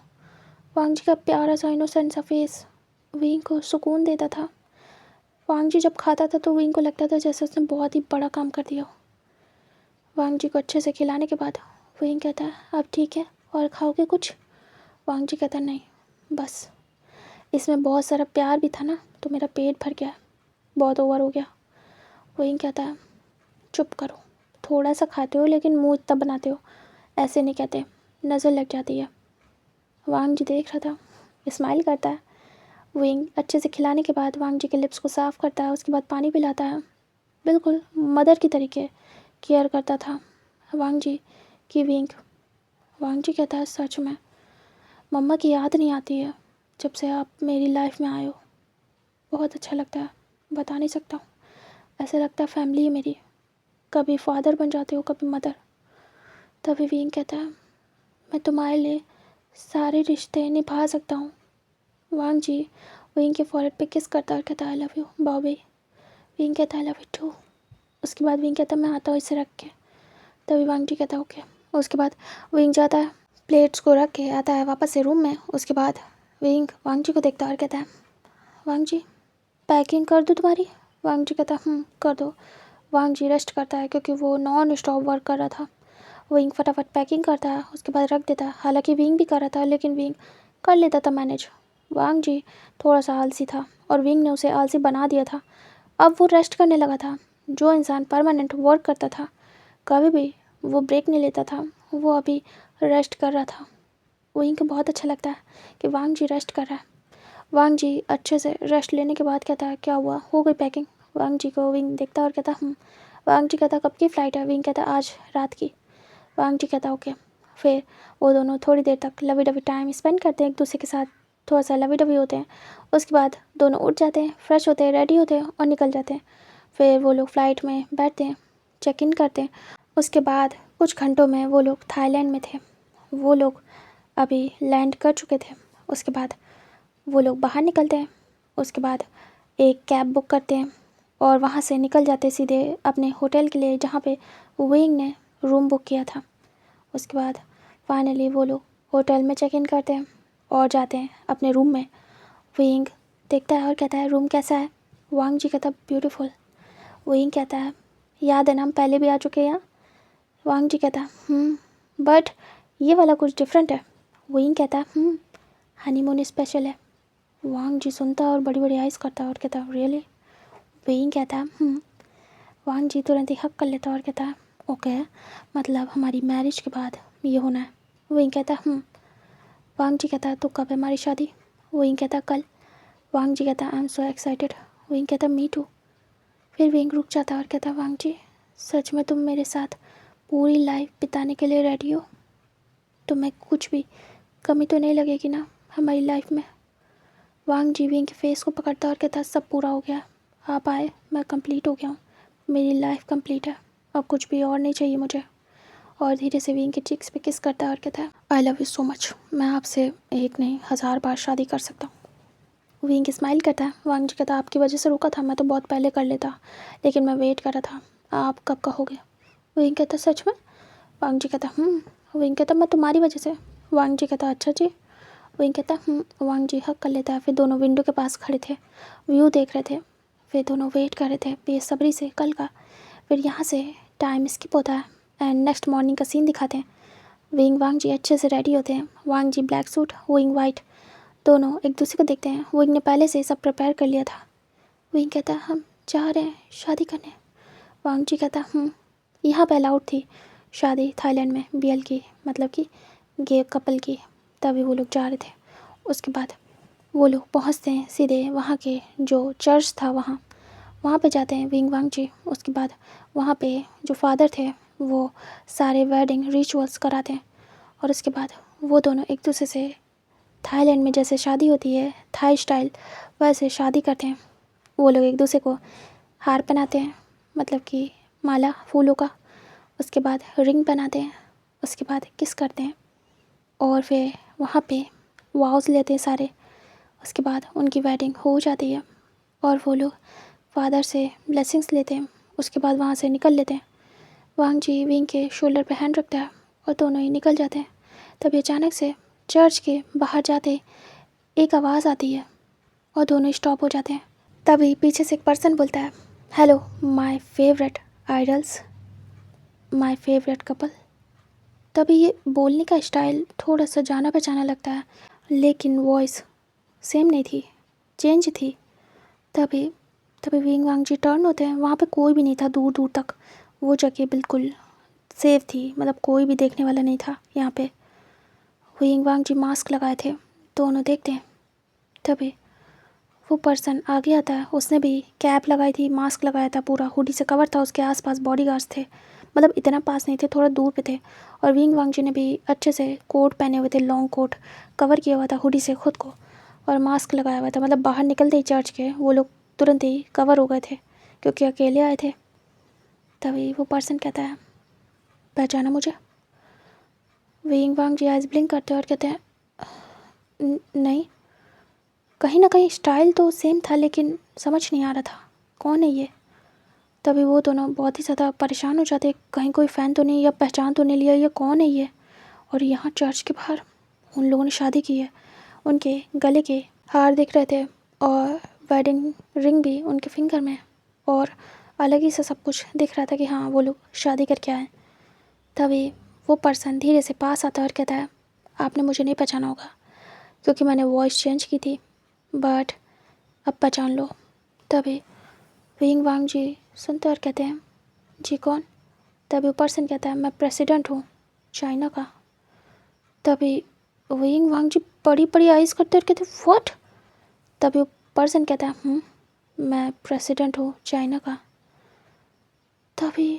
वांग जी का प्यारा सा इनोसेंट सा फेस विंग को सुकून देता था। वांग जी जब खाता था तो विंग को लगता था जैसे उसने बहुत ही बड़ा काम कर दिया हो। वांग जी को अच्छे से खिलाने के बाद विंग कहता है अब ठीक है और खाओगे कुछ। वांग जी कहता नहीं बस, इसमें बहुत सारा प्यार भी था ना तो मेरा पेट भर गया, बहुत ओवर हो गया। विंग कहता है चुप करो, थोड़ा सा खाते हो लेकिन मुंह इतना बनाते हो, ऐसे नहीं कहते, नज़र लग जाती है। वांग जी देख रहा था, स्माइल करता है। विंग अच्छे से खिलाने के बाद वांग जी के लिप्स को साफ़ करता है, उसके बाद पानी पिलाता है। बिल्कुल मदर की तरीके केयर करता था वांग जी की विंग। वांग जी कहता है सच में मम्मा की याद नहीं आती है जब से आप मेरी लाइफ में आए हो, बहुत अच्छा लगता है, बता नहीं सकता हूँ, ऐसा लगता है फैमिली है मेरी, कभी फादर बन जाते हो कभी मदर। तभी विंग कहता है मैं तुम्हारे लिए सारे रिश्ते निभा सकता हूँ। वांग जी विंग के फॉरहेड पे किस करता है और कहता है I love you Bobby. Wing कहता है आई लव यू टू। उसके बाद विंग कहता है मैं आता हूँ इसे रख के। तभी वांग जी कहता है ओके। उसके बाद विंग जाता है, प्लेट्स को रख के आता है वापस से रूम में। उसके बाद विंग वांग जी को देखता है और कहता है वांग जी पैकिंग कर दूँ तुम्हारी। वांग जी कहता है कर दो। वांग जी रेस्ट करता है क्योंकि वो नॉन स्टॉप वर्क कर रहा था। विंग फटाफट पैकिंग करता है, उसके बाद रख देता है। हालांकि विंग भी कर रहा था लेकिन विंग कर लेता था मैनेज। वांग जी थोड़ा सा आलसी था और विंग ने उसे आलसी बना दिया था। अब वो रेस्ट करने लगा था। जो इंसान परमानेंट वर्क करता था कभी भी वो ब्रेक नहीं लेता था, वो अभी रेस्ट कर रहा था। विंग को बहुत अच्छा लगता है कि वांग जी रेस्ट कर रहा है। वांग जी अच्छे से रेस्ट लेने के बाद कहता है क्या हुआ, हो गई पैकिंग? वांग जी को विंग देखता और कहता वांग जी कहता कब की फ़्लाइट है? विंग कहता आज रात की। वांग जी कहता ओके। फिर वो दोनों थोड़ी देर तक लवी डवी टाइम स्पेंड करते हैं एक दूसरे के साथ, थोड़ा सा लवी डवी होते हैं। उसके बाद दोनों उठ जाते हैं, फ्रेश होते हैं, रेडी होते हैं और निकल जाते हैं। फिर वो लोग फ़्लाइट में बैठते हैं, चेक इन करते हैं। उसके बाद कुछ घंटों में वो लोग थाईलैंड में थे। वो लोग अभी लैंड कर चुके थे। उसके बाद वो लोग बाहर निकलते हैं। उसके बाद एक कैब बुक करते हैं और वहाँ से निकल जाते सीधे अपने होटल के लिए जहाँ पे विंग ने रूम बुक किया था। उसके बाद फाइनली वो लोग होटल में चेक इन करते हैं और जाते हैं अपने रूम में। विंग देखता है और कहता है रूम कैसा है? वांग जी कहता ब्यूटीफुल। विंग कहता है याद है ना हम पहले भी आ चुके हैं यहाँ? वांग जी कहता बट ये वाला कुछ डिफरेंट है। विंग कहता हनीमून स्पेशल है। वांग जी सुनता और बड़ी बड़ी आइज़ करता और कहता रियली? विंग कहता वांग जी तुरंत ही हक कर लेता और कहता ओके, मतलब हमारी मैरिज के बाद ये होना है। विंग कहता वांग जी कहता तो कब है हमारी शादी? विंग कहता कल। वांग जी कहता I am so excited. Wing कहता मी टू। फिर विंग रुक जाता और कहता वांग जी सच में तुम मेरे साथ पूरी लाइफ बिताने के लिए रेडी हो? तुम्हें कुछ भी कमी तो नहीं लगेगी ना हमारी लाइफ में? वांग जी विंग के फेस को पकड़ता और कहता सब पूरा हो गया, आप आए, मैं कंप्लीट हो गया हूँ, मेरी लाइफ कंप्लीट है, अब कुछ भी और नहीं चाहिए मुझे। और धीरे से विंग के चिक्स पे किस करता है और कहता है I love you so much, मैं आपसे एक नहीं 1000 बार शादी कर सकता हूँ। विंग स्माइल करता है। वांग जी कहता आपकी वजह से रुका था, मैं तो बहुत पहले कर लेता, लेकिन मैं वेट कर रहा था, आप कब कहोगे? विंग कहता सच में? वांग जी कहता विंग कहता मैं तुम्हारी वजह से। वांग जी कहता अच्छा जी। विंग कहता वांग जी हक कर लेता है। फिर दोनों विंडो के पास खड़े थे, व्यू देख रहे थे। फिर दोनों वेट कर रहे थे बेसब्री से कल का। फिर यहाँ से टाइम स्किप होता है एंड नेक्स्ट मॉर्निंग का सीन दिखाते हैं। विंग वांग जी अच्छे से रेडी होते हैं। वांग जी ब्लैक सूट, विंग वाइट। दोनों एक दूसरे को देखते हैं। विंग ने पहले से सब प्रिपेयर कर लिया था। विंग कहता हम जा रहे हैं शादी करने। वांग जी कहता यहाँ पे अलाउड थी शादी थाईलैंड में बीएल की, मतलब कि गे कपल की, तभी वो लोग जा रहे थे। उसके बाद वो लोग पहुँचते हैं सीधे वहाँ के जो चर्च था वहाँ पे जाते हैं विंग वांग जी। उसके बाद वहाँ पे जो फादर थे वो सारे वेडिंग रिचुअल्स कराते हैं। और उसके बाद वो दोनों एक दूसरे से थाईलैंड में जैसे शादी होती है थाई स्टाइल, वैसे शादी करते हैं। वो लोग एक दूसरे को हार पहनाते हैं, मतलब कि माला फूलों का। उसके बाद रिंग पहनाते हैं। उसके बाद किस करते हैं और फिर वहाँ पे वाउस लेते हैं सारे। उसके बाद उनकी वेडिंग हो जाती है और वो लोग फादर से ब्लेसिंग्स लेते हैं। उसके बाद वहाँ से निकल लेते हैं। वांग जी विंग के शोल्डर पे हैंड रखता है और दोनों ही निकल जाते हैं। तभी अचानक से चर्च के बाहर जाते एक आवाज़ आती है और दोनों स्टॉप हो जाते हैं। तभी पीछे से एक पर्सन बोलता है hello my favourite idols, my favourite couple. तभी ये बोलने का स्टाइल थोड़ा सा जाना पहचाना लगता है, लेकिन वॉइस सेम नहीं थी, चेंज थी। तभी तभी विंग वांग जी टर्न होते हैं। वहाँ पे कोई भी नहीं था दूर दूर तक, वो जगह बिल्कुल सेफ थी, मतलब कोई भी देखने वाला नहीं था यहाँ पे। विंग वांग जी मास्क लगाए थे, दोनों देखते हैं। तभी वो पर्सन आगे आता है, उसने भी कैप लगाई थी, मास्क लगाया था, पूरा हुडी से कवर था। उसके आसपास बॉडीगार्ड्स थे, मतलब इतना पास नहीं थे, थोड़ा दूर पे थे। और विंग वांग जी ने भी अच्छे से कोट पहने हुए थे, लॉन्ग कोट, कवर किया हुआ था हुडी से खुद को और मास्क लगाया हुआ था। मतलब बाहर निकलते ही चर्च के वो लोग तुरंत ही कवर हो गए थे क्योंकि अकेले आए थे। तभी वो पर्सन कहता है पहचाना मुझे? विंग वांग जी आइज ब्लिंक करते हैं और कहते हैं नहीं, कहीं ना कहीं स्टाइल तो सेम था लेकिन समझ नहीं आ रहा था कौन है ये। तभी वो दोनों बहुत ही ज़्यादा परेशान हो जाते, कहीं कोई फ़ैन तो नहीं या पहचान तो नहीं लिया, ये कौन है ये। और यहाँ चर्च के बाहर उन लोगों ने शादी की है, उनके गले के हार दिख रहे थे और वेडिंग रिंग भी उनके फिंगर में, और अलग ही से सब कुछ दिख रहा था कि हाँ वो लोग शादी करके आए। तभी वो पर्सन धीरे से पास आता है और कहता है आपने मुझे नहीं पहचाना होगा क्योंकि मैंने वॉइस चेंज की थी, बट अब पहचान लो। तभी विंग वांग जी सुनते और कहते हैं जी कौन? तभी वो पर्सन कहता है मैं प्रेसिडेंट हूँ चाइना का। तभी विंग वांग जी बड़ी बड़ी आइज़ करते और कहते व्हाट। तभी वो पर्सन कहता है मैं प्रेसिडेंट हूँ चाइना का। तभी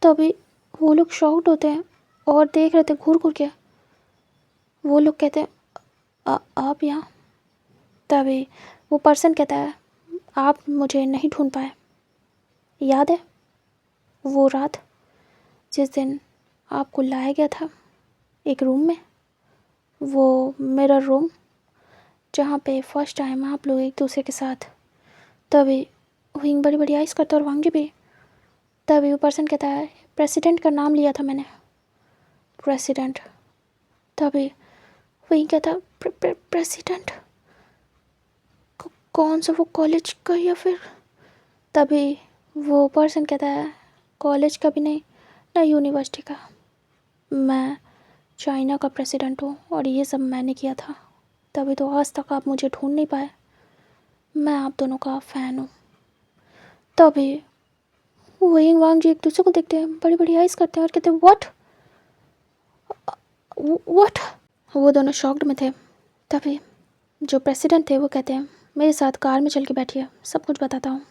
तभी वो लोग शॉक्ड होते हैं और देख रहे थे घूर घूर के। वो लोग कहते हैं आप यहाँ। तभी वो पर्सन कहता है आप मुझे नहीं ढूंढ पाए, याद है वो रात जिस दिन आपको लाया गया था एक रूम में, वो मिरर रूम जहाँ पे फर्स्ट टाइम आप लोग एक दूसरे के साथ। तभी विंग बड़ी बड़ी आइज़ करता और वांग जी भी। तभी वो पर्सन कहता है प्रेसिडेंट का नाम लिया था मैंने, प्रेसिडेंट। तभी विंग कहता है प्रेसिडेंट कौन सा, वो कॉलेज का या फिर। तभी वो पर्सन कहता है कॉलेज का भी नहीं ना यूनिवर्सिटी का, मैं चाइना का प्रेसिडेंट हूँ और ये सब मैंने किया था। तभी तो आज तक आप मुझे ढूंढ नहीं पाए, मैं आप दोनों का फ़ैन हूँ। तभी विंग वांग जी एक दूसरे को देखते हैं, बड़ी बड़ी आइज़ करते हैं और कहते हैं व्हाट व्हाट। वो दोनों शॉक्ड में थे। तभी जो प्रेसिडेंट थे वो कहते हैं मेरे साथ कार में चल के बैठिए, सब कुछ बताता हूँ।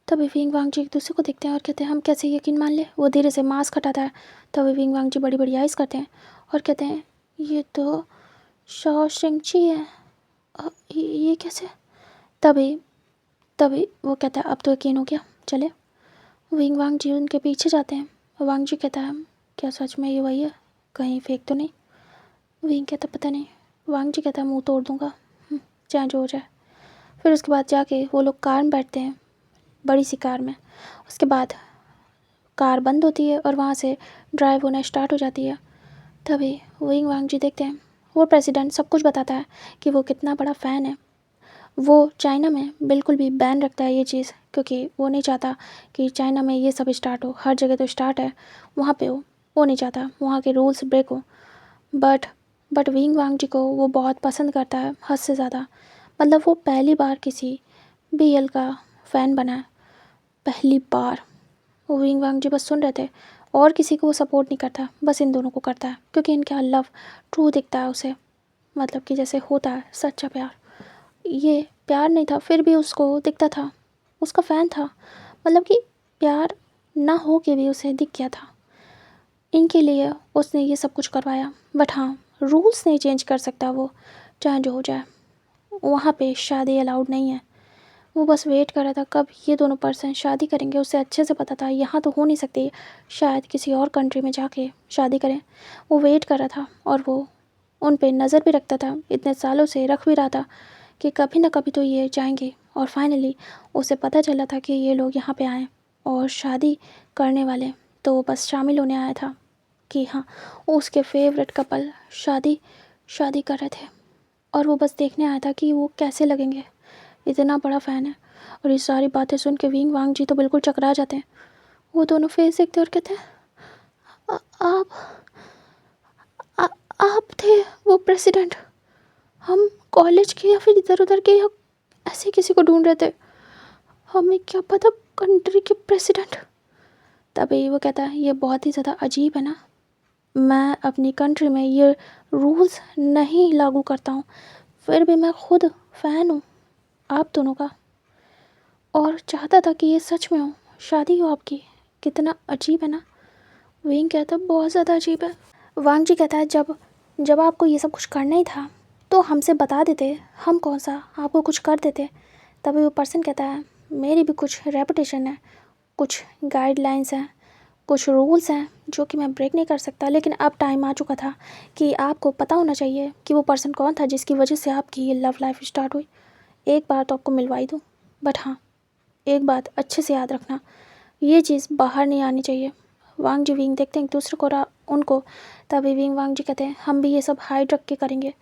तभी विंग वांग जी एक दूसरे को देखते हैं और कहते हैं हम कैसे यकीन मान ले। वो धीरे से मास्क हटाता है। तभी विंग वांग जी बड़ी बड़ी आइज़ करते हैं और कहते हैं ये तो शॉशेंग-ची है, ये कैसे। तभी तभी वो कहता है अब तो यकीन हो गया, चले। विंग वांग जी उनके पीछे जाते हैं। वांग जी कहता है क्या सच में ये वही है, कहीं फेक तो नहीं। विंग कहता पता नहीं। वांग जी कहता है मुंह तोड़ दूँगा, चाहे जो हो जाए। फिर उसके बाद जाके वो लोग कार में बैठते हैं, बड़ी सी कार में। उसके बाद कार बंद होती है और वहाँ से ड्राइव होना स्टार्ट हो जाती है। तभी विंग वांग जी देखते हैं वो प्रेसिडेंट सब कुछ बताता है कि वो कितना बड़ा फ़ैन है। वो चाइना में बिल्कुल भी बैन रखता है ये चीज़, क्योंकि वो नहीं चाहता कि चाइना में ये सब स्टार्ट हो। हर जगह तो स्टार्ट है, वहाँ पे वो नहीं चाहता वहाँ के रूल्स ब्रेक हो। बट विंग वांग जी को वो बहुत पसंद करता है, हद से ज़्यादा। मतलब वो पहली बार किसी बीएल का फ़ैन बना है, पहली बार। वो विंग वांग जी बस सुन रहे थे और किसी को वो सपोर्ट नहीं करता, बस इन दोनों को करता है क्योंकि इनका लव ट्रू दिखता है उसे। मतलब कि जैसे होता है सच्चा प्यार, ये प्यार नहीं था फिर भी उसको दिखता था, उसका फ़ैन था। मतलब कि प्यार ना हो के भी उसे दिख गया था। इनके लिए उसने ये सब कुछ करवाया। बट हाँ, रूल्स नहीं चेंज कर सकता वो, चाहे जो हो जाए। वहाँ पे शादी अलाउड नहीं है। वो बस वेट कर रहा था कब ये दोनों पर्सन शादी करेंगे। उसे अच्छे से पता था यहाँ तो हो नहीं सकती, शायद किसी और कंट्री में जाके शादी करें। वो वेट कर रहा था और वो उन पे नज़र भी रखता था, इतने सालों से रख भी रहा था कि कभी ना कभी तो ये जाएंगे। और फाइनली उसे पता चला था कि ये लोग यहाँ पे आए और शादी करने वाले, तो वो बस शामिल होने आया था कि हाँ, उसके फेवरेट कपल शादी कर रहे थे और वो बस देखने आया था कि वो कैसे लगेंगे। इतना बड़ा फ़ैन है। और ये सारी बातें सुन के विंग वांग जी तो बिल्कुल चकरा जाते हैं। वो दोनों फेस देखते और कहते हैं आप आ, आप थे वो प्रेसिडेंट। हम कॉलेज के या फिर इधर उधर के या ऐसे किसी को ढूंढ रहे थे, हमें क्या पता कंट्री के प्रेसिडेंट। तभी वो कहता है ये बहुत ही ज़्यादा अजीब है ना, मैं अपनी कंट्री में ये रूल्स नहीं लागू करता हूँ, फिर भी मैं खुद फ़ैन हूँ आप दोनों का और चाहता था कि ये सच में हो, शादी हो आपकी। कितना अजीब है ना। विंग कहता है बहुत ज़्यादा अजीब है। वांग जी कहता है जब आपको ये सब कुछ करना ही था तो हमसे बता देते, हम कौन सा आपको कुछ कर देते। तभी वो पर्सन कहता है मेरी भी कुछ रेपुटेशन है, कुछ गाइडलाइंस हैं, कुछ रूल्स हैं जो कि मैं ब्रेक नहीं कर सकता। लेकिन अब टाइम आ चुका था कि आपको पता होना चाहिए कि वो पर्सन कौन था जिसकी वजह से आपकी ये लव लाइफ स्टार्ट हुई। एक बार तो आपको मिलवाई दूँ, बट हाँ, एक बात अच्छे से याद रखना, ये चीज़ बाहर नहीं आनी चाहिए। वांग जी विंग देखते हैं एक दूसरे को उनको। तभी विंग वांग जी कहते हैं हम भी ये सब हाइड रख के करेंगे,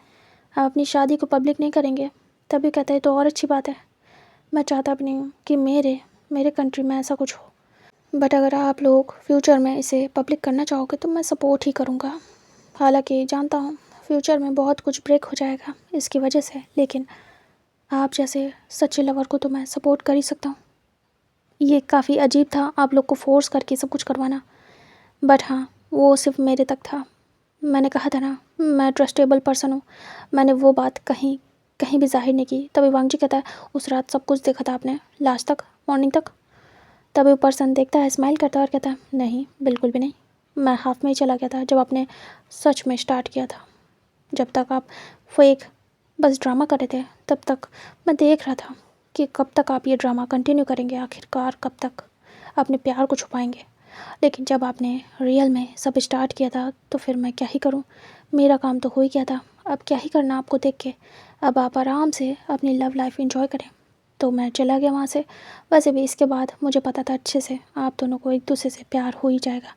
हम अपनी शादी को पब्लिक नहीं करेंगे। तभी कहते हैं तो और अच्छी बात है, मैं चाहता भी नहीं हूँ कि मेरे कंट्री में ऐसा कुछ हो। बट अगर आप लोग फ्यूचर में इसे पब्लिक करना चाहोगे तो मैं सपोर्ट ही करूँगा। हालांकि जानता हूँ फ्यूचर में बहुत कुछ ब्रेक हो जाएगा इसकी वजह से, लेकिन आप जैसे सच्चे लवर को तो मैं सपोर्ट कर ही सकता हूँ। ये काफ़ी अजीब था आप लोग को फोर्स करके सब कुछ करवाना, बट हाँ, वो सिर्फ मेरे तक था। मैंने कहा था ना, मैं ट्रस्टेबल पर्सन हूँ। मैंने वो बात कहीं कहीं भी जाहिर नहीं की। तभी वांग जी कहता है, उस रात सब कुछ देखा था आपने, लास्ट तक, मॉर्निंग तक? तभी वो पर्सन देखता है, स्माइल करता है और कहता है, नहीं, बिल्कुल भी नहीं। मैं हाफ में ही चला गया था जब आपने सच में स्टार्ट किया था। जब तक आप फेक बस ड्रामा कर रहे थे, तब तक मैं देख रहा था कि कब तक आप ये ड्रामा कंटिन्यू करेंगे, आखिरकार कब तक अपने प्यार को छुपाएंगे। लेकिन जब आपने रियल में सब स्टार्ट किया था, तो फिर मैं क्या ही करूं? मेरा काम तो हो ही गया था। अब क्या ही करना आपको देख के। अब आप आराम से अपनी लव लाइफ एंजॉय करें। तो मैं चला गया वहाँ से। वैसे भी इसके बाद मुझे पता था अच्छे से आप दोनों को एक दूसरे से प्यार हो ही जाएगा।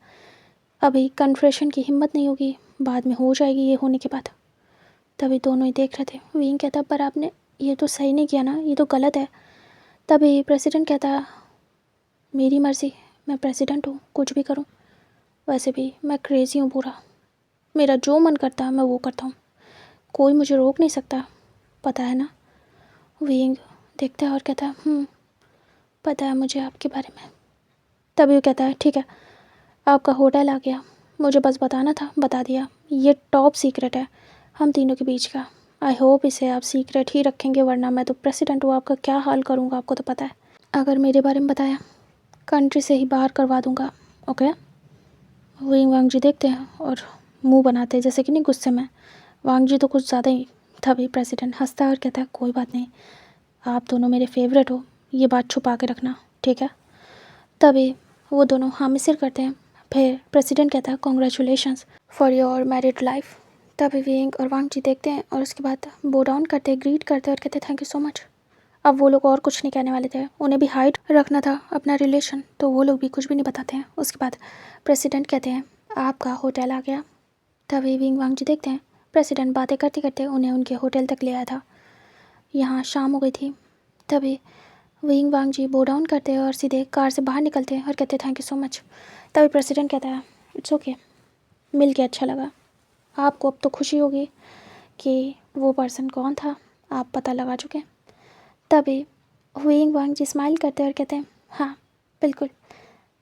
अभी कन्फेशन की हिम्मत नहीं होगी, बाद में हो जाएगी ये होने के बाद। तभी दोनों ही देख रहे थे। विंग कहता, पर आपने ये तो सही नहीं किया ना, ये तो गलत है। तभी प्रेसिडेंट कहता, मेरी मर्ज़ी, मैं प्रेसिडेंट हूँ, कुछ भी करूँ। वैसे भी मैं क्रेज़ी हूँ पूरा। मेरा जो मन करता है मैं वो करता हूँ, कोई मुझे रोक नहीं सकता, पता है ना? विंग देखता है और कहता है, पता है मुझे आपके बारे में। तभी वो कहता है, ठीक है, आपका होटल आ गया, मुझे बस बताना था, बता दिया। ये टॉप सीक्रेट है हम तीनों के बीच का। आई होप इसे आप सीक्रेट ही रखेंगे, वरना मैं तो प्रेसिडेंट हूँ, आपका क्या हाल करूँगा आपको तो पता है। अगर मेरे बारे में बताया, कंट्री से ही बाहर करवा दूँगा, ओके? विंग वांग जी देखते हैं और मुंह बनाते हैं जैसे कि नहीं, गुस्से में। वांग जी तो कुछ ज़्यादा ही। तभी प्रेसिडेंट हंसता है और कहता है, कोई बात नहीं, आप दोनों मेरे फेवरेट हो, ये बात छुपा के रखना, ठीक है? तभी वो दोनों हाँ में सिर करते हैं। फिर प्रेसिडेंट कहता है, congratulations for your married life. तभी विंग और वांग जी देखते हैं और उसके बाद बो डाउन करते हैं, ग्रीट करते हैं और कहते हैं, थैंक यू सो मच। अब वो लोग और कुछ नहीं कहने वाले थे, उन्हें भी हाइड रखना था अपना रिलेशन, तो वो लोग भी कुछ भी नहीं बताते हैं। उसके बाद प्रेसिडेंट कहते हैं, आपका होटल आ गया। तभी विंग वांग जी देखते हैं, प्रेसिडेंट बातें करते करते उन्हें उनके होटल तक ले आया था। यहाँ शाम हो गई थी। तभी विंग वांग जी बो डाउन करते हैं और सीधे कार से बाहर निकलते हैं और कहते हैं, थैंक यू सो मच। तभी प्रेसिडेंट कहता है, इट्स ओके, मिल के अच्छा लगा। आपको अब तो खुशी होगी कि वो पर्सन कौन था, आप पता लगा चुके। तभी विंग वांग जी स्माइल करते हैं और कहते हैं, हाँ बिल्कुल,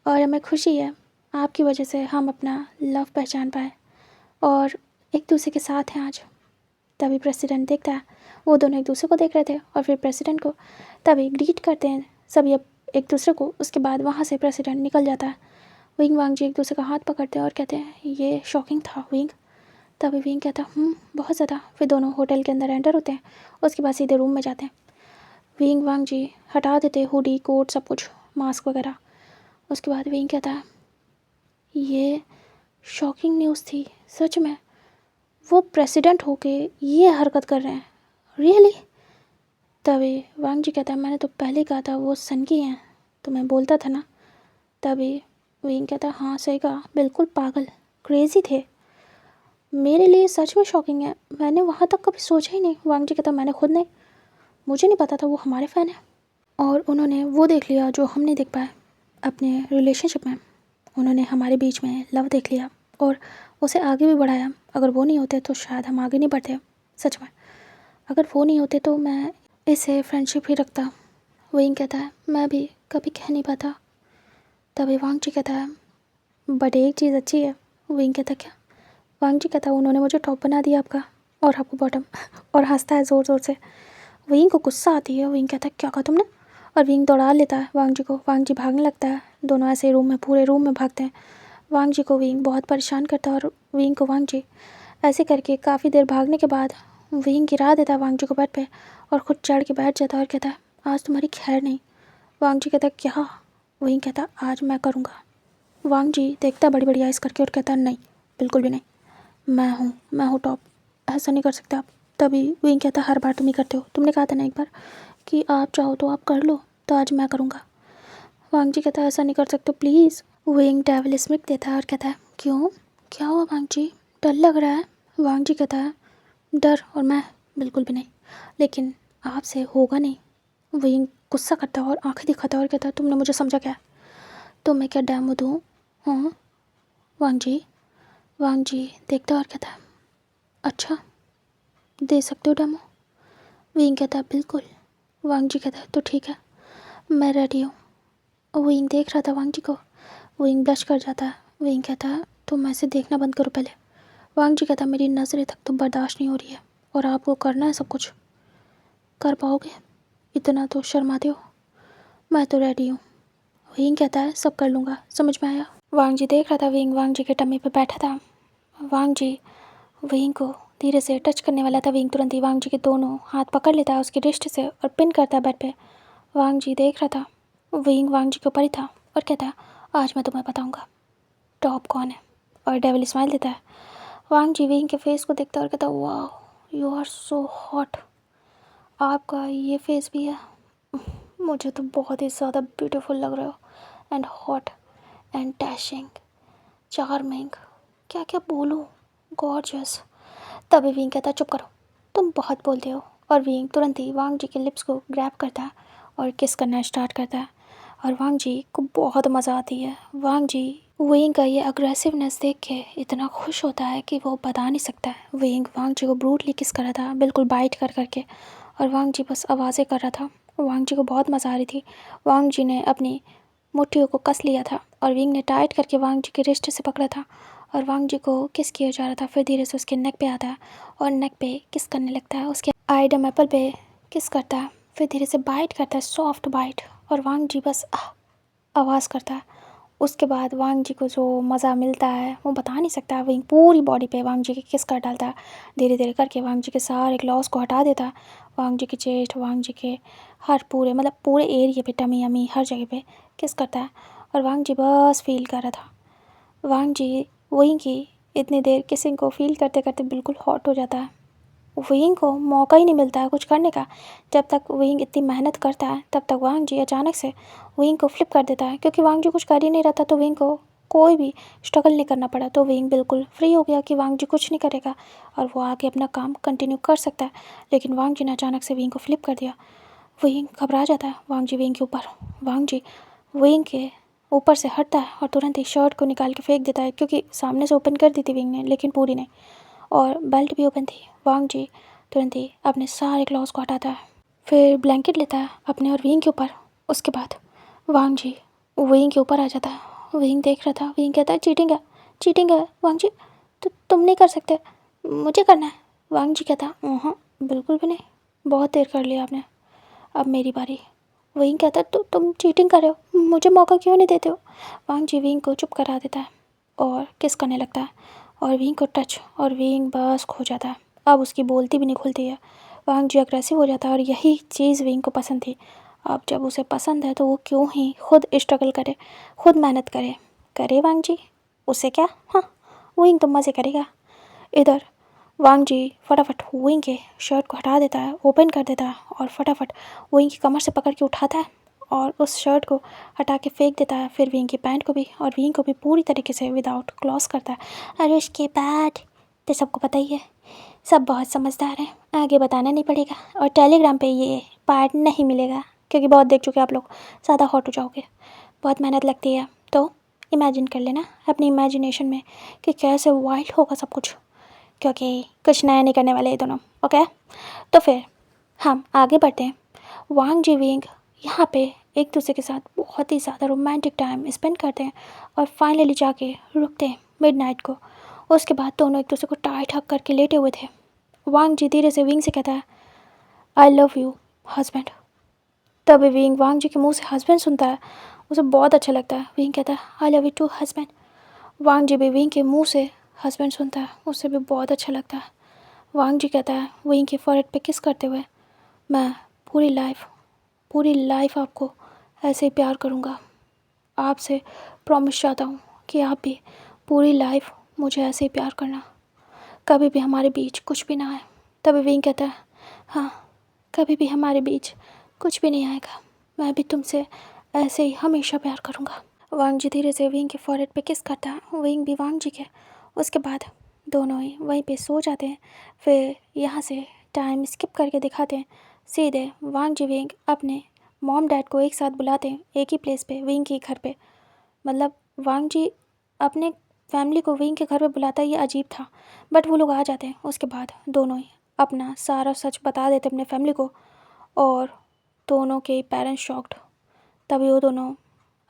और हमें खुशी है आपकी वजह से हम अपना लव पहचान पाए और एक दूसरे के साथ हैं आज। तभी प्रेसिडेंट देखता है, वो दोनों एक दूसरे को देख रहे थे और फिर प्रेसिडेंट को। तभी ग्रीट करते हैं सभी एक दूसरे को। उसके बाद वहाँ से प्रेसिडेंट निकल जाता है। विंग वांग जी एक दूसरे का हाथ पकड़ते हैं और कहते हैं, ये शॉकिंग था विंग। तभी विंग कहता है, बहुत ज़्यादा। फिर दोनों होटल के अंदर एंटर होते हैं, उसके बाद सीधे रूम में जाते हैं। विंग वांग जी हटा देते हुडी, कोट, सब कुछ, मास्क वगैरह। उसके बाद विंग कहता है, ये शॉकिंग न्यूज़ थी सच में, वो प्रेसिडेंट होके ये हरकत कर रहे हैं, रियली? तभी वांग जी कहता है, मैंने तो पहले कहा था वो सनकी हैं, तो मैं बोलता था ना। तभी विंग कहता है, हाँ सही कहा, बिल्कुल पागल, क्रेज़ी थे। मेरे लिए सच में शॉकिंग है, मैंने वहाँ तक कभी सोचा ही नहीं। वांग जी कहता है, मैंने खुद नहीं, मुझे नहीं पता था वो हमारे फ़ैन है, और उन्होंने वो देख लिया जो हम नहीं देख पाए अपने रिलेशनशिप में। उन्होंने हमारे बीच में लव देख लिया और उसे आगे भी बढ़ाया। अगर वो नहीं होते तो शायद हम आगे नहीं बढ़ते। सच में, अगर वो नहीं होते तो मैं इसे फ्रेंडशिप ही रखता। विंग कहता है, मैं भी कभी कह नहीं पाता। तभी वांग जी कहता है, बट एक चीज़ अच्छी है। विंग कहता, क्या? वांग जी कहता है, उन्होंने मुझे टॉप बना दिया आपका और आपको बॉटम। और हंसता है ज़ोर ज़ोर से। विंग को गुस्सा आती है। विंग कहता है, क्या कहा तुमने? और विंग दौड़ा लेता है वांग जी को। वांग जी भागने लगता है। दोनों ऐसे रूम में, पूरे रूम में भागते हैं। वांग जी को विंग बहुत परेशान करता है और विंग को वांग जी ऐसे करके काफ़ी देर भागने के बाद विंग गिरा देता है वांग जी को बेड पे और खुद चढ़ के बैठ जाता है और कहता है, आज तुम्हारी खैर नहीं। वांग जी कहता है, क्या? विंग कहता है, आज मैं करूँगा। वांग जी देखता बड़ी बड़ी आइज़ करके और कहता है, नहीं, बिल्कुल भी नहीं, मैं हूँ टॉप, ऐसा नहीं कर सकते आप। तभी विंग कहता, हर बार तुम ही करते हो, तुमने कहा था ना एक बार कि आप चाहो तो आप कर लो, तो आज मैं करूँगा। वांग जी कहता है, ऐसा नहीं कर सकते प्लीज़। विंग डेविल स्मिक देता है और कहता है, क्यों, क्या हुआ वांग जी, डर लग रहा है? वांग जी कहता है, डर और मैं, बिल्कुल भी नहीं, लेकिन आपसे होगा नहीं। विंग गुस्सा करता है और आंखें दिखाता है और कहता है, तुमने मुझे समझा क्या? तो मैं क्या डैमो दूँ? हाँ वांग जी। वांग जी देखता है और कहता है, अच्छा, दे सकते हो डेमो? विंग कहता है, बिल्कुल। वांग जी कहता है, तो ठीक है, मैं रेडी हूँ। विंग देख रहा था वांग जी को। विंग ब्लश कर जाता है विंग कहता है तुम ऐसे देखना बंद करो पहले। वांग जी कहता है मेरी नज़रें तक तो बर्दाश्त नहीं हो रही है और आपको करना है सब कुछ। कर पाओगे? इतना तो शर्माते हो। मैं तो रेडी हूँ। विंग कहता है सब कर लूँगा, समझ में आया? वांग जी देख रहा था विंग वांग जी के टम्मी पे बैठा था। वांग जी विंग को धीरे से टच करने वाला था। विंग तुरंत ही वांग जी के दोनों हाथ पकड़ लेता है उसकी रिस्ट से और पिन करता है बेड पे। वांग जी देख रहा था विंग वांग जी के ऊपर ही था और कहता है आज मैं तुम्हें बताऊंगा टॉप कौन है। और डेविल स्माइल देता है। वांग जी विंग के फेस को देखता है और कहता है वाह यू आर सो हॉट। आपका ये फेस भी है, मुझे तो बहुत ही ज़्यादा ब्यूटीफुल लग रहे हो and hot and dashing charming, क्या क्या बोलूँ, गॉर्जियस। तभी विंग कहता है चुप करो, तुम बहुत बोलते हो। और विंग तुरंत ही वांग जी के लिप्स को ग्रैब करता है और किस करना स्टार्ट करता है और वांग जी को बहुत मज़ा आती है। वांग जी विंग का ये अग्रेसिवनेस देख के इतना खुश होता है कि वो बता नहीं सकता है। विंग वांग जी को ब्रूटली किस कर रहा था, बिल्कुल बाइट कर करके, और वांग जी बस आवाज़ें कर रहा था। वांग जी को बहुत मज़ा आ रही थी। वांग जी ने अपनी मुट्ठियों को कस लिया था और विंग ने टाइट करके वांग जी के रिस्ट से पकड़ा था और वांग जी को किस किया जा रहा था। फिर धीरे से उसके नेक पे आता है और नेक पे किस करने लगता है, उसके आइडम एप्पल पे किस करता है, फिर धीरे से बाइट करता है, सॉफ्ट बाइट। और वांग जी बस आवाज़ करता है। उसके बाद वांग जी को जो मज़ा मिलता है वो बता नहीं सकता। विंग पूरी बॉडी पे वांग जी के किस कर डालता है, धीरे धीरे करके वांग जी के सारे ग्लॉस को हटा देता है। वांग जी की चेस्ट, वांग जी के हर पूरे मतलब पूरे एरिया पे, टमी यमी हर जगह पे किस करता है और वांग जी बस फील कर रहा था। वांग जी विंग की इतनी देर किसिंग को फील करते करते बिल्कुल हॉट हो जाता है। विंग को मौका ही नहीं मिलता है कुछ करने का। जब तक विंग इतनी मेहनत करता है तब तक वांग जी अचानक से विंग को फ्लिप कर देता है, क्योंकि वांग जी कुछ कर ही नहीं रहा था तो विंग को कोई भी स्ट्रगल नहीं करना पड़ा। तो विंग बिल्कुल फ्री हो गया कि वांग जी कुछ नहीं करेगा और वो आगे अपना काम कंटिन्यू कर सकता है। लेकिन वांग जी ने अचानक से विंग को फ्लिप कर दिया। विंग घबरा जाता है। वांग जी विंग के ऊपर, वांग जी विंग के ऊपर से हटता है और तुरंत ही शर्ट को निकाल के फेंक देता है, क्योंकि सामने से ओपन कर दी थी विंग ने लेकिन पूरी नहीं, और बेल्ट भी ओपन थी। वांग जी तुरंत ही अपने सारे क्लॉज को हटाता है, फिर ब्लैंकेट लेता है अपने और विंग के ऊपर। उसके बाद वांग जी विंग के ऊपर आ जाता है। विंग देख रहा था। विंग कहता है चीटिंग है, चीटिंग है वांग जी, तो तुम नहीं कर सकते, मुझे करना है। वांग जी कहता बिल्कुल भी नहीं, बहुत देर कर लिया आपने, अब मेरी बारी। विंग कहता है तो तुम चीटिंग कर रहे हो, मुझे मौका क्यों नहीं देते हो। वांग जी विंग को चुप करा देता है और किस करने लगता है और विंग को टच, और विंग बस खो जाता है। अब उसकी बोलती भी नहीं खुलती है। वांग जी अग्रेसिव हो जाता है और यही चीज़ विंग को पसंद थी। अब जब उसे पसंद है तो वो क्यों ही खुद स्ट्रगल करे, खुद मेहनत करे। करे वांग जी, उसे क्या, हाँ विंग तो मज़े करेगा। इधर वांग जी फटाफट विंग के शर्ट को हटा देता है, ओपन कर देता है और फटाफट विंग की कमर से पकड़ के उठाता है और उस शर्ट को हटा के फेंक देता है। फिर विंग की पैंट को भी और विंग को भी पूरी तरीके से विदाउट क्लॉज करता है। और उसके बाद तो सबको पता ही है, सब बहुत समझदार हैं, आगे बताना नहीं पड़ेगा और टेलीग्राम पे ये पार्ट नहीं मिलेगा, क्योंकि बहुत देख चुके आप लोग, ज़्यादा हॉट हो जाओगे, बहुत मेहनत लगती है। तो इमेजिन कर लेना अपनी इमेजिनेशन में कि कैसे वाइल्ड होगा सब कुछ, क्योंकि कुछ नया नहीं करने वाले ये दोनों। ओके, तो फिर हम आगे बढ़ते हैं। वांग जी विंग यहाँ पे एक दूसरे के साथ बहुत ही ज़्यादा रोमांटिक टाइम स्पेंड करते हैं और फाइनली जाके रुकते हैं मिडनाइट को। उसके बाद दोनों एक दूसरे को टाइट हक करके लेटे हुए थे। वांग जी धीरे से विंग से कहता है आई लव यू हस्बैंड। तभी विंग वांग जी के मुंह से हस्बैंड सुनता है, उसे बहुत अच्छा लगता है। विंग कहता है I love you too husband. Wang ji भी विंग के मुंह से हस्बैंड सुनता है, उसे भी बहुत अच्छा लगता है। वांग जी कहता है विंग के फॉरहेड पे किस करते हुए मैं पूरी लाइफ आपको ऐसे ही प्यार करूँगा, आपसे प्रॉमिस चाहता हूँ कि आप भी पूरी लाइफ मुझे ऐसे ही प्यार करना, कभी भी हमारे बीच कुछ भी ना आए। तभी विंग कहता है हाँ, कभी भी हमारे बीच कुछ भी नहीं आएगा, मैं भी तुमसे ऐसे ही हमेशा प्यार करूँगा। वांग जी धीरे से विंग के फॉरहेड पे किस करता है, विंग भी वांग जी के। उसके बाद दोनों ही वहीं पे सो जाते हैं। फिर यहाँ से टाइम स्किप करके दिखाते हैं सीधे वांग जी विंग अपने मॉम डैड को एक साथ बुलाते हैं एक ही प्लेस पे, विंग के घर पे। मतलब वांग जी अपने फैमिली को विंग के घर पे बुलाता है, ये अजीब था, बट वो लोग आ जाते हैं। उसके बाद दोनों ही अपना सारा सच बता देते अपने फैमिली को और दोनों के पेरेंट्स शॉक्ड। तभी वो दोनों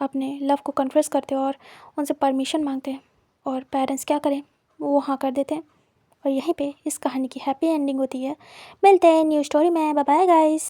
अपने लव को कन्फेस करते हैं और उनसे परमिशन मांगते हैं, और पेरेंट्स क्या करें, वो हाँ कर देते हैं। और यहीं पे इस कहानी की हैप्पी एंडिंग होती है। मिलते हैं न्यू स्टोरी में। Bye bye guys.